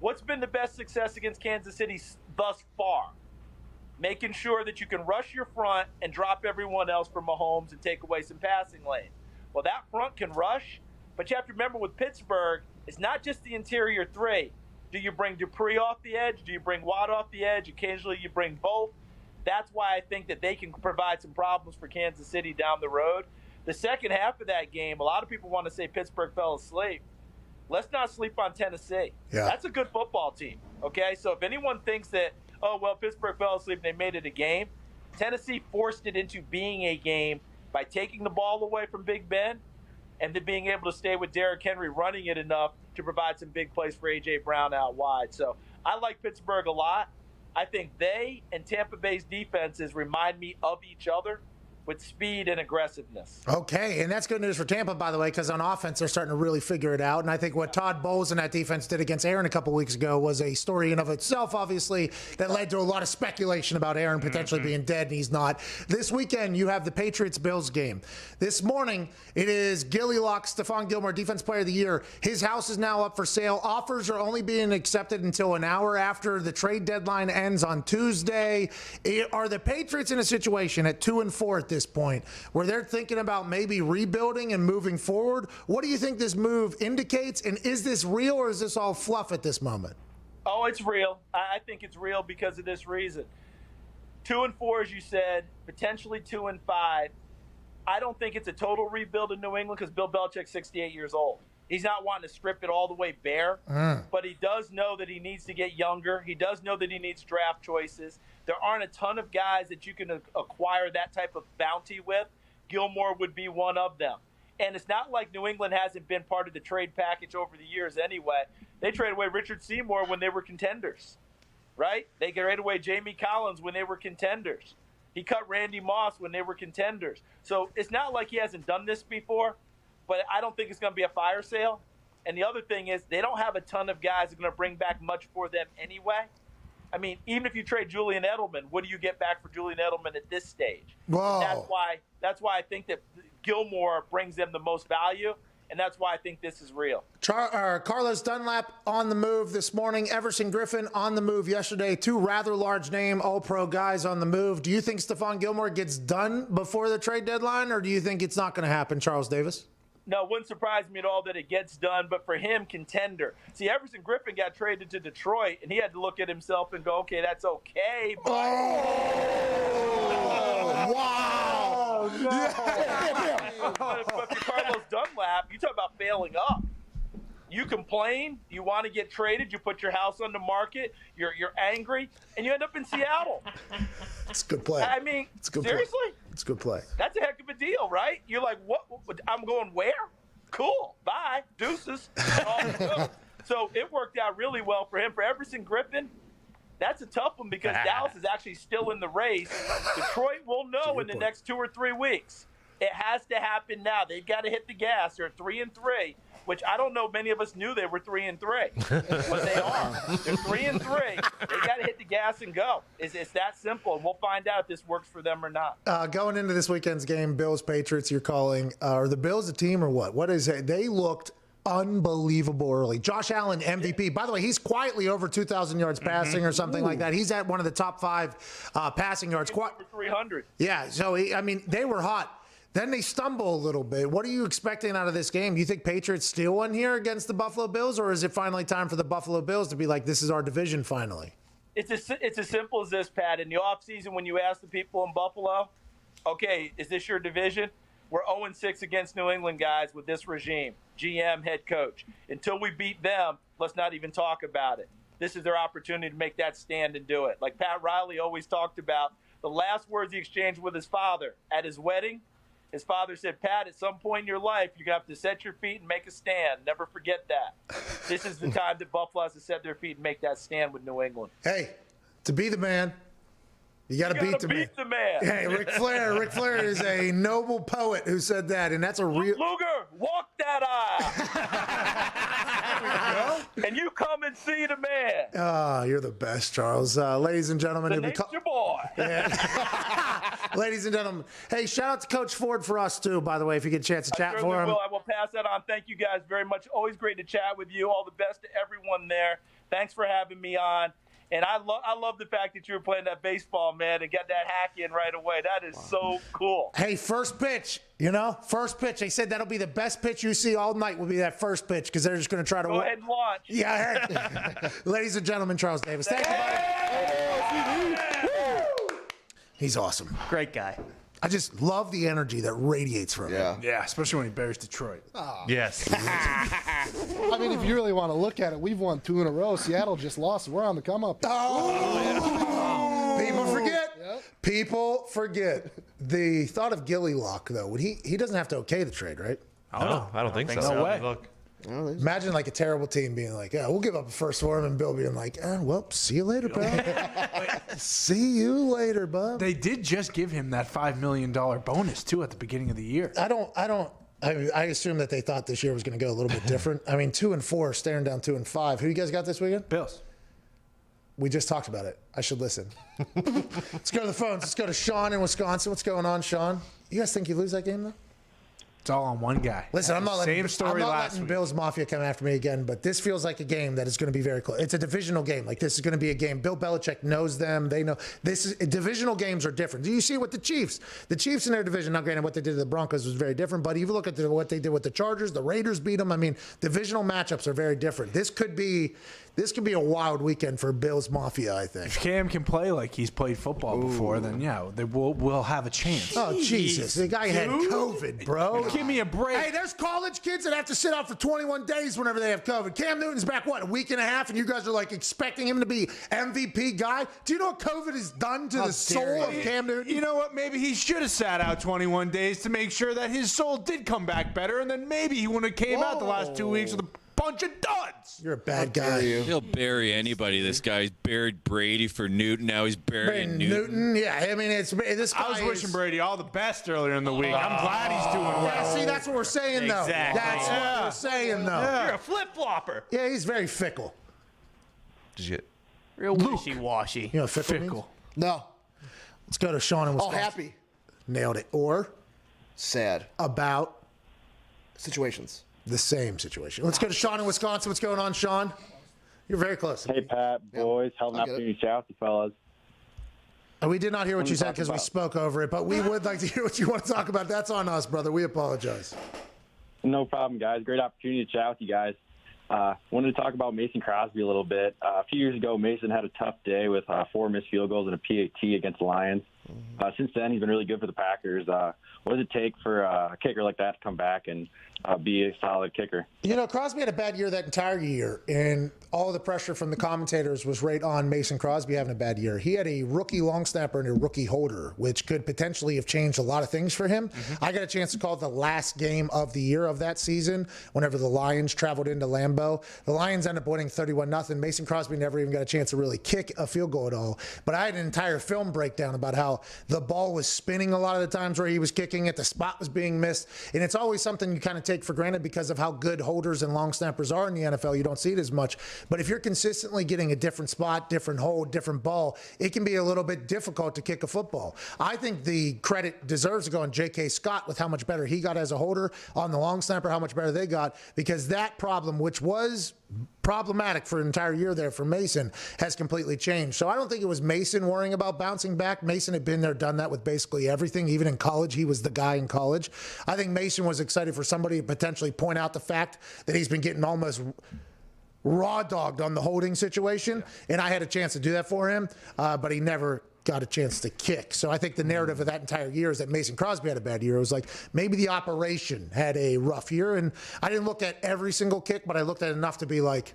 What's been the best success against Kansas City thus far? Making sure that you can rush your front and drop everyone else for Mahomes and take away some passing lane. Well, that front can rush, but you have to remember with Pittsburgh, it's not just the interior three. Do you bring Dupree off the edge? Do you bring Watt off the edge? Occasionally you bring both. That's why I think that they can provide some problems for Kansas City down the road. The second half of that game, a lot of people want to say Pittsburgh fell asleep. Let's not sleep on Tennessee. Yeah. That's a good football team, okay? So if anyone thinks that, Pittsburgh fell asleep and they made it a game, Tennessee forced it into being a game by taking the ball away from Big Ben and then being able to stay with Derrick Henry running it enough to provide some big plays for A.J. Brown out wide. So I like Pittsburgh a lot. I think they and Tampa Bay's defenses remind me of each other with speed and aggressiveness. Okay, and that's good news for Tampa, by the way, because on offense, they're starting to really figure it out. And I think what Todd Bowles and that defense did against Aaron a couple weeks ago was a story in of itself, obviously, that led to a lot of speculation about Aaron potentially being dead, and he's not. This weekend, you have the Patriots-Bills game. This morning, it is Gilly Lock, Stephon Gilmore, Defense Player of the Year. His house is now up for sale. Offers are only being accepted until an hour after the trade deadline ends on Tuesday. Are the Patriots in a situation at 2-4 at this point where they're thinking about maybe rebuilding and moving forward? What do you think this move indicates, and is this real or is this all fluff at this moment? Oh, it's real. I think it's real because of this reason. 2-4, as you said, potentially 2-5. I don't think it's a total rebuild in New England because Bill Belichick's 68 years old. He's not wanting to strip it all the way bare, but he does know that he needs to get younger. He does know that he needs draft choices. There aren't a ton of guys that you can acquire that type of bounty with. Gilmore would be one of them. And it's not like New England hasn't been part of the trade package over the years anyway. They traded away Richard Seymour when they were contenders, right? They traded away Jamie Collins when they were contenders. He cut Randy Moss when they were contenders. So it's not like he hasn't done this before, but I don't think it's going to be a fire sale. And the other thing is they don't have a ton of guys that are going to bring back much for them anyway. I mean, even if you trade Julian Edelman, what do you get back for Julian Edelman at this stage? Whoa. That's why I think that Gilmore brings them the most value, and that's why I think this is real. Carlos Dunlap on the move this morning. Everson Griffin on the move yesterday. 2 rather large name All-Pro guys on the move. Do you think Stephon Gilmore gets done before the trade deadline, or do you think it's not going to happen, Charles Davis? No, it wouldn't surprise me at all that it gets done, but for him, contender. See, Everson Griffin got traded to Detroit, and he had to look at himself and go, okay, that's okay. But... Oh, wow. But for Carlos Dunlap, you talk about failing up. You complain, you want to get traded, you put your house on the market, you're angry, and you end up in Seattle. It's a good play. I mean, seriously? It's a good play. That's a heck of a deal, right? You're like, what? I'm going where? Cool. Bye. Deuces. So it worked out really well for him. For Everson Griffin, that's a tough one because Dallas is actually still in the race. Detroit will know in the next 2 or 3 weeks. It has to happen now. They've got to hit the gas. They're 3-3. which I don't know many of us knew they were 3-3, but they are. They're 3-3. They got to hit the gas and go. It's that simple, and we'll find out if this works for them or not. Going into this weekend's game, Bills-Patriots, you're calling. Are the Bills a team or what? What is it? They looked unbelievable early. Josh Allen, MVP. By the way, he's quietly over 2,000 yards passing or something like that. He's at one of the top 5 passing yards. Over 300. Yeah, so, they were hot. Then they stumble a little bit. What are you expecting out of this game? Do you think Patriots steal one here against the Buffalo Bills, or is it finally time for the Buffalo Bills to be like, this is our division finally? It's as simple as this, Pat. In the offseason, when you ask the people in Buffalo, okay, is this your division? We're 0-6 against New England, guys, with this regime, GM, head coach. Until we beat them, let's not even talk about it. This is their opportunity to make that stand and do it. Like Pat Riley always talked about, the last words he exchanged with his father at his wedding, his father said, Pat, at some point in your life, you're going to have to set your feet and make a stand. Never forget that. This is the time that Buffalo has to set their feet and make that stand with New England. Hey, to be the man, you got to beat the man. Hey, Ric Flair. Ric Flair is a noble poet who said that, and that's a real. Luger, walk that aisle. And you come and see the man. Oh, you're the best, Charles. Ladies and gentlemen, The nature boy. Yeah. Ladies and gentlemen, hey, shout out to Coach Ford for us too. By the way, if you get a chance to chat for him. I will pass that on. Thank you guys very much. Always great to chat with you. All the best to everyone there. Thanks for having me on. And I love the fact that you were playing that baseball, man, and got that hack in right away. That is so cool. Hey, first pitch, first pitch. They said that'll be the best pitch you see all night will be that first pitch because they're just going to try to go ahead and launch. Yeah. Ladies and gentlemen, Charles Davis. Thank you, buddy. He's awesome. Great guy. I just love the energy that radiates from him. Yeah, especially when he bears Detroit. Oh. Yes. I mean, if you really want to look at it, we've won 2 in a row. Seattle just lost. We're on the come up. People forget. Yep. People forget. The thought of Gilly Lock, though, he doesn't have to okay the trade, right? No, I don't think so. No way. Look. Imagine like a terrible team being like, yeah, we'll give up a first for him, and Bill being like, well, see you later, pal. See you later, bub. They did just give him that $5 million bonus too at the beginning of the year. I assume that they thought this year was going to go a little bit different. I mean, 2-4, staring down 2-5. Who you guys got this weekend? Bills. We just talked about it. I should listen. Let's go to the phones. Let's go to Sean in Wisconsin. What's going on, Sean? You guys think you lose that game, though? It's all on one guy. Listen, I'm not letting week. Bills Mafia come after me again, but this feels like a game that is going to be very close. It's a divisional game. Like, this is going to be a game. Bill Belichick knows them. They know. Divisional games are different. Do you see what the Chiefs in their division, now granted what they did to the Broncos was very different, but if you look at what they did with the Chargers, the Raiders beat them. I mean, divisional matchups are very different. This could be a wild weekend for Bills Mafia, I think. If Cam can play like he's played football before, then we'll have a chance. Oh, Jesus. The guy had COVID, bro. Give me a break. Hey, there's college kids that have to sit out for 21 days whenever they have COVID. Cam Newton's back, a week and a half, and you guys are like expecting him to be MVP guy? Do you know what COVID has done to the soul of Cam Newton? You know what? Maybe he should have sat out 21 days to make sure that his soul did come back better, and then maybe he wouldn't have came out the last 2 weeks with a bunch of duds. You're a bad guy. He'll bury anybody. This guy's buried Brady for Newton. Now he's burying Newton. Yeah, I mean, this guy I was wishing Brady all the best earlier in the week. I'm glad he's doing well. Yeah, see, that's what we're saying, though. Exactly. That's what we're saying, though. Yeah. You're a flip-flopper. Yeah, he's very fickle. Did you get Real wishy-washy. You know what fickle means? No. Let's go to Sean in Wisconsin. Happy. Nailed it. Or? Sad. About? Situations. The same situation. Let's go to Sean in Wisconsin. What's going on, Sean? You're very close. Hey, Pat, boys. Hell of an opportunity to chat with you fellas. We did not hear what you said because we spoke over it, but we would like to hear what you want to talk about. That's on us, brother. We apologize. No problem, guys. Great opportunity to chat with you guys. Wanted to talk about Mason Crosby a little bit. A few years ago, Mason had a tough day with 4 missed field goals and a PAT against the Lions. Since then, he's been really good for the Packers. What does it take for a kicker like that to come back and be a solid kicker? You know, Crosby had a bad year that entire year, and all the pressure from the commentators was right on Mason Crosby having a bad year. He had a rookie long snapper and a rookie holder, which could potentially have changed a lot of things for him. I got a chance to call the last game of the year of that season whenever the Lions traveled into Lambeau. The Lions ended up winning 31-0. Mason Crosby never even got a chance to really kick a field goal at all. But I had an entire film breakdown about how the ball was spinning a lot of the times where he was kicking it, the spot was being missed. And it's always something you kind of take for granted because of how good holders and long snappers are in the NFL. You don't see it as much. But if you're consistently getting a different spot, different hold, different ball, it can be a little bit difficult to kick a football. I think the credit deserves to go on J.K. Scott with how much better he got as a holder, on the long snapper, how much better they got, because that problem, which was problematic for an entire year there for Mason, has completely changed. So I don't think it was Mason worrying about bouncing back. Mason had been there, done that with basically everything. Even in college, he was the guy in college. I think Mason was excited for somebody to potentially point out the fact that he's been getting almost raw dogged on the holding situation, and I had a chance to do that for him, but he never got a chance to kick. So I think the narrative of that entire year is that Mason Crosby had a bad year. It was like maybe the operation had a rough year, and I didn't look at every single kick, but I looked at enough to be like,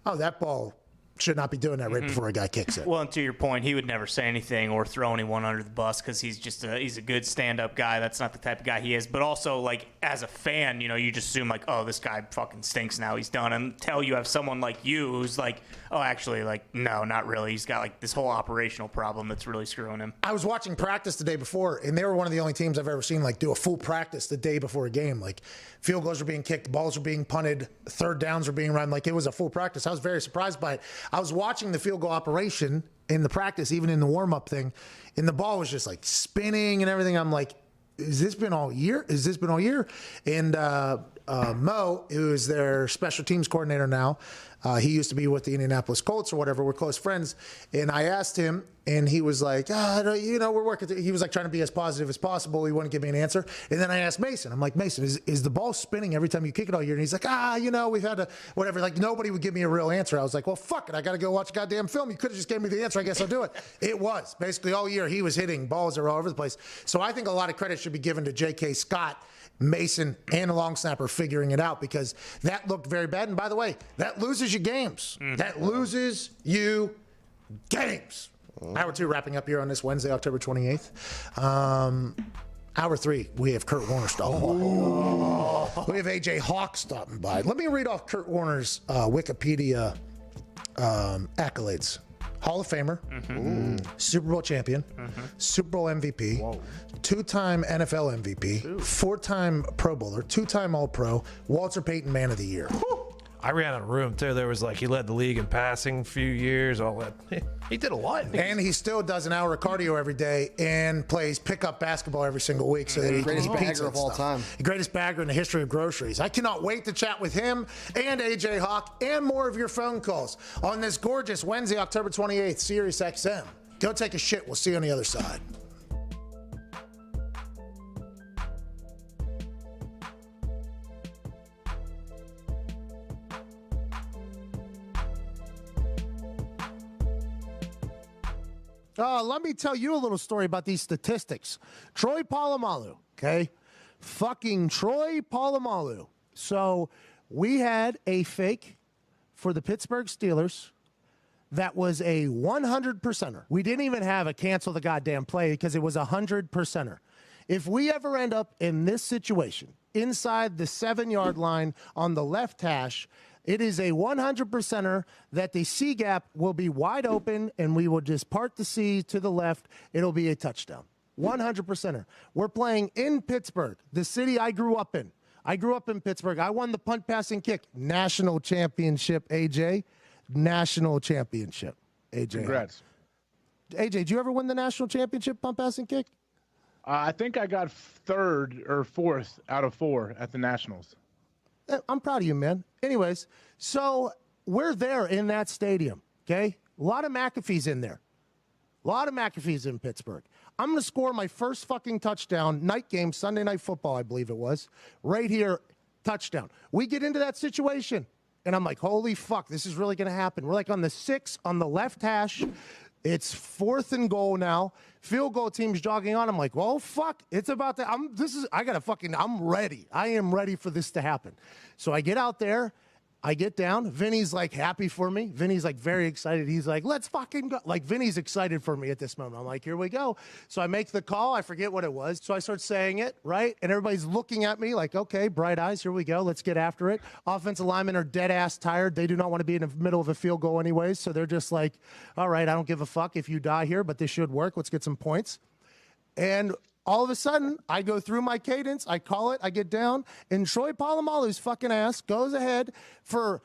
oh, that ball should not be doing that right before a guy kicks it. Well, and to your point, he would never say anything or throw anyone under the bus because he's a good stand-up guy. That's not the type of guy he is. But also, like, as a fan, you just assume, like, oh, this guy fucking stinks now. He's done. Until you have someone like you who's like, oh, actually, like, no, not really. He's got, like, this whole operational problem that's really screwing him. I was watching practice the day before, and they were one of the only teams I've ever seen, like, do a full practice the day before a game. Like, field goals were being kicked, balls were being punted, third downs were being run. Like, it was a full practice. I was very surprised by it. I was watching the field goal operation in the practice, even in the warm-up thing, and the ball was just, like, spinning and everything. I'm like, has this been all year? Has this been all year? And Mo, who is their special teams coordinator now, he used to be with the Indianapolis Colts or whatever. We're close friends. And I asked him, and he was like, we're working. He was like trying to be as positive as possible. He wouldn't give me an answer. And then I asked Mason, I'm like, Mason, is the ball spinning every time you kick it all year? And he's like, we've had to, whatever. Like, nobody would give me a real answer. I was like, well, fuck it. I got to go watch a goddamn film. You could have just gave me the answer. I guess I'll do it. It was. Basically, all year, he was hitting balls that were all over the place. So I think a lot of credit should be given to J.K. Scott, Mason, and a long snapper figuring it out, because that looked very bad. And by the way, that loses you games. That loses you games. Hour 2 wrapping up here on this Wednesday, October 28th. Hour 3, we have Kurt Warner stopping by. We have AJ Hawk stopping by. Let me read off Kurt Warner's Wikipedia accolades. Hall of Famer, Super Bowl champion, Super Bowl MVP, two-time NFL MVP, four-time Pro Bowler, two-time All-Pro, Walter Payton Man of the Year. I ran out of room too. There was like, he led the league in passing a few years, all that. He did a lot. And he still does an hour of cardio every day and plays pickup basketball every single week. So that he greatest can eat bagger pizza of all stuff. time. The greatest bagger in the history of groceries. I cannot wait to chat with him and AJ Hawk and more of your phone calls on this gorgeous Wednesday, October 28th, Sirius XM. Go take a shit. We'll see you on the other side. Let me tell you a little story about these statistics. Troy Polamalu, okay? Fucking Troy Polamalu. So we had a fake for the Pittsburgh Steelers that was a 100%er. We didn't even have a cancel the goddamn play because it was a 100%er. If we ever end up in this situation, inside the 7-yard line on the left hash, it is a 100%er that the C gap will be wide open and we will just part the C to the left. It'll be a touchdown. 100%er. We're playing in Pittsburgh, the city I grew up in. I grew up in Pittsburgh. I won the punt, pass, and kick national championship, AJ. National championship, AJ. Congrats. AJ, did you ever win the national championship, punt, pass, and kick? I think I got 3rd or 4th out of 4 at the Nationals. I'm proud of you, man. Anyways, so we're there in that stadium, okay? A lot of McAfee's in there. A lot of McAfee's in Pittsburgh. I'm going to score my first fucking touchdown, night game, Sunday Night Football, I believe it was, right here, touchdown. We get into that situation, and I'm like, holy fuck, this is really going to happen. We're like on the 6 on the left hash. It's 4th and goal now. Field goal team's jogging on. I'm like, well, fuck, it's about to, I'm ready. I am ready for this to happen. So I get out there. I get down. Vinny's like happy for me. Vinny's like very excited. He's like, let's fucking go. Like Vinny's excited for me at this moment. I'm like, here we go. So I make the call. I forget what it was. So I start saying it, right? And everybody's looking at me like, okay, bright eyes. Here we go. Let's get after it. Offensive linemen are dead ass tired. They do not want to be in the middle of a field goal anyways. So they're just like, all right, I don't give a fuck if you die here, but this should work. Let's get some points. And all of a sudden, I go through my cadence, I call it, I get down, and Troy Polamalu's fucking ass goes ahead for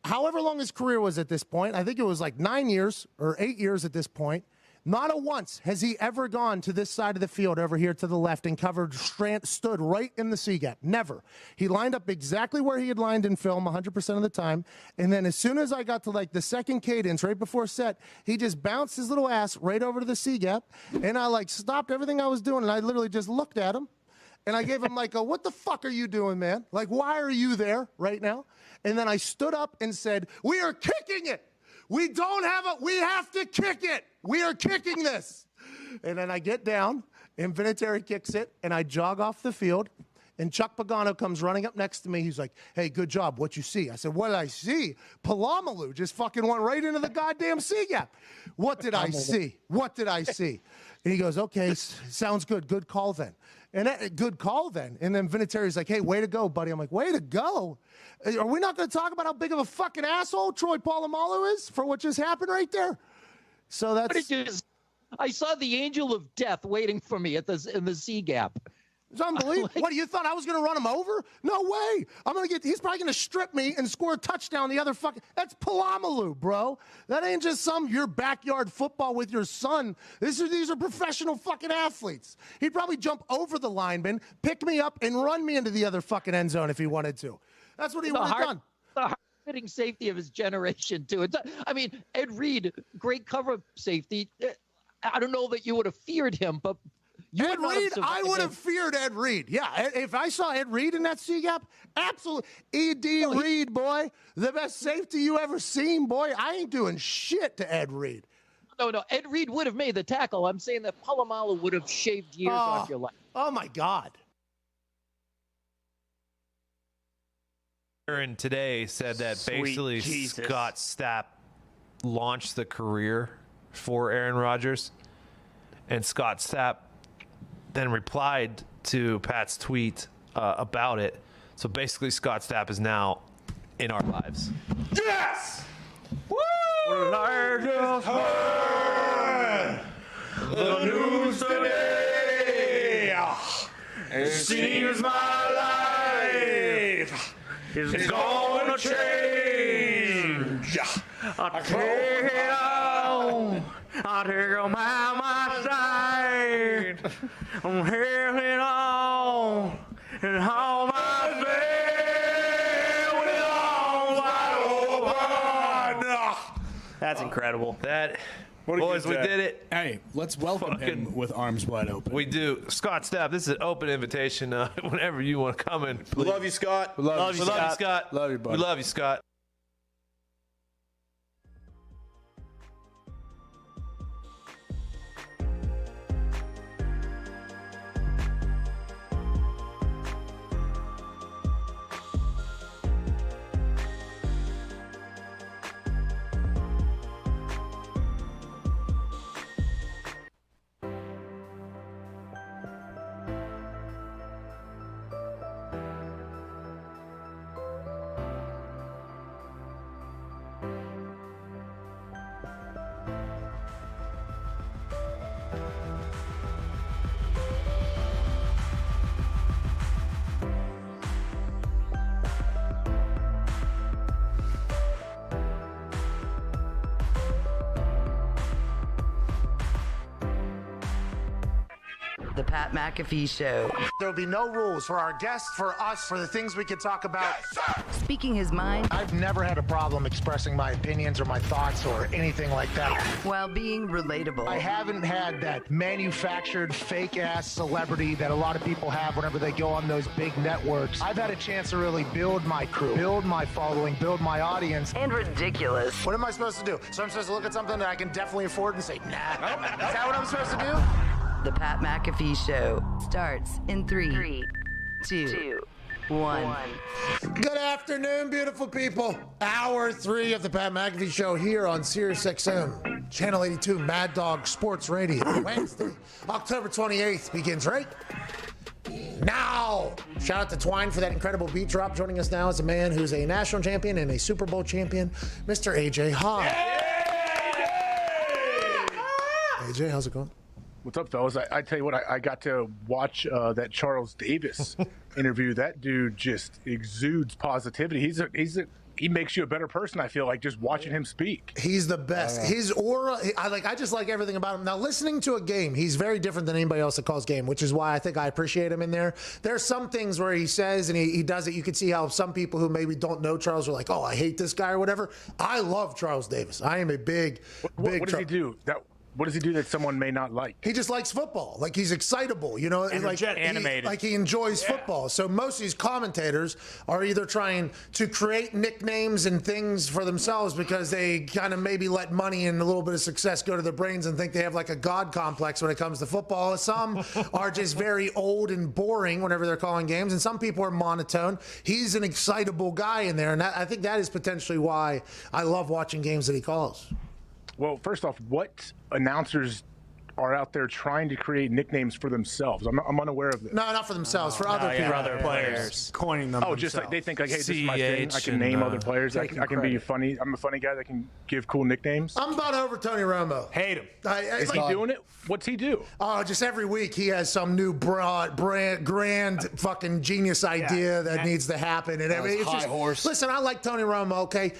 however long his career was at this point. I think it was like 9 years or 8 years at this point. Not a once has he ever gone to this side of the field over here to the left and covered, stood right in the C gap. Never. He lined up exactly where he had lined in film 100% of the time. And then as soon as I got to like the second cadence right before set, he just bounced his little ass right over to the C gap. And I like stopped everything I was doing and I literally just looked at him. And I gave him like a, what the fuck are you doing, man? Like, why are you there right now? And then I stood up and said, we are kicking it. We don't have it. We have to kick it. We are kicking this. And then I get down, and Vinatieri kicks it, and I jog off the field, and Chuck Pagano comes running up next to me. He's like, hey, good job. What you see? I said, what did I see? Polamalu just fucking went right into the goddamn C gap. What did I see? What did I see? And he goes, okay, sounds good. Good call then. And good call then. And then Vinatieri's like, hey, way to go, buddy. I'm like, way to go? Are we not going to talk about how big of a fucking asshole Troy Polamalu is for what just happened right there? So that's... I saw the angel of death waiting for me in the C gap. It's unbelievable. What, you thought I was going to run him over? No way. He's probably going to strip me and score a touchdown the other fucking... That's Polamalu, bro. That ain't just your backyard football with your son. These are professional fucking athletes. He'd probably jump over the lineman, pick me up, and run me into the other fucking end zone if he wanted to. That's what he would have done. The hard-hitting safety of his generation, too. I mean, Ed Reed, great cover safety. I don't know that you would have feared him, but... Ed Reed, I would have feared Ed Reed. Yeah, if I saw Ed Reed in that C gap, absolutely. Reed, boy, the best safety you ever seen, boy. I ain't doing shit to Ed Reed. No, Ed Reed would have made the tackle. I'm saying that Polamalu would have shaved years off your life. Oh, my God. Aaron today said that basically Scott Stapp launched the career for Aaron Rodgers, and Scott Stapp then replied to Pat's tweet about it. So basically, Scott Stapp is now in our lives. Yes! Woo! Well, I just heard the news today. It seems my life is going to change. I take it on. I take it by my side. I'm hearing on and all my faith with arms wide open. That's incredible. Boys, we did it. Hey, let's welcome him with arms wide open. We do. Scott Stapp, this is an open invitation. Whenever you want to come in. We love you, Scott. We love you, Scott. Love you, buddy. We love you, Scott. The Pat McAfee Show. There'll be no rules for our guests, for us, for the things we can talk about. Speaking his mind. I've never had a problem expressing my opinions or my thoughts or anything like that. While being relatable. I haven't had that manufactured fake-ass celebrity that a lot of people have whenever they go on those big networks. I've had a chance to really build my crew, build my following, build my audience. And ridiculous. What am I supposed to do? So I'm supposed to look at something that I can definitely afford and say, nah. Is that what I'm supposed to do? The Pat McAfee Show starts in 3, 2, 1. Good afternoon, beautiful people. Hour 3 of the Pat McAfee Show here on SiriusXM, Channel 82, Mad Dog Sports Radio. Wednesday, October 28th begins right now. Shout out to Twine for that incredible beat drop. Joining us now is a man who's a national champion and a Super Bowl champion, Mr. AJ Hawk. AJ, how's it going? What's up, fellas? I tell you what, I got to watch that Charles Davis interview. That dude just exudes positivity. He makes you a better person, I feel like, just watching him speak. He's the best. His aura, I just like everything about him. Now, listening to a game, he's very different than anybody else that calls game, which is why I think I appreciate him in there. There's some things where he says and he does it. You can see how some people who maybe don't know Charles are like, oh, I hate this guy or whatever. I love Charles Davis. I am a big What does he do? What does he do that someone may not like? He just likes football. Like, he's excitable, you know, animated. He enjoys football. So most of these commentators are either trying to create nicknames and things for themselves because they kind of maybe let money and a little bit of success go to their brains and think they have like a god complex when it comes to football. Some are just very old and boring whenever they're calling games, and some people are monotone. He's an excitable guy in there, and I think that is potentially why I love watching games that he calls. Well, first off, what announcers are out there trying to create nicknames for themselves? I'm unaware of this. No, not for themselves, for other people. For other players. Coining them just like they think like, hey, this is my thing. I can name other players. I can be funny. I'm a funny guy that can give cool nicknames. I'm about over Tony Romo. Hate him. Is he doing it? What's he do? Oh, just every week he has some new grand fucking genius idea that needs to happen. And everything. It's just, horse. Listen, I like Tony Romo, okay?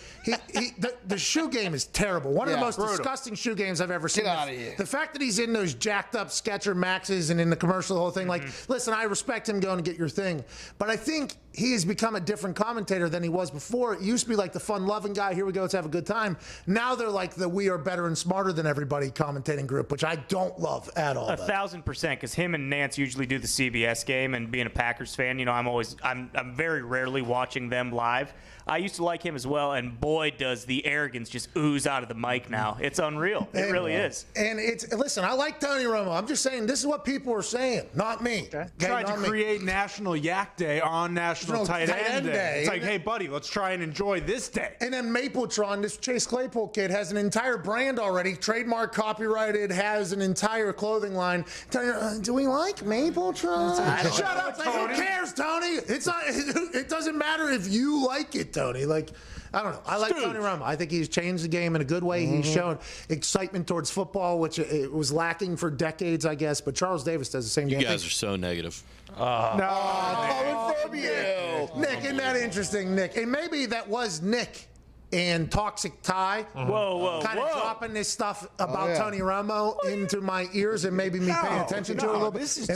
The shoe game is terrible. One of the most disgusting shoe games I've ever seen. Get out of here. The fact that he's in those jacked up Skechers Maxes and in the commercial, the whole thing, like, listen, I respect him going to get your thing. But I think he has become a different commentator than he was before. It used to be like the fun-loving guy, here we go, let's have a good time. Now they're like the we are better and smarter than everybody commentating group, which I don't love at all. 1,000%, because him and Nance usually do the CBS game, and being a Packers fan, you know, I'm very rarely watching them live. I used to like him as well, and boy, does the arrogance just ooze out of the mic now. It's unreal. It really is. And listen, I like Tony Romo. I'm just saying this is what people are saying, not me. Tried to create National Yak Day on National Tight End Day. It's like, hey, buddy, let's try and enjoy this day. And then Mapletron, this Chase Claypool kid, has an entire brand already, trademark, copyrighted, has an entire clothing line. Do we like Mapletron? Shut up. Who cares, Tony? It's not. It doesn't matter if you like it, Tony. Like, I don't know. I like Tony Romo. I think he's changed the game in a good way. He's shown excitement towards football, which it was lacking for decades, I guess. But Charles Davis does the same thing. You guys are so negative. Coming from you. Nick, isn't that interesting, Nick? And maybe that was Nick and Toxic Ty. Whoa. Kind of dropping this stuff about Tony Romo into my ears and maybe me paying attention to it a little bit. This is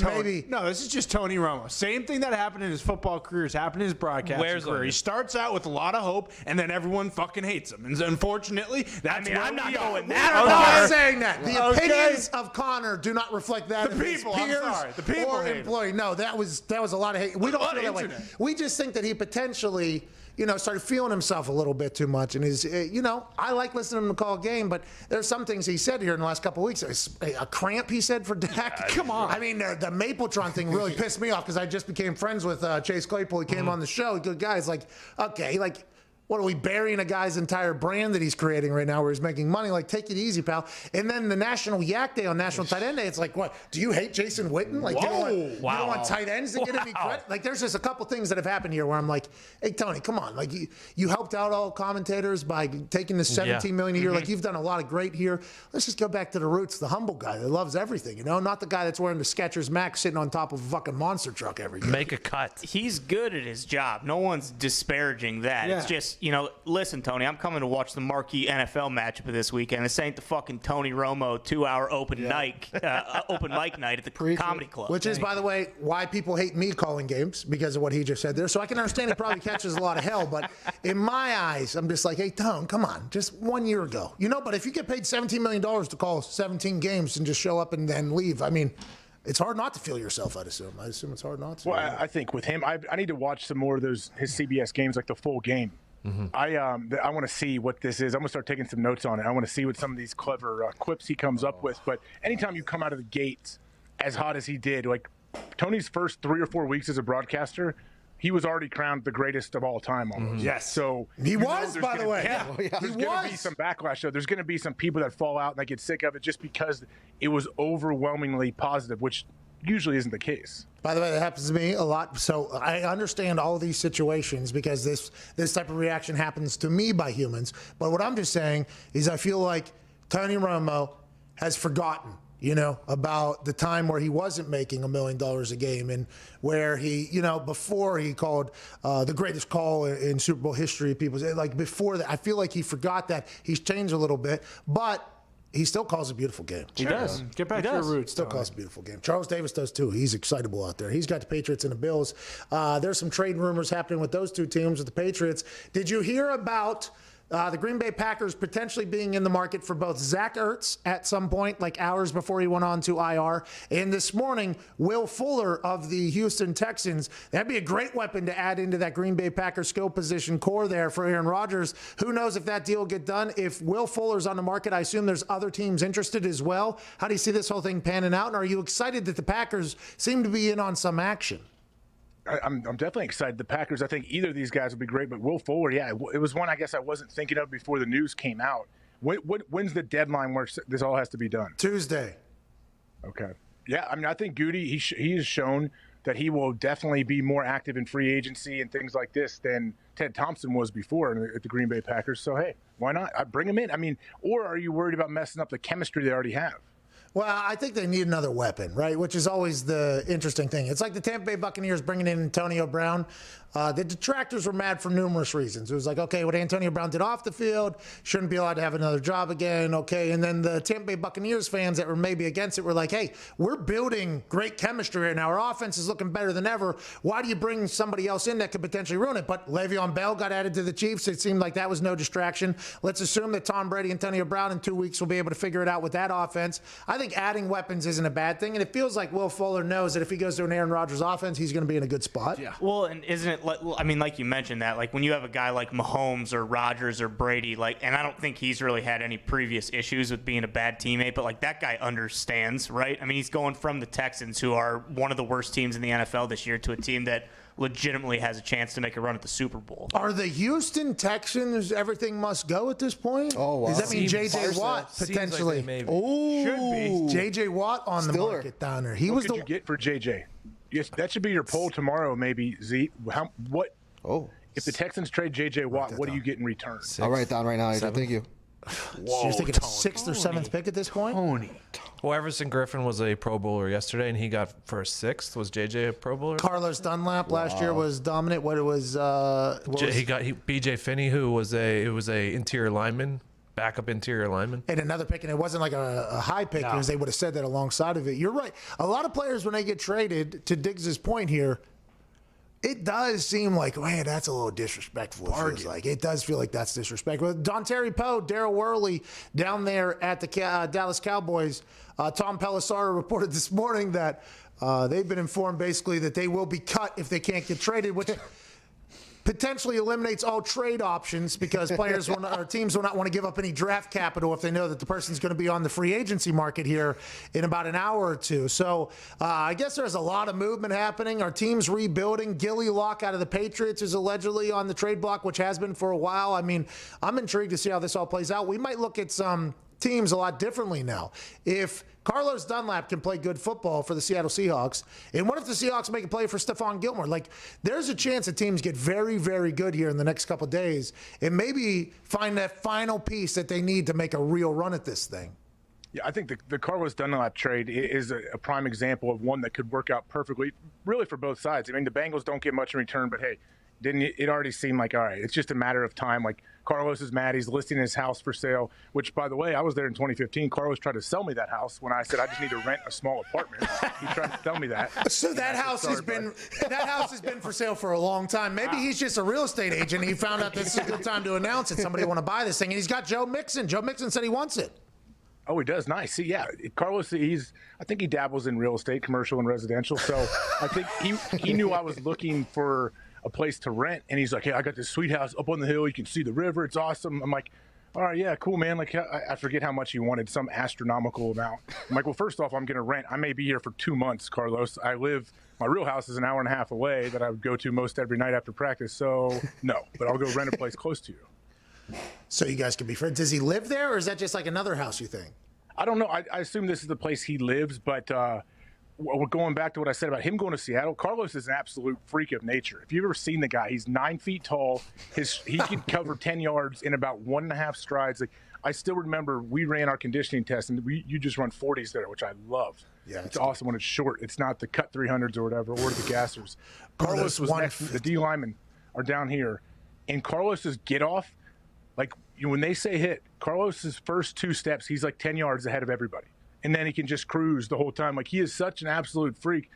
just Tony Romo. Same thing that happened in his football career has happened in his broadcasting career. He starts out with a lot of hope, and then everyone fucking hates him. And unfortunately, that's I'm not going that far. I'm not saying that. The opinions of Connor do not reflect that of his peers or employee. No, that was a lot of hate. We don't feel that way. We just think that he potentially, you know, started feeling himself a little bit too much. And I like listening to him call a game, but there's some things he said here in the last couple of weeks. A cramp he said for Dak. Come on. I mean, the Mapletron thing really pissed me off because I just became friends with Chase Claypool. He came on the show. Good guy. It's like, okay, like, what are we burying a guy's entire brand that he's creating right now where he's making money? Like, take it easy, pal. And then the National Yak Day on National Tight End Day, it's like, what? Do you hate Jason Witten? Like, you don't want tight ends to get any credit? Like, there's just a couple things that have happened here where I'm like, hey, Tony, come on. Like, you helped out all commentators by taking the $17 million a year. Like, you've done a lot of great here. Let's just go back to the roots, the humble guy that loves everything, you know? Not the guy that's wearing the Skechers Max sitting on top of a fucking monster truck every day. Make a cut. He's good at his job. No one's disparaging that. Yeah. It's just, you know, listen, Tony, I'm coming to watch the marquee NFL matchup of this weekend. This ain't the fucking Tony Romo 2-hour open mic night at the Comedy Club. Which is, by the way, why people hate me calling games, because of what he just said there. So I can understand he probably catches a lot of hell, but in my eyes, I'm just like, hey, Tone, come on, just 1 year ago. You know, but if you get paid $17 million to call 17 games and just show up and then leave, I mean, it's hard not to feel yourself, I'd assume. I assume it's hard not to. Well, I think with him, I need to watch some more of his CBS games, like the full game. I want to see what this is. I'm going to start taking some notes on it. I want to see what some of these clever quips he comes up with. But anytime you come out of the gates as hot as he did, like Tony's first 3 or 4 weeks as a broadcaster, he was already crowned the greatest of all time almost. Yes. So He was, by the way. Yeah. There's going to be some backlash. So there's going to be some people that fall out and they get sick of it just because it was overwhelmingly positive, which usually isn't the case. By the way, that happens to me a lot. So I understand all these situations because this type of reaction happens to me by humans. But what I'm just saying is I feel like Tony Romo has forgotten, about the time where he wasn't making $1 million a game and where he, before he called the greatest call in Super Bowl history. People say, like, before that, I feel like he forgot that. He's changed a little bit, but he still calls a beautiful game. He does. Get back to your roots. Still calls a beautiful game. Charles Davis does too. He's excitable out there. He's got the Patriots and the Bills. There's some trade rumors happening with those two teams, with the Patriots. Did you hear about the Green Bay Packers potentially being in the market for both Zach Ertz at some point, like hours before he went on to IR, and this morning, Will Fuller of the Houston Texans? That'd be a great weapon to add into that Green Bay Packers skill position core there for Aaron Rodgers. Who knows if that deal will get done? If Will Fuller's on the market, I assume there's other teams interested as well. How do you see this whole thing panning out? And are you excited that the Packers seem to be in on some action? I'm definitely excited. The Packers, I think either of these guys would be great, but Will Fuller, yeah, it was one I guess I wasn't thinking of before the news came out. When's the deadline where this all has to be done? Tuesday. Okay. Yeah, I mean, I think Goody, he has shown that he will definitely be more active in free agency and things like this than Ted Thompson was before at the Green Bay Packers. So, hey, why not? Bring him in. I mean, or are you worried about messing up the chemistry they already have? Well, I think they need another weapon, right? Which is always the interesting thing. It's like the Tampa Bay Buccaneers bringing in Antonio Brown. The detractors were mad for numerous reasons. It was like, okay, what Antonio Brown did off the field, shouldn't be allowed to have another job again, okay. And then the Tampa Bay Buccaneers fans that were maybe against it were like, hey, we're building great chemistry right now. Our offense is looking better than ever. Why do you bring somebody else in that could potentially ruin it? But Le'Veon Bell got added to the Chiefs. It seemed like that was no distraction. Let's assume that Tom Brady and Antonio Brown in 2 weeks will be able to figure it out with that offense. I think adding weapons isn't a bad thing, and it feels like Will Fuller knows that if he goes to an Aaron Rodgers offense, he's going to be in a good spot. Yeah. Well, and isn't it? I mean, like you mentioned that, like when you have a guy like Mahomes or Rodgers or Brady, like, and I don't think he's really had any previous issues with being a bad teammate, but like that guy understands, right? I mean, he's going from the Texans, who are one of the worst teams in the NFL this year, to a team that legitimately has a chance to make a run at the Super Bowl. Are the Houston Texans everything must go at this point? Oh, wow. Does that mean J.J. Watt potentially? Like Oh, should be. J.J. Watt on the market down there. What could you get for J.J.? Yes, that should be your poll tomorrow, maybe, Z. If the Texans trade J.J. Watt, what do you get in return? I'll write it down right now. Thank you. So you're thinking sixth or seventh pick at this point? Well, Everson Griffin was a Pro Bowler yesterday, and he got for a sixth. Was JJ a Pro Bowler? Carlos Dunlap last year was dominant. BJ Finney, who was a interior lineman, backup interior lineman. And another pick, and it wasn't like a high pick, because they would have said that alongside of it. You're right. A lot of players, when they get traded, to Diggs' point here, it does seem like, man, that's a little disrespectful. It feels like. It does feel like that's disrespectful. Dontari Poe, Darryl Worley down there at the Dallas Cowboys. Tom Pelissaro reported this morning that they've been informed basically that they will be cut if they can't get traded, which potentially eliminates all trade options, because players or teams will not want to give up any draft capital if they know that the person's going to be on the free agency market here in about an hour or two. So I guess there's a lot of movement happening. Our team's rebuilding. Gilly Locke out of the Patriots is allegedly on the trade block, which has been for a while. I mean, I'm intrigued to see how this all plays out. We might look at some teams a lot differently now. If Carlos Dunlap can play good football for the Seattle Seahawks, and what if the Seahawks make a play for Stephon Gilmore? Like, there's a chance that teams get very, very good here in the next couple of days and maybe find that final piece that they need to make a real run at this thing. Yeah, I think the Carlos Dunlap trade is a prime example of one that could work out perfectly, really, for both sides. I mean, the Bengals don't get much in return, but hey, didn't it already seem like, all right, it's just a matter of time. Like, Carlos is mad. He's listing his house for sale, which, by the way, I was there in 2015. Carlos tried to sell me that house when I said I just need to rent a small apartment. He tried to tell me that. So that house has been for sale for a long time. Maybe he's just a real estate agent. He found out this is a good time to announce it. Somebody want to buy this thing, and he's got Joe Mixon. Joe Mixon said he wants it. Oh, he does. Nice. See, yeah, Carlos, I think he dabbles in real estate, commercial and residential. So I think he knew I was looking for a place to rent, and he's like, hey, I got this sweet house up on the hill. You can see the river. It's awesome. I'm like, all right, yeah, cool, man. Like, I forget how much he wanted, some astronomical amount. I'm like, well, first off, I'm going to rent. I may be here for 2 months, Carlos. I live My real house is an hour and a half away that I would go to most every night after practice. So no, but I'll go rent a place close to you. So you guys can be friends. Does he live there, or is that just like another house, you think? I don't know. I assume this is the place he lives, but we're going back to what I said about him going to Seattle. Carlos is an absolute freak of nature. If you've ever seen the guy, he's 9 feet tall. He can cover 10 yards in about 1.5 strides. Like, I still remember we ran our conditioning test, and you just run 40s there, which I love. Yeah, it's awesome when it's short. It's not the cut 300s or whatever, or the gassers. Carlos was next. The D linemen are down here, and Carlos's get off, like when they say hit, Carlos's first 2 steps, he's like 10 yards ahead of everybody, and then he can just cruise the whole time. Like, he is such an absolute freak.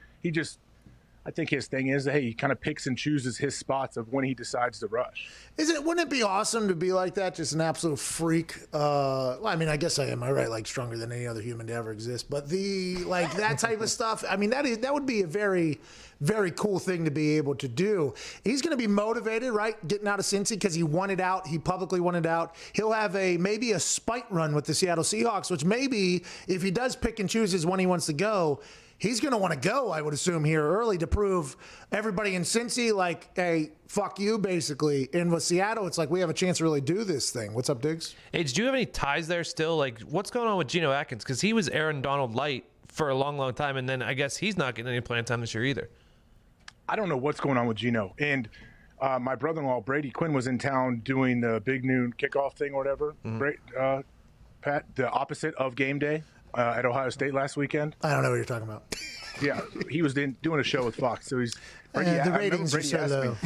I think his thing is, hey, he kind of picks and chooses his spots of when he decides to rush. Wouldn't it be awesome to be like that? Just an absolute freak. Well, I mean, I guess I am. I right, like stronger than any other human to ever exist. But that type of stuff. I mean, that would be a very, very cool thing to be able to do. He's going to be motivated, right? Getting out of Cincy because he wanted out. He publicly wanted out. He'll have maybe a spite run with the Seattle Seahawks, which maybe if he does pick and chooses when he wants to go, he's going to want to go, I would assume, here early to prove everybody in Cincy, like, hey, fuck you, basically. And with Seattle, it's like we have a chance to really do this thing. What's up, Diggs? Hey, do you have any ties there still? Like, what's going on with Geno Atkins? Because he was Aaron Donald light for a long, long time, and then I guess he's not getting any playing time this year either. I don't know what's going on with Geno. And my brother-in-law, Brady Quinn, was in town doing the big noon kickoff thing or whatever. Mm-hmm. Pat, the opposite of game day. At Ohio State last weekend. I don't know what you're talking about. Yeah, he was doing a show with Fox. So he's the ratings are so low.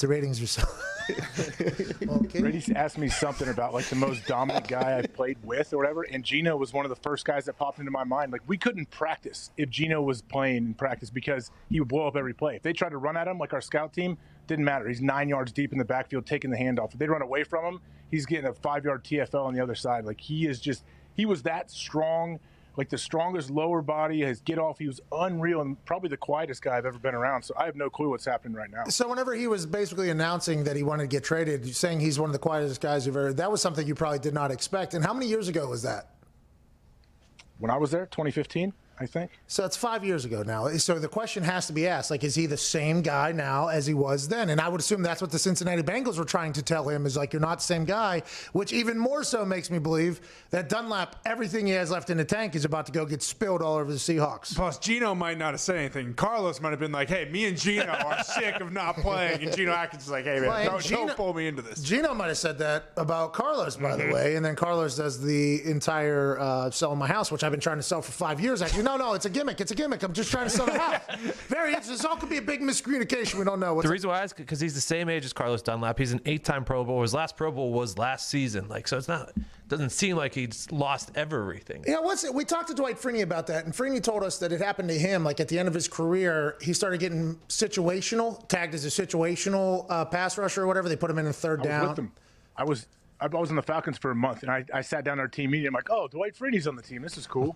The ratings are so. Okay. Brady asked me something about like the most dominant guy I've played with or whatever, and Geno was one of the first guys that popped into my mind. Like, we couldn't practice if Geno was playing in practice because he would blow up every play. If they tried to run at him, like our scout team, didn't matter. He's 9 yards deep in the backfield taking the handoff. If they run away from him, he's getting a 5-yard TFL on the other side. Like, he was that strong, like the strongest lower body, his get off. He was unreal and probably the quietest guy I've ever been around. So I have no clue what's happening right now. So whenever he was basically announcing that he wanted to get traded, saying he's one of the quietest guys you've ever, that was something you probably did not expect. And how many years ago was that? When I was there, 2015. I think. So it's 5 years ago now. So the question has to be asked, like, is he the same guy now as he was then? And I would assume that's what the Cincinnati Bengals were trying to tell him is, like, you're not the same guy, which even more so makes me believe that Dunlap, everything he has left in the tank is about to go get spilled all over the Seahawks. Plus, Geno might not have said anything. Carlos might have been like, hey, me and Geno are sick of not playing. And Geno Atkins is like, hey, man, don't pull me into this. Geno might have said that about Carlos, by the way. And then Carlos does the entire selling my house, which I've been trying to sell for 5 years. Actually, no, it's a gimmick. It's a gimmick. I'm just trying to sell the house. Very interesting. This all could be a big miscommunication. We don't know. The reason why I ask, because he's the same age as Carlos Dunlap. He's an 8-time Pro Bowl. His last Pro Bowl was last season. Like, so it's not. Doesn't seem like he's lost everything. Yeah, we talked to Dwight Freeney about that, and Freeney told us that it happened to him. Like at the end of his career, he started getting tagged as a situational pass rusher or whatever. They put him in a third down. I was with him. I was in the Falcons for a month, and I sat down at our team meeting. I'm like, oh, Dwight Freeney's on the team. This is cool.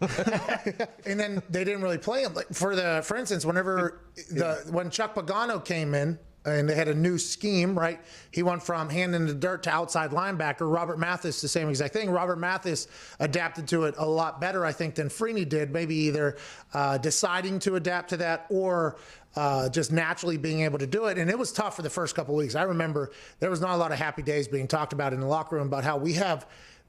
And then they didn't really play him. Like for instance, when Chuck Pagano came in and they had a new scheme, right? He went from hand in the dirt to outside linebacker. Robert Mathis, the same exact thing. Robert Mathis adapted to it a lot better, I think, than Freeney did. Maybe either deciding to adapt to that or just naturally being able to do it. And it was tough for the first couple of weeks. I remember there was not a lot of happy days being talked about in the locker room about how we have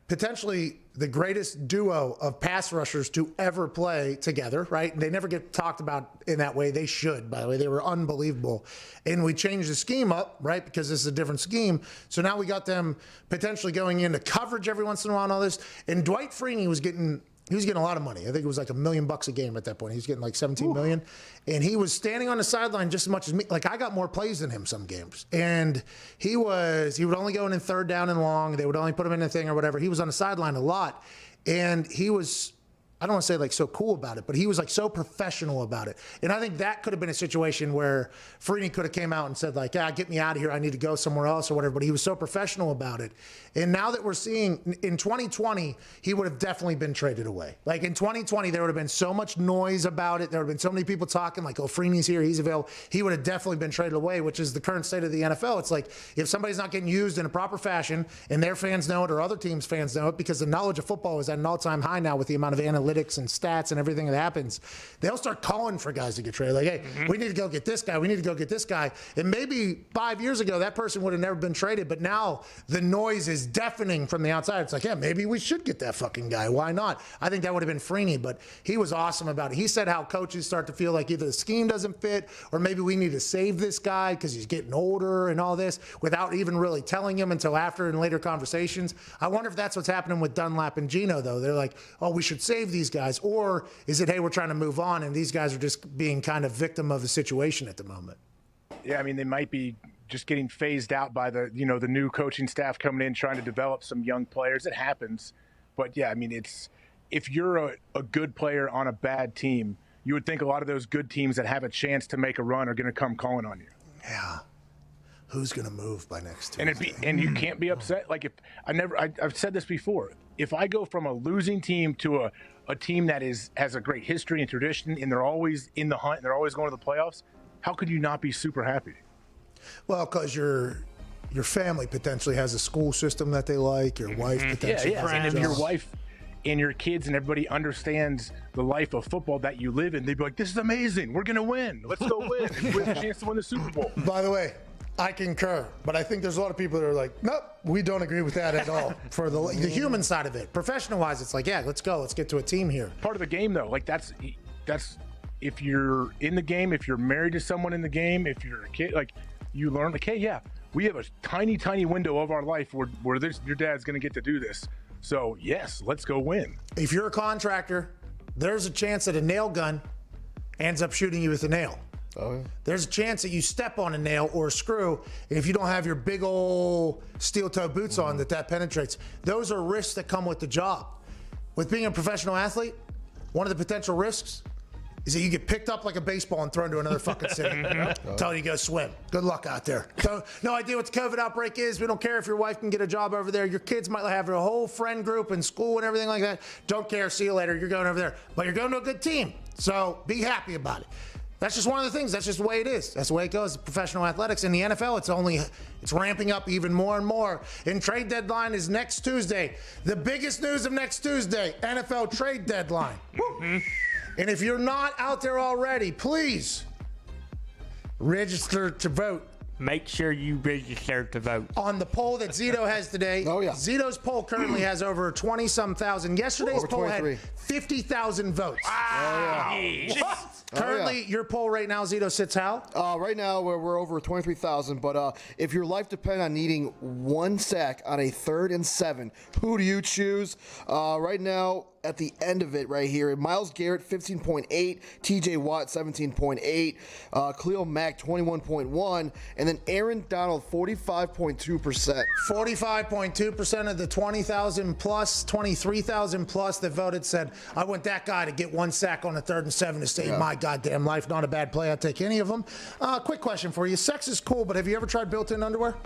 potentially the greatest duo of pass rushers to ever play together, right? And they never get talked about in that way. They should, by the way. They were unbelievable. And we changed the scheme up, right, because this is a different scheme. So now we got them potentially going into coverage every once in a while and all this. And Dwight Freeney was getting a lot of money. I think it was like $1 million a game at that point. He was getting like $17 million. And he was standing on the sideline just as much as me. Like, I got more plays than him some games. And he would only go in third down and long. They would only put him in a thing or whatever. He was on the sideline a lot. And he was, I don't want to say like so cool about it, but he was like so professional about it. And I think that could have been a situation where Freeney could have came out and said like, get me out of here. I need to go somewhere else or whatever. But he was so professional about it. And now that we're seeing in 2020, he would have definitely been traded away. Like in 2020, there would have been so much noise about it. There would have been so many people talking like, oh, Freeney's here, he's available. He would have definitely been traded away, which is the current state of the NFL. It's like if somebody's not getting used in a proper fashion and their fans know it or other teams' fans know it because the knowledge of football is at an all-time high now with the amount of analytics analytics and stats and everything that happens, they'll start calling for guys to get traded. Like, hey, we need to go get this guy. We need to go get this guy. And maybe 5 years ago, that person would have never been traded. But now the noise is deafening from the outside. It's like, yeah, maybe we should get that fucking guy. Why not? I think that would have been Freeney, but he was awesome about it. He said how coaches start to feel like either the scheme doesn't fit or maybe we need to save this guy because he's getting older and all this without even really telling him until after in later conversations. I wonder if that's what's happening with Dunlap and Geno, though. They're like, oh, we should save these guys. Or is it, hey, we're trying to move on and these guys are just being kind of victim of the situation at the moment? Yeah, I mean, they might be just getting phased out by the new coaching staff coming in, trying to develop some young players. It happens. But, yeah, I mean, if you're a good player on a bad team, you would think a lot of those good teams that have a chance to make a run are going to come calling on you. Yeah. Who's going to move by next Tuesday? And you can't be upset. Like, I've said this before. If I go from a losing team to a team that has a great history and tradition, and they're always in the hunt, and they're always going to the playoffs, how could you not be super happy? Well, because your family potentially has a school system that they like, your wife potentially has and a if job. your wife and your kids and everybody understands the life of football that you live in, they'd be like, this is amazing. We're going to win. Let's go win. We have a chance to win the Super Bowl. By the way, I concur, but I think there's a lot of people that are like, nope, we don't agree with that at all. For the human side of it, professional-wise, it's like, yeah, let's go, let's get to a team here. Part of the game, though, like that's if you're in the game, if you're married to someone in the game, if you're a kid, like you learn, like, hey, yeah, we have a tiny, tiny window of our life where your dad's going to get to do this. So yes, let's go win. If you're a contractor, there's a chance that a nail gun ends up shooting you with a nail. Oh, yeah. There's a chance that you step on a nail or a screw, and if you don't have your big old steel-toe boots on, that penetrates. Those are risks that come with the job. With being a professional athlete, one of the potential risks is that you get picked up like a baseball and thrown to another fucking city. Tell you to go swim. Good luck out there. So, no idea what the COVID outbreak is. We don't care if your wife can get a job over there. Your kids might have a whole friend group in school and everything like that. Don't care. See you later. You're going over there. But you're going to a good team. So be happy about it. That's just one of the things. That's just the way it is. That's the way it goes. Professional athletics. In the NFL, it's ramping up even more and more. And trade deadline is next Tuesday. The biggest news of next Tuesday, NFL trade deadline. And if you're not out there already, please register to vote. Make sure you register to vote. On the poll that Zito has today, Zito's poll currently has over 20-some thousand. Yesterday's poll had 50,000 votes. Wow. What? Currently, your poll right now, Zito, sits how? Right now, we're over 23,000. But if your life depends on needing one sack on a 3rd and 7, who do you choose? Right now, at the end of it right here, Myles Garrett, 15.8, TJ Watt, 17.8, Khalil Mack, 21.1, and then Aaron Donald, 45.2%. 45.2% of the 20,000 plus, 23,000 plus that voted said, I want that guy to get one sack on a 3rd and 7 to save my goddamn life. Not a bad play. I'd take any of them. Quick question for you. Sex is cool, but have you ever tried built-in underwear?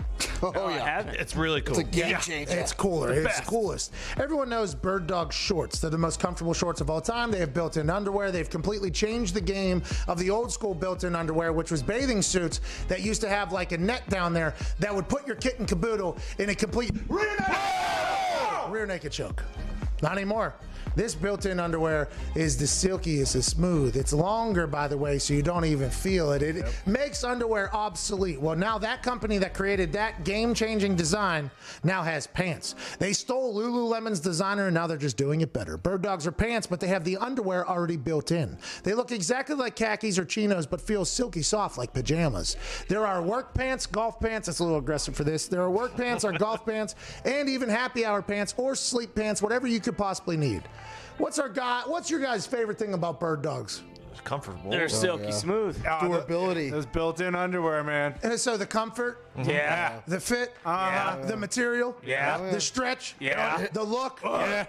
Oh, yeah. It's really cool. It's a game changer. It's cooler. It's the coolest. Everyone knows Bird Dog shorts. They're the most comfortable shorts of all time. They have built-in underwear. They've completely changed the game of the old school built-in underwear, which was bathing suits that used to have like a net down there that would put your kit and caboodle in a complete rear naked choke. Not anymore. This built-in underwear is the silkiest, it's smooth. It's longer, by the way, so you don't even feel it. It makes underwear obsolete. Well, now that company that created that game-changing design now has pants. They stole Lululemon's designer, and now they're just doing it better. Bird Dogs are pants, but they have the underwear already built in. They look exactly like khakis or chinos, but feel silky soft like pajamas. There are work pants, golf pants. That's a little aggressive for this. There are work pants, or golf pants, and even happy hour pants or sleep pants, whatever you could possibly need. What's your guys' favorite thing about Bird Dogs? It's comfortable. They're silky smooth. Durability. Those built-in underwear, man. And so the comfort, the fit, the material, the stretch, the look,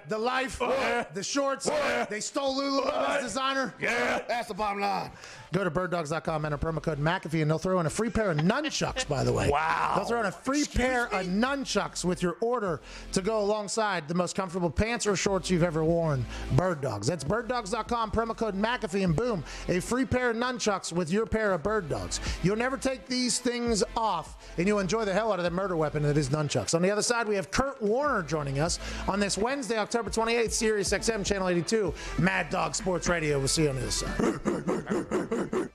the life, the shorts. They stole Lululemon's designer. That's the bottom line. Go to birddogs.com, enter promo code McAfee, and they'll throw in a free pair of nunchucks, by the way. Wow. They'll throw in a free pair of nunchucks with your order to go alongside the most comfortable pants or shorts you've ever worn. Bird Dogs. That's birddogs.com, promo code McAfee, and boom, consume a free pair of nunchucks with your pair of bird dogs. You'll never take these things off, and you'll enjoy the hell out of that murder weapon that is nunchucks. On the other side, we have Kurt Warner joining us on this Wednesday, October 28th, Sirius XM, Channel 82, Mad Dog Sports Radio. We'll see you on the other side.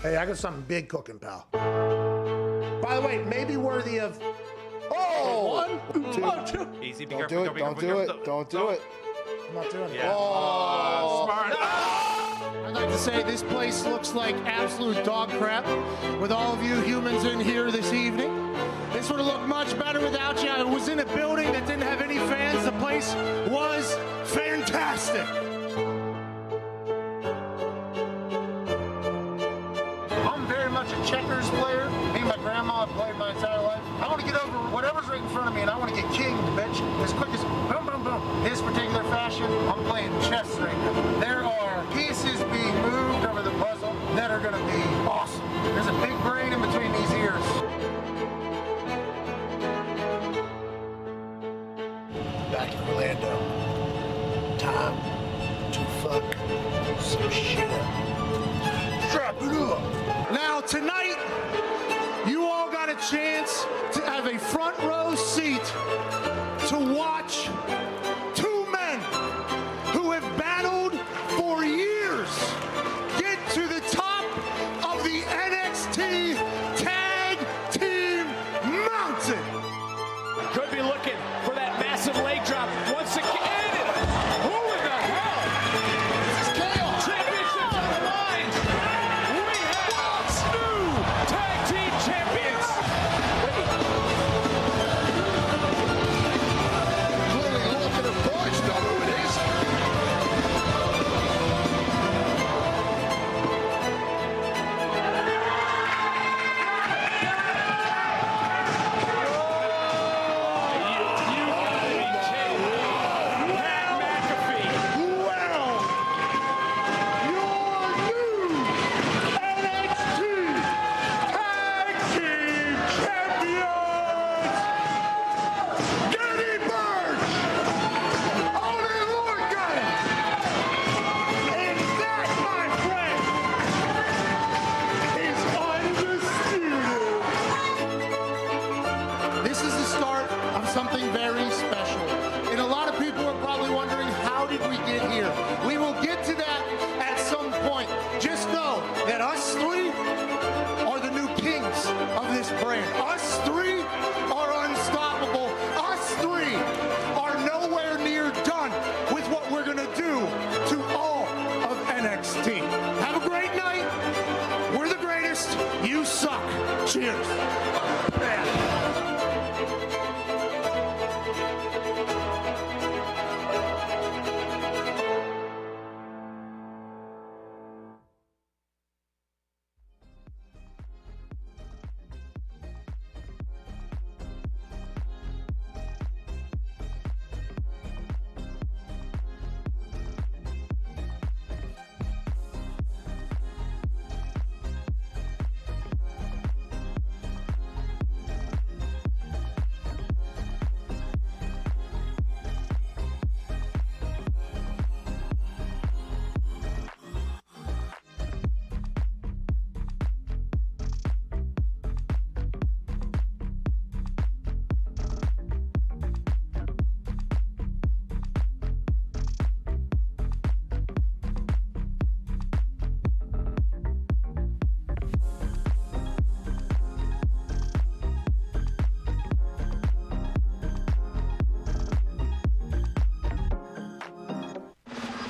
Hey, I got something big cooking, pal. By the way, maybe worthy of... Oh! Two. Easy, Don't do it. Don't do it. Don't do it. I'm not doing it. Oh! Smart. I'd like to say this place looks like absolute dog crap with all of you humans in here this evening. This would have looked much better without you. I was in a building that didn't have any fans. The place was fantastic. I'm very much a checkers player. Me and my grandma have played my entire life. I want to get over whatever's right in front of me, and I want to get kinged, bitch, as quick as boom, boom, boom. This particular fashion, I'm playing chess right now. There are pieces being moved over the puzzle that are going to be awesome. There's a big brain in between these ears. Back in Orlando. Time to fuck some shit up. Strap it up. Now, tonight, you all got a chance to have a front row seat to watch two men who have battled for years get to the top of the NXT Tag Team Mountain. Could be looking for that massive leg drop once again. Who in the hell? This is chaos. Championship on the line. We have new tag team champions. Clearly look at the boys, know who it is. This is the start of something very special. And a lot of people are probably wondering, how did we get here? We will get to that at some point. Just know that us three are the new kings of this brand. Us three are unstoppable. Us three are nowhere near done with what we're going to do to all of NXT. Have a great night. We're the greatest. You suck. Cheers.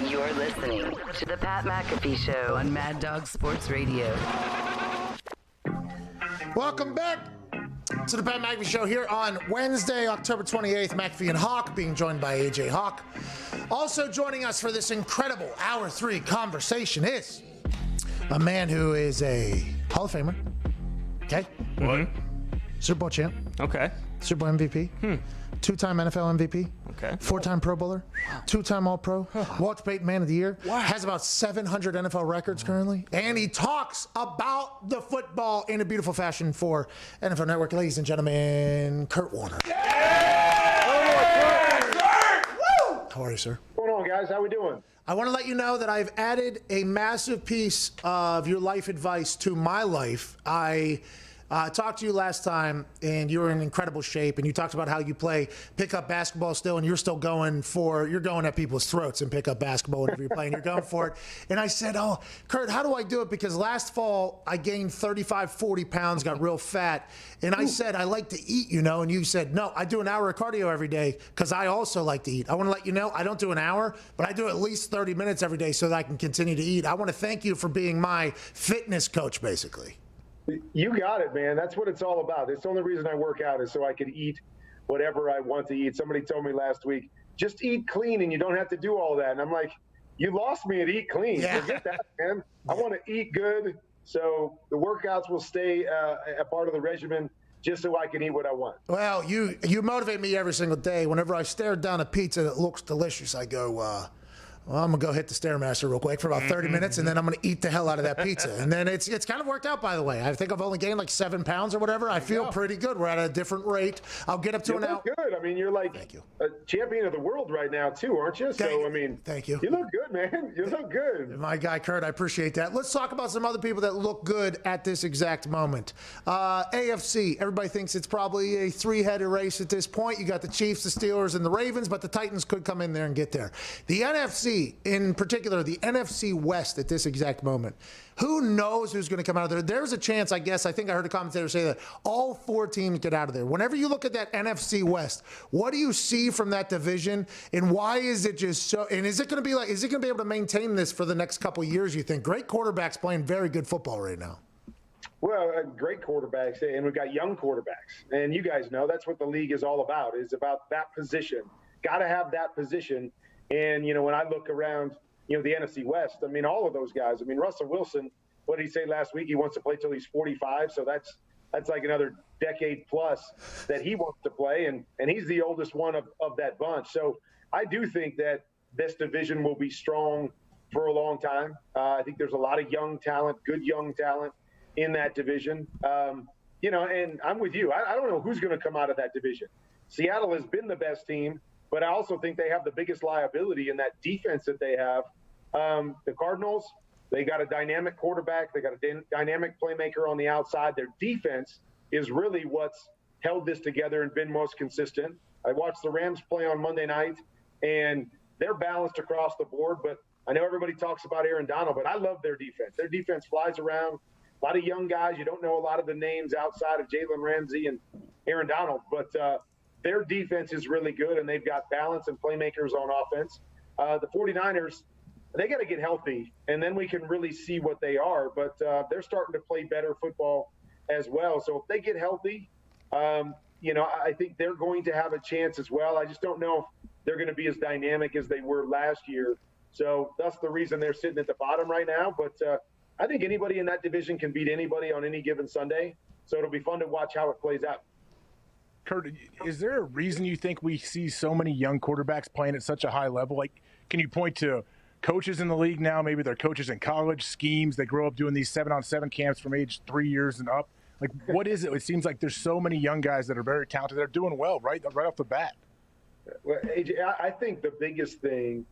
You're listening to the Pat McAfee Show on Mad Dog Sports Radio. Welcome back to the Pat McAfee Show here on Wednesday, October 28th. McAfee and Hawk, being joined by AJ Hawk. Also joining us for this incredible Hour 3 conversation is a man who is a Hall of Famer. Okay? What? Super Bowl champ. Okay. Super Bowl MVP. Two-time NFL MVP. Okay. Four-time Pro Bowler. Two-time All-Pro. Walter Payton Man of the Year. Has about 700 NFL records currently. And he talks about the football in a beautiful fashion for NFL Network. Ladies and gentlemen, Kurt Warner. How are you, sir? What's going on, guys? How we doing? I want to let you know that I've added a massive piece of your life advice to my life. I talked to you last time, and you were in incredible shape, and you talked about how you play pickup basketball still, and you're going at people's throats in pickup basketball whenever you're playing. You're going for it. And I said, oh, Kurt, how do I do it? Because last fall, I gained 35, 40 pounds, got real fat. And I said, I like to eat, and you said, no, I do an hour of cardio every day because I also like to eat. I want to let you know, I don't do an hour, but I do at least 30 minutes every day so that I can continue to eat. I want to thank you for being my fitness coach, basically. You got it, man. That's what it's all about. It's the only reason I work out is so I can eat whatever I want to eat. Somebody told me last week, just eat clean and you don't have to do all that. And I'm like, you lost me at eat clean. Yeah. Forget that, man. I want to eat good. So the workouts will stay a part of the regimen just so I can eat what I want. Well, you motivate me every single day. Whenever I stare down a pizza that looks delicious, I go, well, I'm going to go hit the Stairmaster real quick for about 30 minutes, and then I'm going to eat the hell out of that pizza. And then it's kind of worked out, by the way. I think I've only gained like 7 pounds or whatever. I feel pretty good. We're at a different rate. I'll get up to an hour. You look good. I mean, you're like a champion of the world right now, too, aren't you? So, I mean, thank you. You look good, man. You look good. My guy, Kurt, I appreciate that. Let's talk about some other people that look good at this exact moment. AFC, everybody thinks it's probably a three-headed race at this point. You got the Chiefs, the Steelers, and the Ravens, but the Titans could come in there and get there. The NFC, in particular, the NFC West at this exact moment. Who knows who's going to come out of there? There's a chance, I think I heard a commentator say that all 4 teams get out of there. Whenever you look at that NFC West, what do you see from that division, and why is it just so? And is it going to be able to maintain this for the next couple of years, you think? Great quarterbacks playing very good football right now. Well, great quarterbacks, and we've got young quarterbacks. And you guys know that's what the league is all about, is about that position. Got to have that position. And, when I look around, the NFC West, I mean, all of those guys. I mean, Russell Wilson, what did he say last week? He wants to play till he's 45. So that's like another decade plus that he wants to play. And he's the oldest one of that bunch. So I do think that this division will be strong for a long time. I think there's a lot of young talent, good young talent in that division. And I'm with you. I don't know who's going to come out of that division. Seattle has been the best team, but I also think they have the biggest liability in that defense that they have. The Cardinals, they got a dynamic quarterback. They got a dynamic playmaker on the outside. Their defense is really what's held this together and been most consistent. I watched the Rams play on Monday night, and they're balanced across the board. But I know everybody talks about Aaron Donald, but I love their defense. Their defense flies around. A lot of young guys. You don't know a lot of the names outside of Jalen Ramsey and Aaron Donald, but their defense is really good, and they've got balance and playmakers on offense. The 49ers, they got to get healthy, and then we can really see what they are. But they're starting to play better football as well. So if they get healthy, I think they're going to have a chance as well. I just don't know if they're going to be as dynamic as they were last year. So that's the reason they're sitting at the bottom right now. But I think anybody in that division can beat anybody on any given Sunday. So it'll be fun to watch how it plays out. Kurt, is there a reason you think we see so many young quarterbacks playing at such a high level? Like, can you point to coaches in the league now? Maybe they're coaches in college schemes. They grow up doing these 7-on-7 camps from age 3 years and up. Like, what is it? It seems like there's so many young guys that are very talented. They're doing well right off the bat. Well, AJ, I think the biggest thing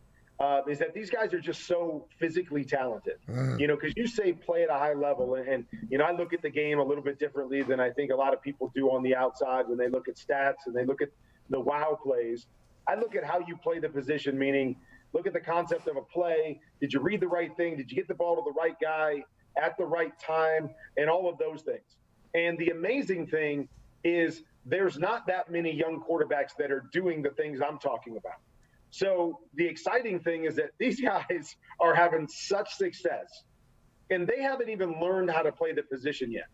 is that these guys are just so physically talented, because you say play at a high level. And, I look at the game a little bit differently than I think a lot of people do on the outside when they look at stats and they look at the wow plays. I look at how you play the position, meaning look at the concept of a play. Did you read the right thing? Did you get the ball to the right guy at the right time? And all of those things. And the amazing thing is there's not that many young quarterbacks that are doing the things I'm talking about. So the exciting thing is that these guys are having such success, and they haven't even learned how to play the position yet.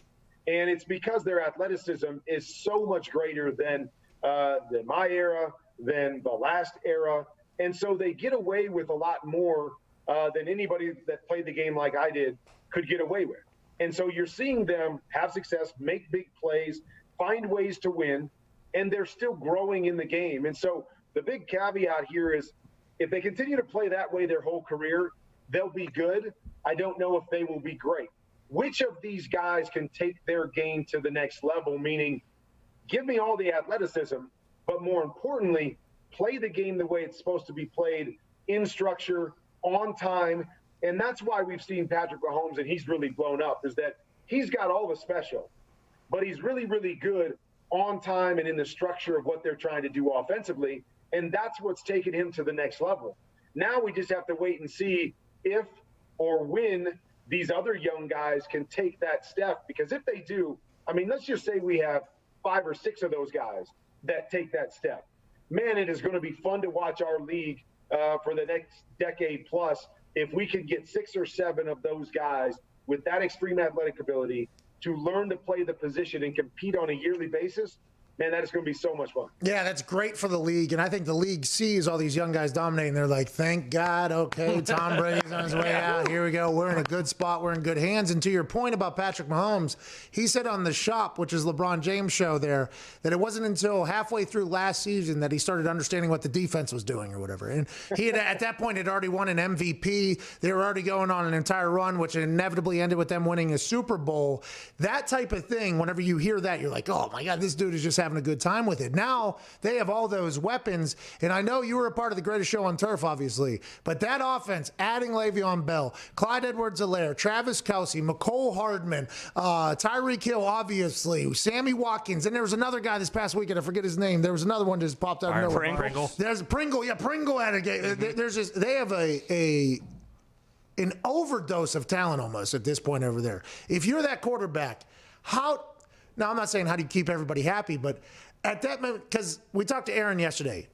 And it's because their athleticism is so much greater than my era, than the last era. And so they get away with a lot more than anybody that played the game like I did could get away with. And so you're seeing them have success, make big plays, find ways to win, and they're still growing in the game. And so the big caveat here is if they continue to play that way their whole career, they'll be good. I don't know if they will be great. Which of these guys can take their game to the next level, meaning give me all the athleticism, but more importantly, play the game the way it's supposed to be played, in structure, on time. And that's why we've seen Patrick Mahomes, and he's really blown up, is that he's got all the special, but he's really, really good on time and in the structure of what they're trying to do offensively. And that's what's taken him to the next level. Now we just have to wait and see if or when these other young guys can take that step. Because if they do, I mean, let's just say we have 5 or 6 of those guys that take that step. Man, it is going to be fun to watch our league for the next decade plus if we can get 6 or 7 of those guys with that extreme athletic ability to learn to play the position and compete on a yearly basis. Man, that is going to be so much fun. Yeah, that's great for the league. And I think the league sees all these young guys dominating. They're like, thank God, okay, Tom Brady's on his way out. Here we go. We're in a good spot. We're in good hands. And to your point about Patrick Mahomes, he said on The Shop, which is LeBron James' show there, that it wasn't until halfway through last season that he started understanding what the defense was doing or whatever. And he had, at that point, had already won an MVP. They were already going on an entire run, which inevitably ended with them winning a Super Bowl. That type of thing, whenever you hear that, you're like, oh, my God, this dude is just having a good time with it. Now they have all those weapons, and I know you were a part of the greatest show on turf, obviously, but that offense, adding Le'Veon Bell, Clyde Edwards-Helaire, Travis Kelce, McCole Hardman, Tyreek Hill, obviously, Sammy Watkins, and there was another guy this past weekend, I forget his name. There was another one that just popped out of nowhere. Pringle. There's Pringle. Yeah, Pringle had a game. There's just, they have an overdose of talent almost at this point over there. If you're that quarterback, now I'm not saying how do you keep everybody happy, but at that moment, because we talked to Aaron yesterday,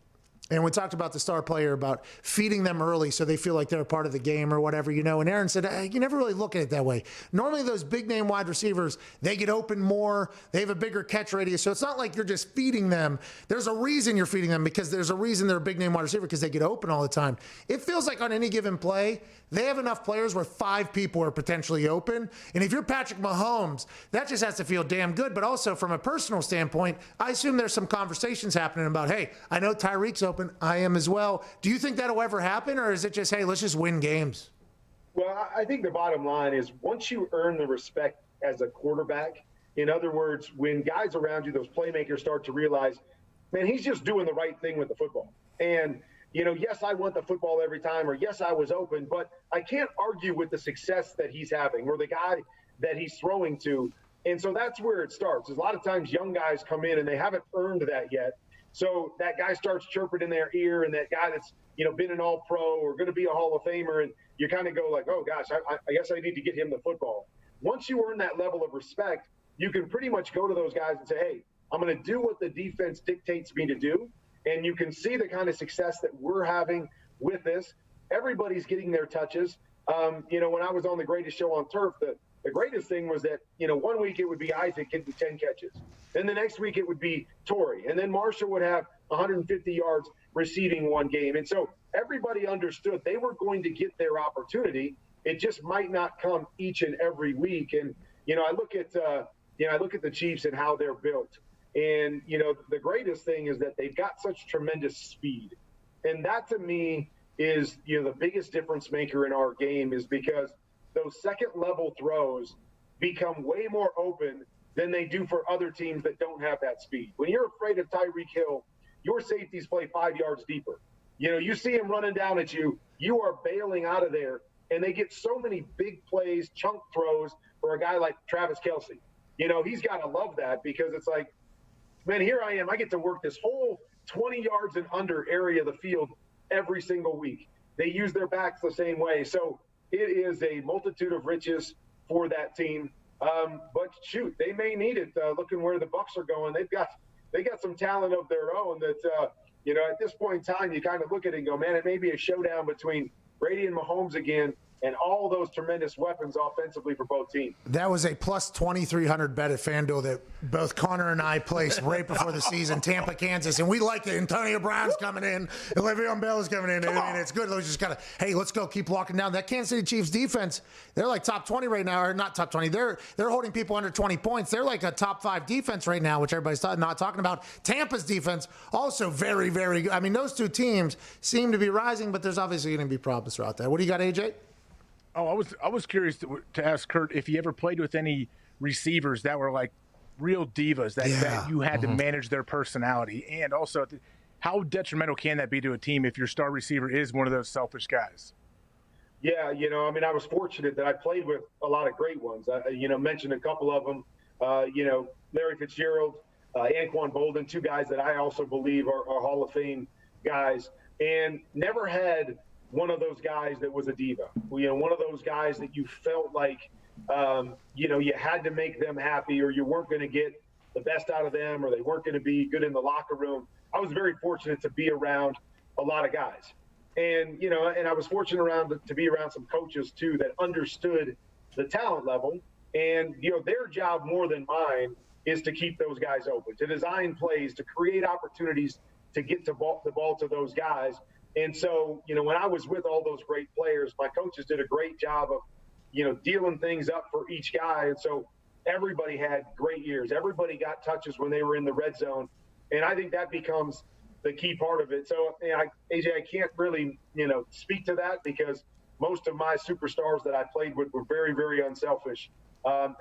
and we talked about the star player, about feeding them early so they feel like they're a part of the game or whatever, you know. And Aaron said, hey, you never really look at it that way. Normally those big-name wide receivers, they get open more. They have a bigger catch radius. So it's not like you're just feeding them. There's a reason you're feeding them, because there's a reason they're a big-name wide receiver, because they get open all the time. It feels like on any given play, they have enough players where 5 people are potentially open. And if you're Patrick Mahomes, that just has to feel damn good. But also from a personal standpoint, I assume there's some conversations happening about, hey, I know Tyreek's open. I am as well. Do you think that'll ever happen, or is it just, hey, let's just win games? Well, I think the bottom line is once you earn the respect as a quarterback, in other words, when guys around you, those playmakers, start to realize, man, he's just doing the right thing with the football. And you know, yes, I want the football every time, or yes, I was open, but I can't argue with the success that he's having or the guy that he's throwing to. And so that's where it starts. A lot of times young guys come in and they haven't earned that yet. So that guy starts chirping in their ear, and that guy that's, you know, been an all-pro or going to be a Hall of Famer, and you kind of go like, oh, gosh, I guess I need to get him the football. Once you earn that level of respect, you can pretty much go to those guys and say, hey, I'm going to do what the defense dictates me to do. And you can see the kind of success that we're having with this. Everybody's getting their touches. You know, when I was on the greatest show on turf, the greatest thing was that, you know, one week it would be Isaac getting 10 catches. Then the next week it would be Torrey. And then Marshall would have 150 yards receiving one game. And so everybody understood they were going to get their opportunity. It just might not come each and every week. And, you know, I look at the Chiefs and how they're built. And, you know, the greatest thing is that they've got such tremendous speed. And that, to me, is, you know, the biggest difference maker in our game, is because those second-level throws become way more open than they do for other teams that don't have that speed. When you're afraid of Tyreek Hill, your safeties play 5 yards deeper. You know, you see him running down at you, you are bailing out of there, and they get so many big plays, chunk throws for a guy like Travis Kelce. You know, he's got to love that, because it's like, man, here I am. I get to work this whole 20 yards and under area of the field every single week. They use their backs the same way. So it is a multitude of riches for that team. But shoot, they may need it. Looking where the Bucs are going, they got some talent of their own that, you know, at this point in time, you kind of look at it and go, man, it may be a showdown between Brady and Mahomes again, and all those tremendous weapons offensively for both teams. That was a plus 2,300 bet at FanDuel that both Connor and I placed right before the season, Tampa, Kansas, and we like it. Antonio Brown's coming in, and Le'Veon Bell is coming in. I mean, it's good. We just got to, hey, let's go, keep walking down. That Kansas City Chiefs defense, they're like top 20 right now, or not top 20. They're holding people under 20 points. They're like a top 5 defense right now, which everybody's not talking about. Tampa's defense, also very, very good. I mean, those two teams seem to be rising, but there's obviously going to be problems throughout that. What do you got, AJ? Oh, I was curious to ask Kurt if he ever played with any receivers that were like real divas that you had to manage their personality, and also How detrimental can that be to a team if your star receiver is one of those selfish guys? Yeah, I was fortunate that I played with a lot of great ones. I mentioned a couple of them. Larry Fitzgerald, Anquan Bolden, two guys that I also believe are Hall of Fame guys, and never had one of those guys that was a diva. One of those guys that you felt like, you had to make them happy, or you weren't going to get the best out of them, or they weren't going to be good in the locker room. I was very fortunate to be around a lot of guys. And, and I was fortunate to be around some coaches too that understood the talent level. And, their job more than mine is to keep those guys open, to design plays, to create opportunities to get the ball to those guys. And so, when I was with all those great players, my coaches did a great job of, dealing things up for each guy. And so everybody had great years. Everybody got touches when they were in the red zone. And I think that becomes the key part of it. So, AJ, I can't really, speak to that because most of my superstars that I played with were very, very unselfish.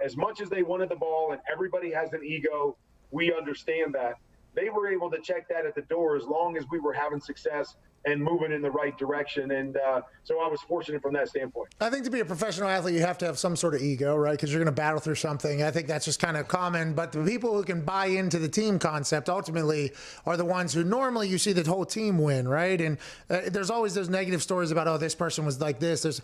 As much as they wanted the ball, and everybody has an ego, we understand that. They were able to check that at the door as long as we were having success and moving in the right direction. And so I was fortunate from that standpoint. I think to be a professional athlete, you have to have some sort of ego, right? Because you're going to battle through something. I think that's just kind of common. But the people who can buy into the team concept ultimately are the ones who normally you see the whole team win, right? And there's always those negative stories about, oh, this person was like this.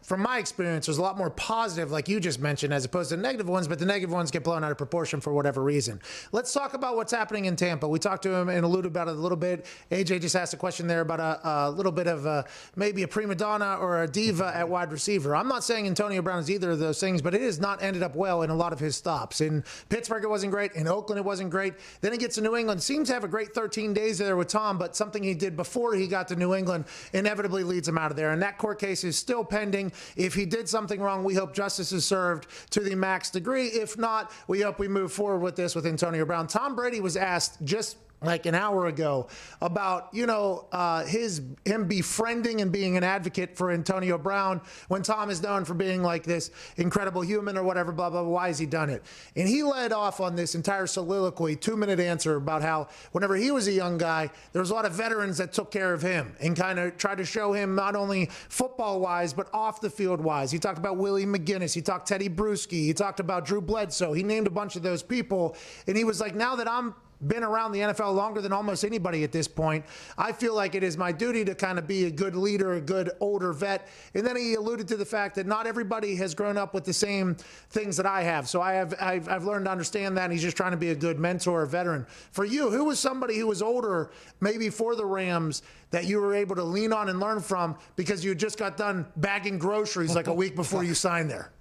From my experience, there's a lot more positive, like you just mentioned, as opposed to negative ones. But the negative ones get blown out of proportion for whatever reason. Let's talk about what's happening in Tampa. We talked to him and alluded about it a little bit. AJ just asked a question there about a little bit of maybe a prima donna or a diva at wide receiver. I'm not saying Antonio Brown is either of those things, but it has not ended up well in a lot of his stops. In Pittsburgh, it wasn't great. In Oakland, it wasn't great. Then he gets to New England. Seems to have a great 13 days there with Tom, but something he did before he got to New England inevitably leads him out of there. And that court case is still pending. If he did something wrong, we hope justice is served to the max degree. If not, we hope we move forward with this with Antonio Brown. Tom Brady was asked just like an hour ago about, him befriending and being an advocate for Antonio Brown when Tom is known for being like this incredible human or whatever, blah, blah, blah. Why has he done it? And he led off on this entire soliloquy, 2-minute answer about how whenever he was a young guy, there was a lot of veterans that took care of him and kind of tried to show him not only football-wise, but off the field-wise. He talked about Willie McGinnis. He talked Teddy Bruschi. He talked about Drew Bledsoe. He named a bunch of those people. And he was like, now that I'm been around the NFL longer than almost anybody at this point, I feel like it is my duty to kind of be a good leader, a good older vet. And then he alluded to the fact that not everybody has grown up with the same things that I have. So I've learned to understand that, and he's just trying to be a good mentor, a veteran. For you, who was somebody who was older, maybe for the Rams, that you were able to lean on and learn from because you just got done bagging groceries like a week before you signed there?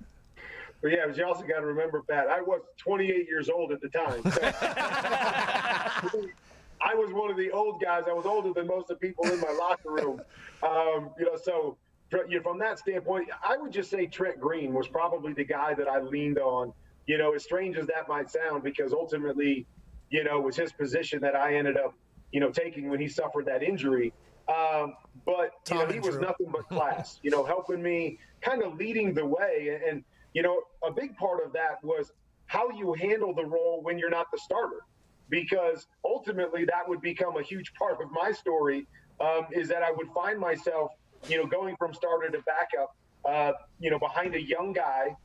But yeah, but you also got to remember, Pat, I was 28 years old at the time. So I was one of the old guys. I was older than most of the people in my locker room. So from that standpoint, I would just say Trent Green was probably the guy that I leaned on, as strange as that might sound, because ultimately, it was his position that I ended up, taking when he suffered that injury. But he was nothing but class, helping me, kind of leading the way. And a big part of that was how you handle the role when you're not the starter, because ultimately that would become a huge part of my story, is that I would find myself, going from starter to backup, behind a young guy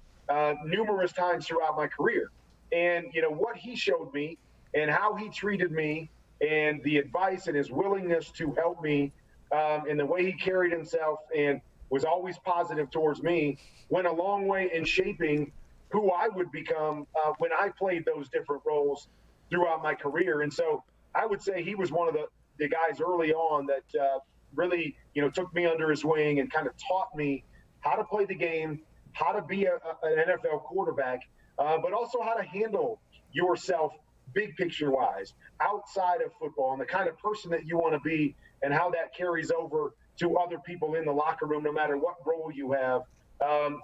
numerous times throughout my career. And, what he showed me and how he treated me and the advice and his willingness to help me and the way he carried himself and was always positive towards me, went a long way in shaping who I would become when I played those different roles throughout my career. And so I would say he was one of the guys early on that really, took me under his wing and kind of taught me how to play the game, how to be an NFL quarterback, but also how to handle yourself big picture wise outside of football and the kind of person that you want to be and how that carries over to other people in the locker room, no matter what role you have.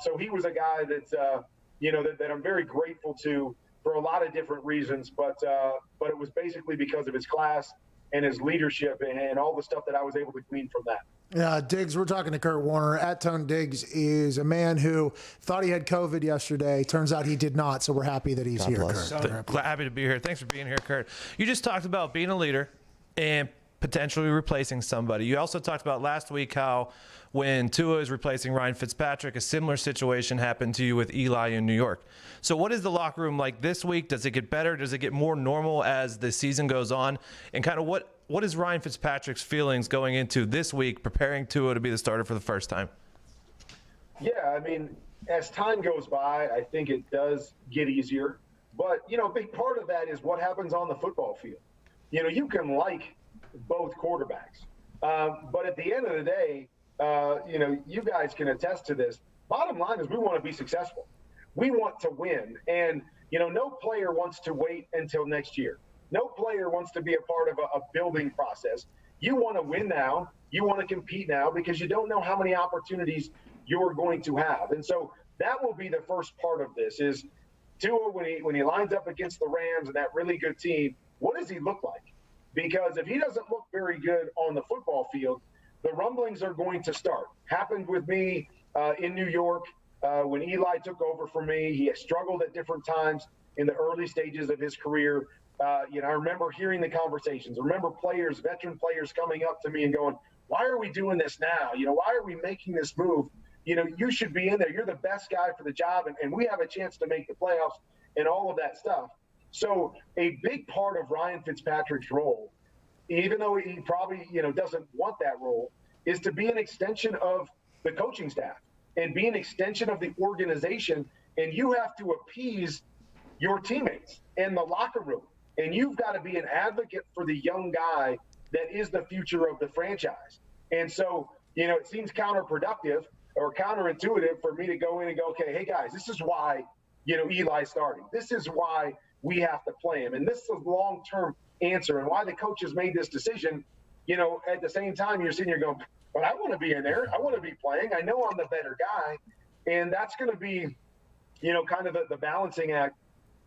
So he was a guy that, that I'm very grateful to for a lot of different reasons, but it was basically because of his class and his leadership and all the stuff that I was able to glean from that. Diggs, we're talking to Kurt Warner. Tone Diggs is a man who thought he had COVID yesterday. Turns out he did not, so we're happy that he's here, Kurt. Happy to be here. Thanks for being here, Kurt. You just talked about being a leader and potentially replacing somebody. You also talked about last week how when Tua is replacing Ryan Fitzpatrick, a similar situation happened to you with Eli in New York. So what is the locker room like this week? Does it get better? Does it get more normal as the season goes on? And kind of what is Ryan Fitzpatrick's feelings going into this week, preparing Tua to be the starter for the first time? Yeah, I mean, as time goes by, I think it does get easier. But, a big part of that is what happens on the football field. You can like both quarterbacks. But at the end of the day, you guys can attest to this. Bottom line is we want to be successful. We want to win. And, no player wants to wait until next year. No player wants to be a part of a building process. You want to win now. You want to compete now because you don't know how many opportunities you're going to have. And so that will be the first part of this is Tua, when he lines up against the Rams and that really good team, what does he look like? Because if he doesn't look very good on the football field, the rumblings are going to start. Happened with me in New York when Eli took over for me. He struggled at different times in the early stages of his career. I remember hearing the conversations. I remember veteran players coming up to me and going, why are we doing this now? Why are we making this move? You should be in there. You're the best guy for the job, and we have a chance to make the playoffs and all of that stuff. So a big part of Ryan Fitzpatrick's role, even though he probably, doesn't want that role, is to be an extension of the coaching staff and be an extension of the organization. And you have to appease your teammates and the locker room. And you've got to be an advocate for the young guy that is the future of the franchise. And so, it seems counterproductive or counterintuitive for me to go in and go, okay, hey guys, this is why, Eli's starting. This is why we have to play him. And this is a long-term answer and why the coaches made this decision. At the same time, you're sitting here going, but I want to be in there. I want to be playing. I know I'm the better guy. And that's going to be, kind of the balancing act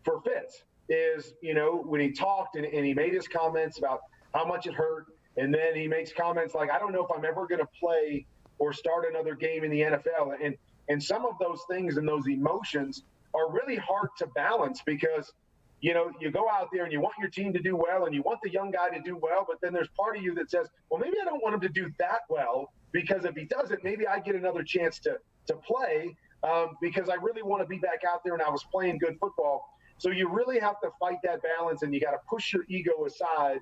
for Fitz is, when he talked and he made his comments about how much it hurt. And then he makes comments like, I don't know if I'm ever going to play or start another game in the NFL. And some of those things and those emotions are really hard to balance because, you go out there and you want your team to do well and you want the young guy to do well, but then there's part of you that says, well, maybe I don't want him to do that well because if he doesn't, maybe I get another chance to play because I really want to be back out there and I was playing good football. So you really have to fight that balance and you got to push your ego aside.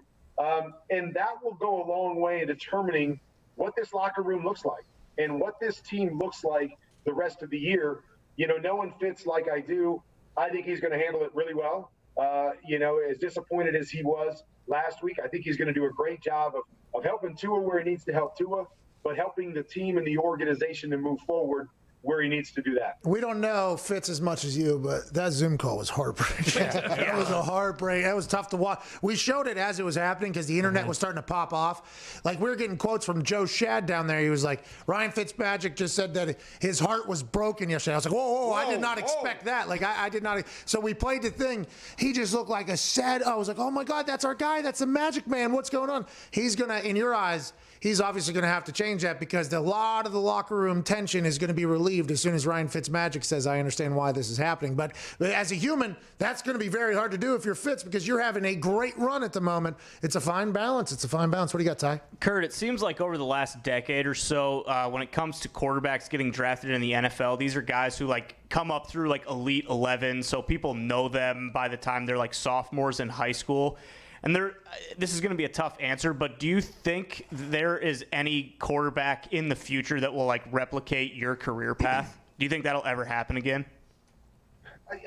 And that will go a long way in determining what this locker room looks like and what this team looks like the rest of the year. Knowing Fitz like I do, I think he's going to handle it really well. As disappointed as he was last week, I think he's going to do a great job of helping Tua where he needs to help Tua, but helping the team and the organization to move forward where he needs to do that. We don't know Fitz as much as you, but that Zoom call was heartbreaking. It was a heartbreak. It was tough to watch. We showed it as it was happening because the internet was starting to pop off. Like, we were getting quotes from Joe Shad down there. He was like, Ryan Fitzpatrick just said that his heart was broken yesterday. I was like, whoa, I did not expect that. Like, I did not. So we played the thing. He just looked like a sad, I was like, oh my God, that's our guy. That's the Magic Man. What's going on? He's going to, in your eyes, he's obviously going to have to change that because a lot of the locker room tension is going to be relieved as soon as Ryan Fitzmagic says, I understand why this is happening. But as a human, that's going to be very hard to do if you're Fitz because you're having a great run at the moment. It's a fine balance. What do you got, Ty? Kurt, it seems like over the last decade or so, when it comes to quarterbacks getting drafted in the NFL, these are guys who come up through Elite 11, so people know them by the time they're sophomores in high school. And this is going to be a tough answer, but do you think there is any quarterback in the future that will replicate your career path? Do you think that'll ever happen again?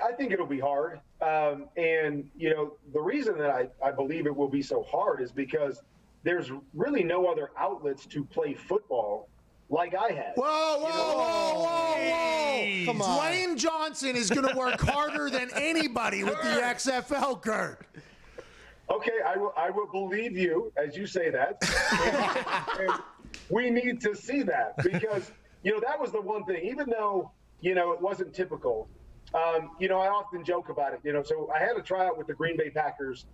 I think it'll be hard. And, the reason that I believe it will be so hard is because there's really no other outlets to play football like I had. Whoa. Come on. Dwayne Johnson is going to work harder than anybody with the XFL, Kurt. Okay, I will believe you as you say that. And we need to see that because, that was the one thing, even though, it wasn't typical. I often joke about it, so I had a tryout with the Green Bay Packers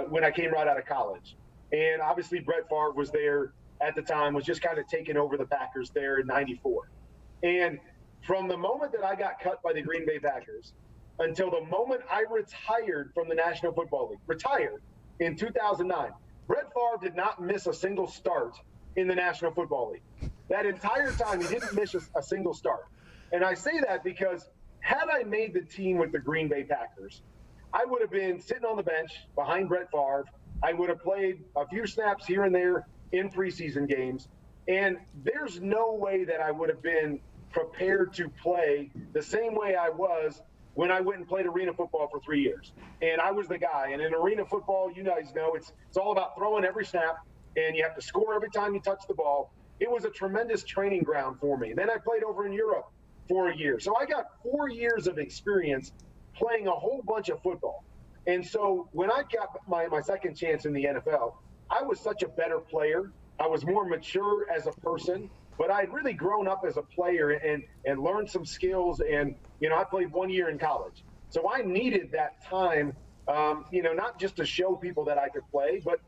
when I came right out of college. And obviously Brett Favre was there at the time, was just kind of taking over the Packers there in '94. And from the moment that I got cut by the Green Bay Packers until the moment I retired from the National Football League, retired in 2009, Brett Favre did not miss a single start in the National Football League. That entire time, he didn't miss a single start. And I say that because had I made the team with the Green Bay Packers, I would have been sitting on the bench behind Brett Favre. I would have played a few snaps here and there in preseason games. And there's no way that I would have been prepared to play the same way I was when I went and played arena football for 3 years. And I was the guy. And in arena football, you guys know, it's all about throwing every snap, and you have to score every time you touch the ball. It was a tremendous training ground for me. Then I played over in Europe for a year. So I got 4 years of experience playing a whole bunch of football. And so when I got my second chance in the NFL, I was such a better player. I was more mature as a person, but I'd really grown up as a player and learned some skills. And, I played 1 year in college. So I needed that time, not just to show people that I could play, but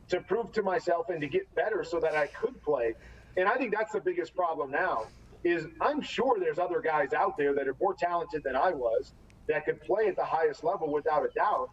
to prove to myself and to get better so that I could play. And I think that's the biggest problem now is I'm sure there's other guys out there that are more talented than I was that could play at the highest level without a doubt.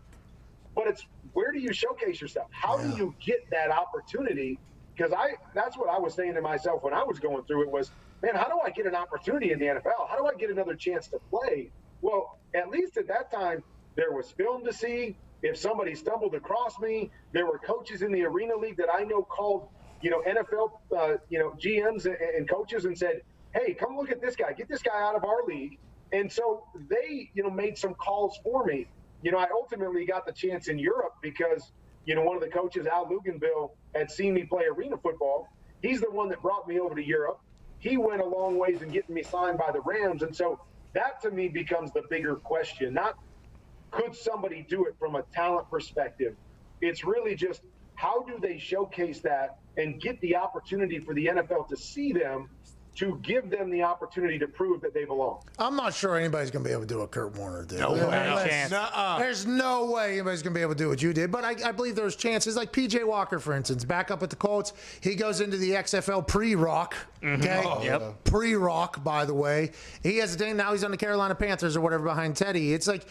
But it's where do you showcase yourself? How do you get that opportunity? Because that's what I was saying to myself when I was going through it was, man, how do I get an opportunity in the NFL? How do I get another chance to play? Well, at least at that time, there was film to see. If somebody stumbled across me, there were coaches in the Arena League that I know called, NFL, GMs and coaches and said, hey, come look at this guy. Get this guy out of our league. And so they, made some calls for me. I ultimately got the chance in Europe because, one of the coaches, Al Luganville, had seen me play arena football. He's the one that brought me over to Europe. He went a long ways in getting me signed by the Rams. And so that to me becomes the bigger question. Not could somebody do it from a talent perspective? It's really just how do they showcase that and get the opportunity for the NFL to see them, to give them the opportunity to prove that they belong. I'm not sure anybody's going to be able to do what Kurt Warner did. No way. There's no way anybody's going to be able to do what you did. But I believe there's chances. Like P.J. Walker, for instance, back up at the Colts. He goes into the XFL pre-rock. Okay? Yep. Pre-rock, by the way. He has a thing. Now he's on the Carolina Panthers or whatever behind Teddy. It's like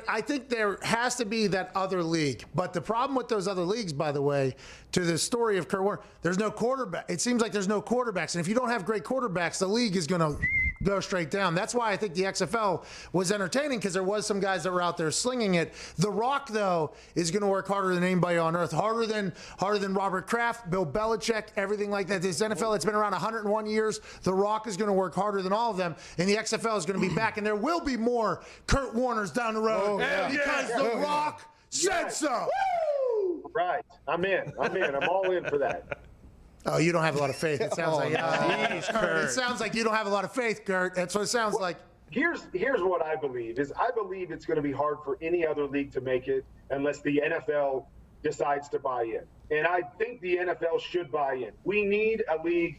I think there has to be that other league. But the problem with those other leagues, by the way, to the story of Kurt Warner, there's no quarterback. It seems like there's no quarterbacks. And if you don't have great quarterbacks, the league is going to go straight down. That's why I think the XFL was entertaining, because there was some guys that were out there slinging it. The Rock, though, is going to work harder than anybody on earth, harder than Robert Kraft, Bill Belichick, everything like that. This NFL, it's been around 101 years. The Rock is going to work harder than all of them, and the XFL is going to be back, and there will be more Kurt Warners down the road because The Rock said so. Woo! Right. I'm in. I'm all in for that. Oh, you don't have a lot of faith. It sounds like Kurt. It sounds like you don't have a lot of faith, Kurt. That's what it sounds like. Here's what I believe is I believe it's going to be hard for any other league to make it unless the NFL decides to buy in. And I think the NFL should buy in. We need a league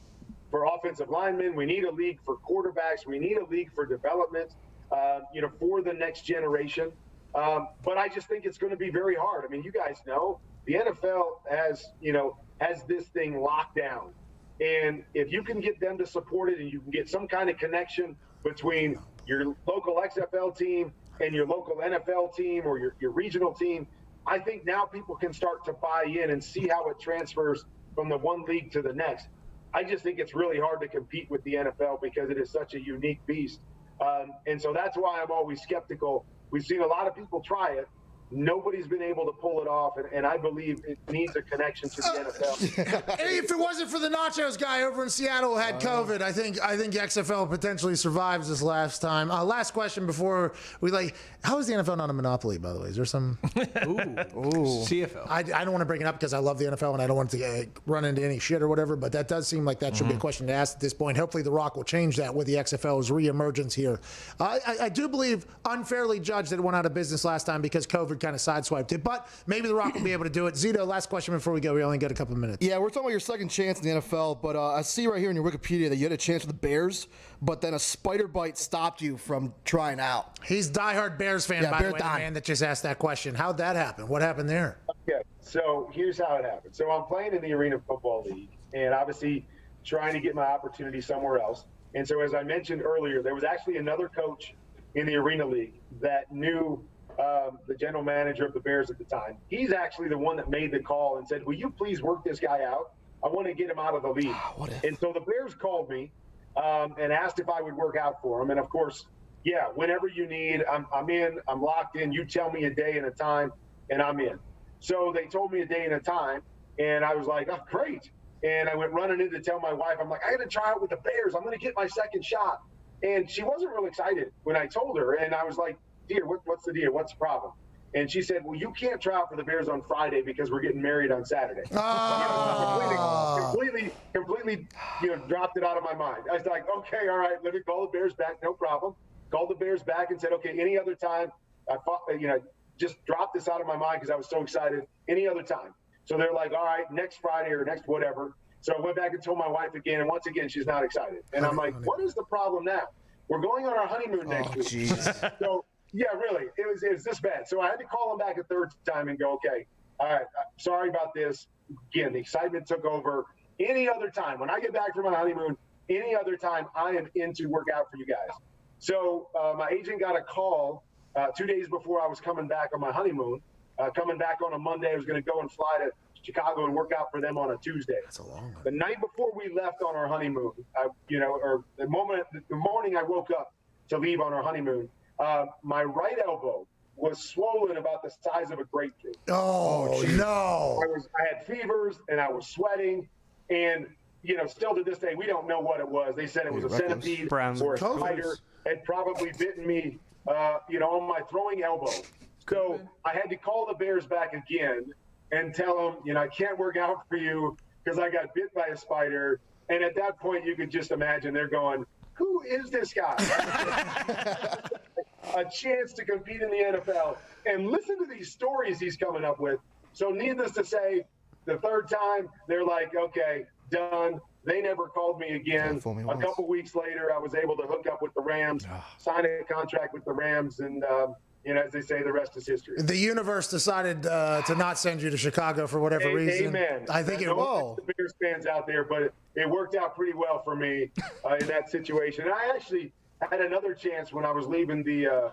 for offensive linemen. We need a league for quarterbacks. We need a league for development, for the next generation. But I just think it's going to be very hard. I mean, you guys know the NFL has this thing locked down. And if you can get them to support it and you can get some kind of connection between your local XFL team and your local NFL team or your regional team, I think now people can start to buy in and see how it transfers from the one league to the next. I just think it's really hard to compete with the NFL because it is such a unique beast. And so that's why I'm always skeptical. We've seen a lot of people try it. Nobody's been able to pull it off, and I believe it needs a connection to the NFL. If it wasn't for the nachos guy over in Seattle who had COVID, I think XFL potentially survives this last time. Last question before we how is the NFL not a monopoly, by the way? Is there some? Ooh. CFL. I don't want to bring it up because I love the NFL and I don't want to run into any shit or whatever, but that does seem like that should be a question to ask at this point. Hopefully The Rock will change that with the XFL's reemergence here. I do believe unfairly judged that it went out of business last time because COVID kind of sideswiped it, but maybe The Rock will be able to do it. Zito, last question before we go. We only got a couple of minutes. Yeah, we're talking about your second chance in the NFL, but I see right here in your Wikipedia that you had a chance with the Bears, but then a spider bite stopped you from trying out. He's a diehard Bears fan, by the way, the man that just asked that question. How'd that happen? What happened there? Okay, so here's how it happened. So I'm playing in the Arena Football League, and obviously trying to get my opportunity somewhere else. And so as I mentioned earlier, there was actually another coach in the Arena League that knew the general manager of the Bears at the time. He's actually the one that made the call and said, will you please work this guy out? I want to get him out of the league. And so the Bears called me and asked if I would work out for him. And, of course, yeah, whenever you need, I'm in, I'm locked in. You tell me a day and a time, and I'm in. So they told me a day and a time, and I was like, oh, great. And I went running in to tell my wife, I'm like, I got to try out with the Bears. I'm going to get my second shot. And she wasn't real excited when I told her. And I was like, dear, what's the deal? What's the problem? And she said, well, you can't try out for the Bears on Friday because we're getting married on Saturday. Completely, dropped it out of my mind. I was like, okay, all right, let me call the Bears back. No problem. Called the Bears back and said, okay, any other time. I just dropped this out of my mind because I was so excited. Any other time. So they're like, all right, next Friday or next whatever. So I went back and told my wife again, and once again, she's not excited. And I'm like, what is the problem now? We're going on our honeymoon next week. So, yeah, really, it was this bad. So I had to call him back a third time and go, okay, all right, sorry about this. Again, the excitement took over. Any other time, when I get back from my honeymoon, any other time, I am in to work out for you guys. So my agent got a call 2 days before I was coming back on my honeymoon. Coming back on a Monday, I was going to go and fly to Chicago and work out for them on a Tuesday. That's a long one. The night before we left on our honeymoon, or the morning I woke up to leave on our honeymoon, my right elbow was swollen about the size of a grapefruit. Oh, no. I had fevers and I was sweating, and still to this day we don't know what it was. They said it was a centipede or a spider had probably bitten me, on my throwing elbow. So I had to call the Bears back again and tell them, I can't work out for you because I got bit by a spider. And at that point, you could just imagine they're going, who is this guy? A chance to compete in the NFL. And listen to these stories he's coming up with. So needless to say, the third time, they're like, okay, done. They never called me again. A couple weeks later, I was able to hook up with the Rams, sign a contract with the Rams, and as they say, the rest is history. The universe decided to not send you to Chicago for whatever reason. Amen. I think it will. The Bears fans out there, but it worked out pretty well for me in that situation. And I actually had another chance when I was leaving the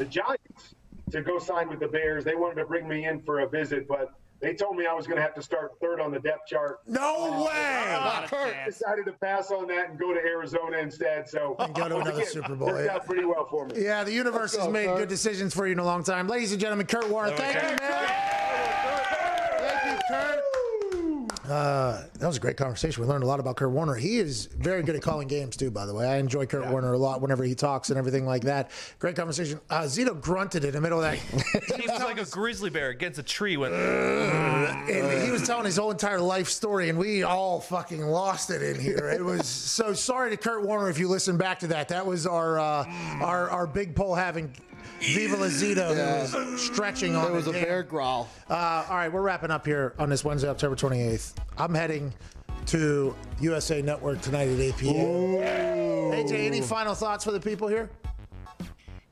Giants to go sign with the Bears. They wanted to bring me in for a visit, but they told me I was going to have to start third on the depth chart. No way! I decided to pass on that and go to Arizona instead. So and go to another Super Bowl. Worked out pretty well for me. Yeah, the universe has made good decisions for you in a long time. Ladies and gentlemen, Kurt Warner, thank you, man. Thank you, Kurt. That was a great conversation. We learned a lot about Kurt Warner. He is very good at calling games, too, by the way. I enjoy Kurt Warner a lot whenever he talks and everything like that. Great conversation. Zito grunted in the middle of that. He was like a grizzly bear against a tree. And he was telling his whole entire life story, and we all fucking lost it in here. It was so sorry to Kurt Warner if you listen back to that. That was our big pole having Viva La Zito, who was stretching on. There was a bear growl. All right, we're wrapping up here on this Wednesday, October 28th. I'm heading to USA Network tonight at 8 p.m. AJ, any final thoughts for the people here?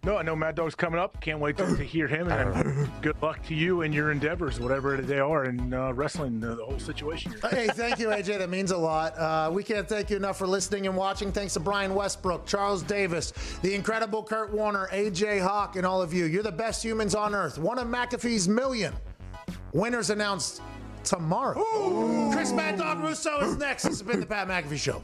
No, I know Mad Dog's coming up. Can't wait to hear him. And good luck to you and your endeavors, whatever they are, in wrestling, the whole situation. Hey, thank you, AJ. That means a lot. We can't thank you enough for listening and watching. Thanks to Brian Westbrook, Charles Davis, the incredible Kurt Warner, AJ Hawk, and all of you. You're the best humans on earth. One of McAfee's million. Winners announced tomorrow. Chris Mad Dog Russo is next. This has been the Pat McAfee Show.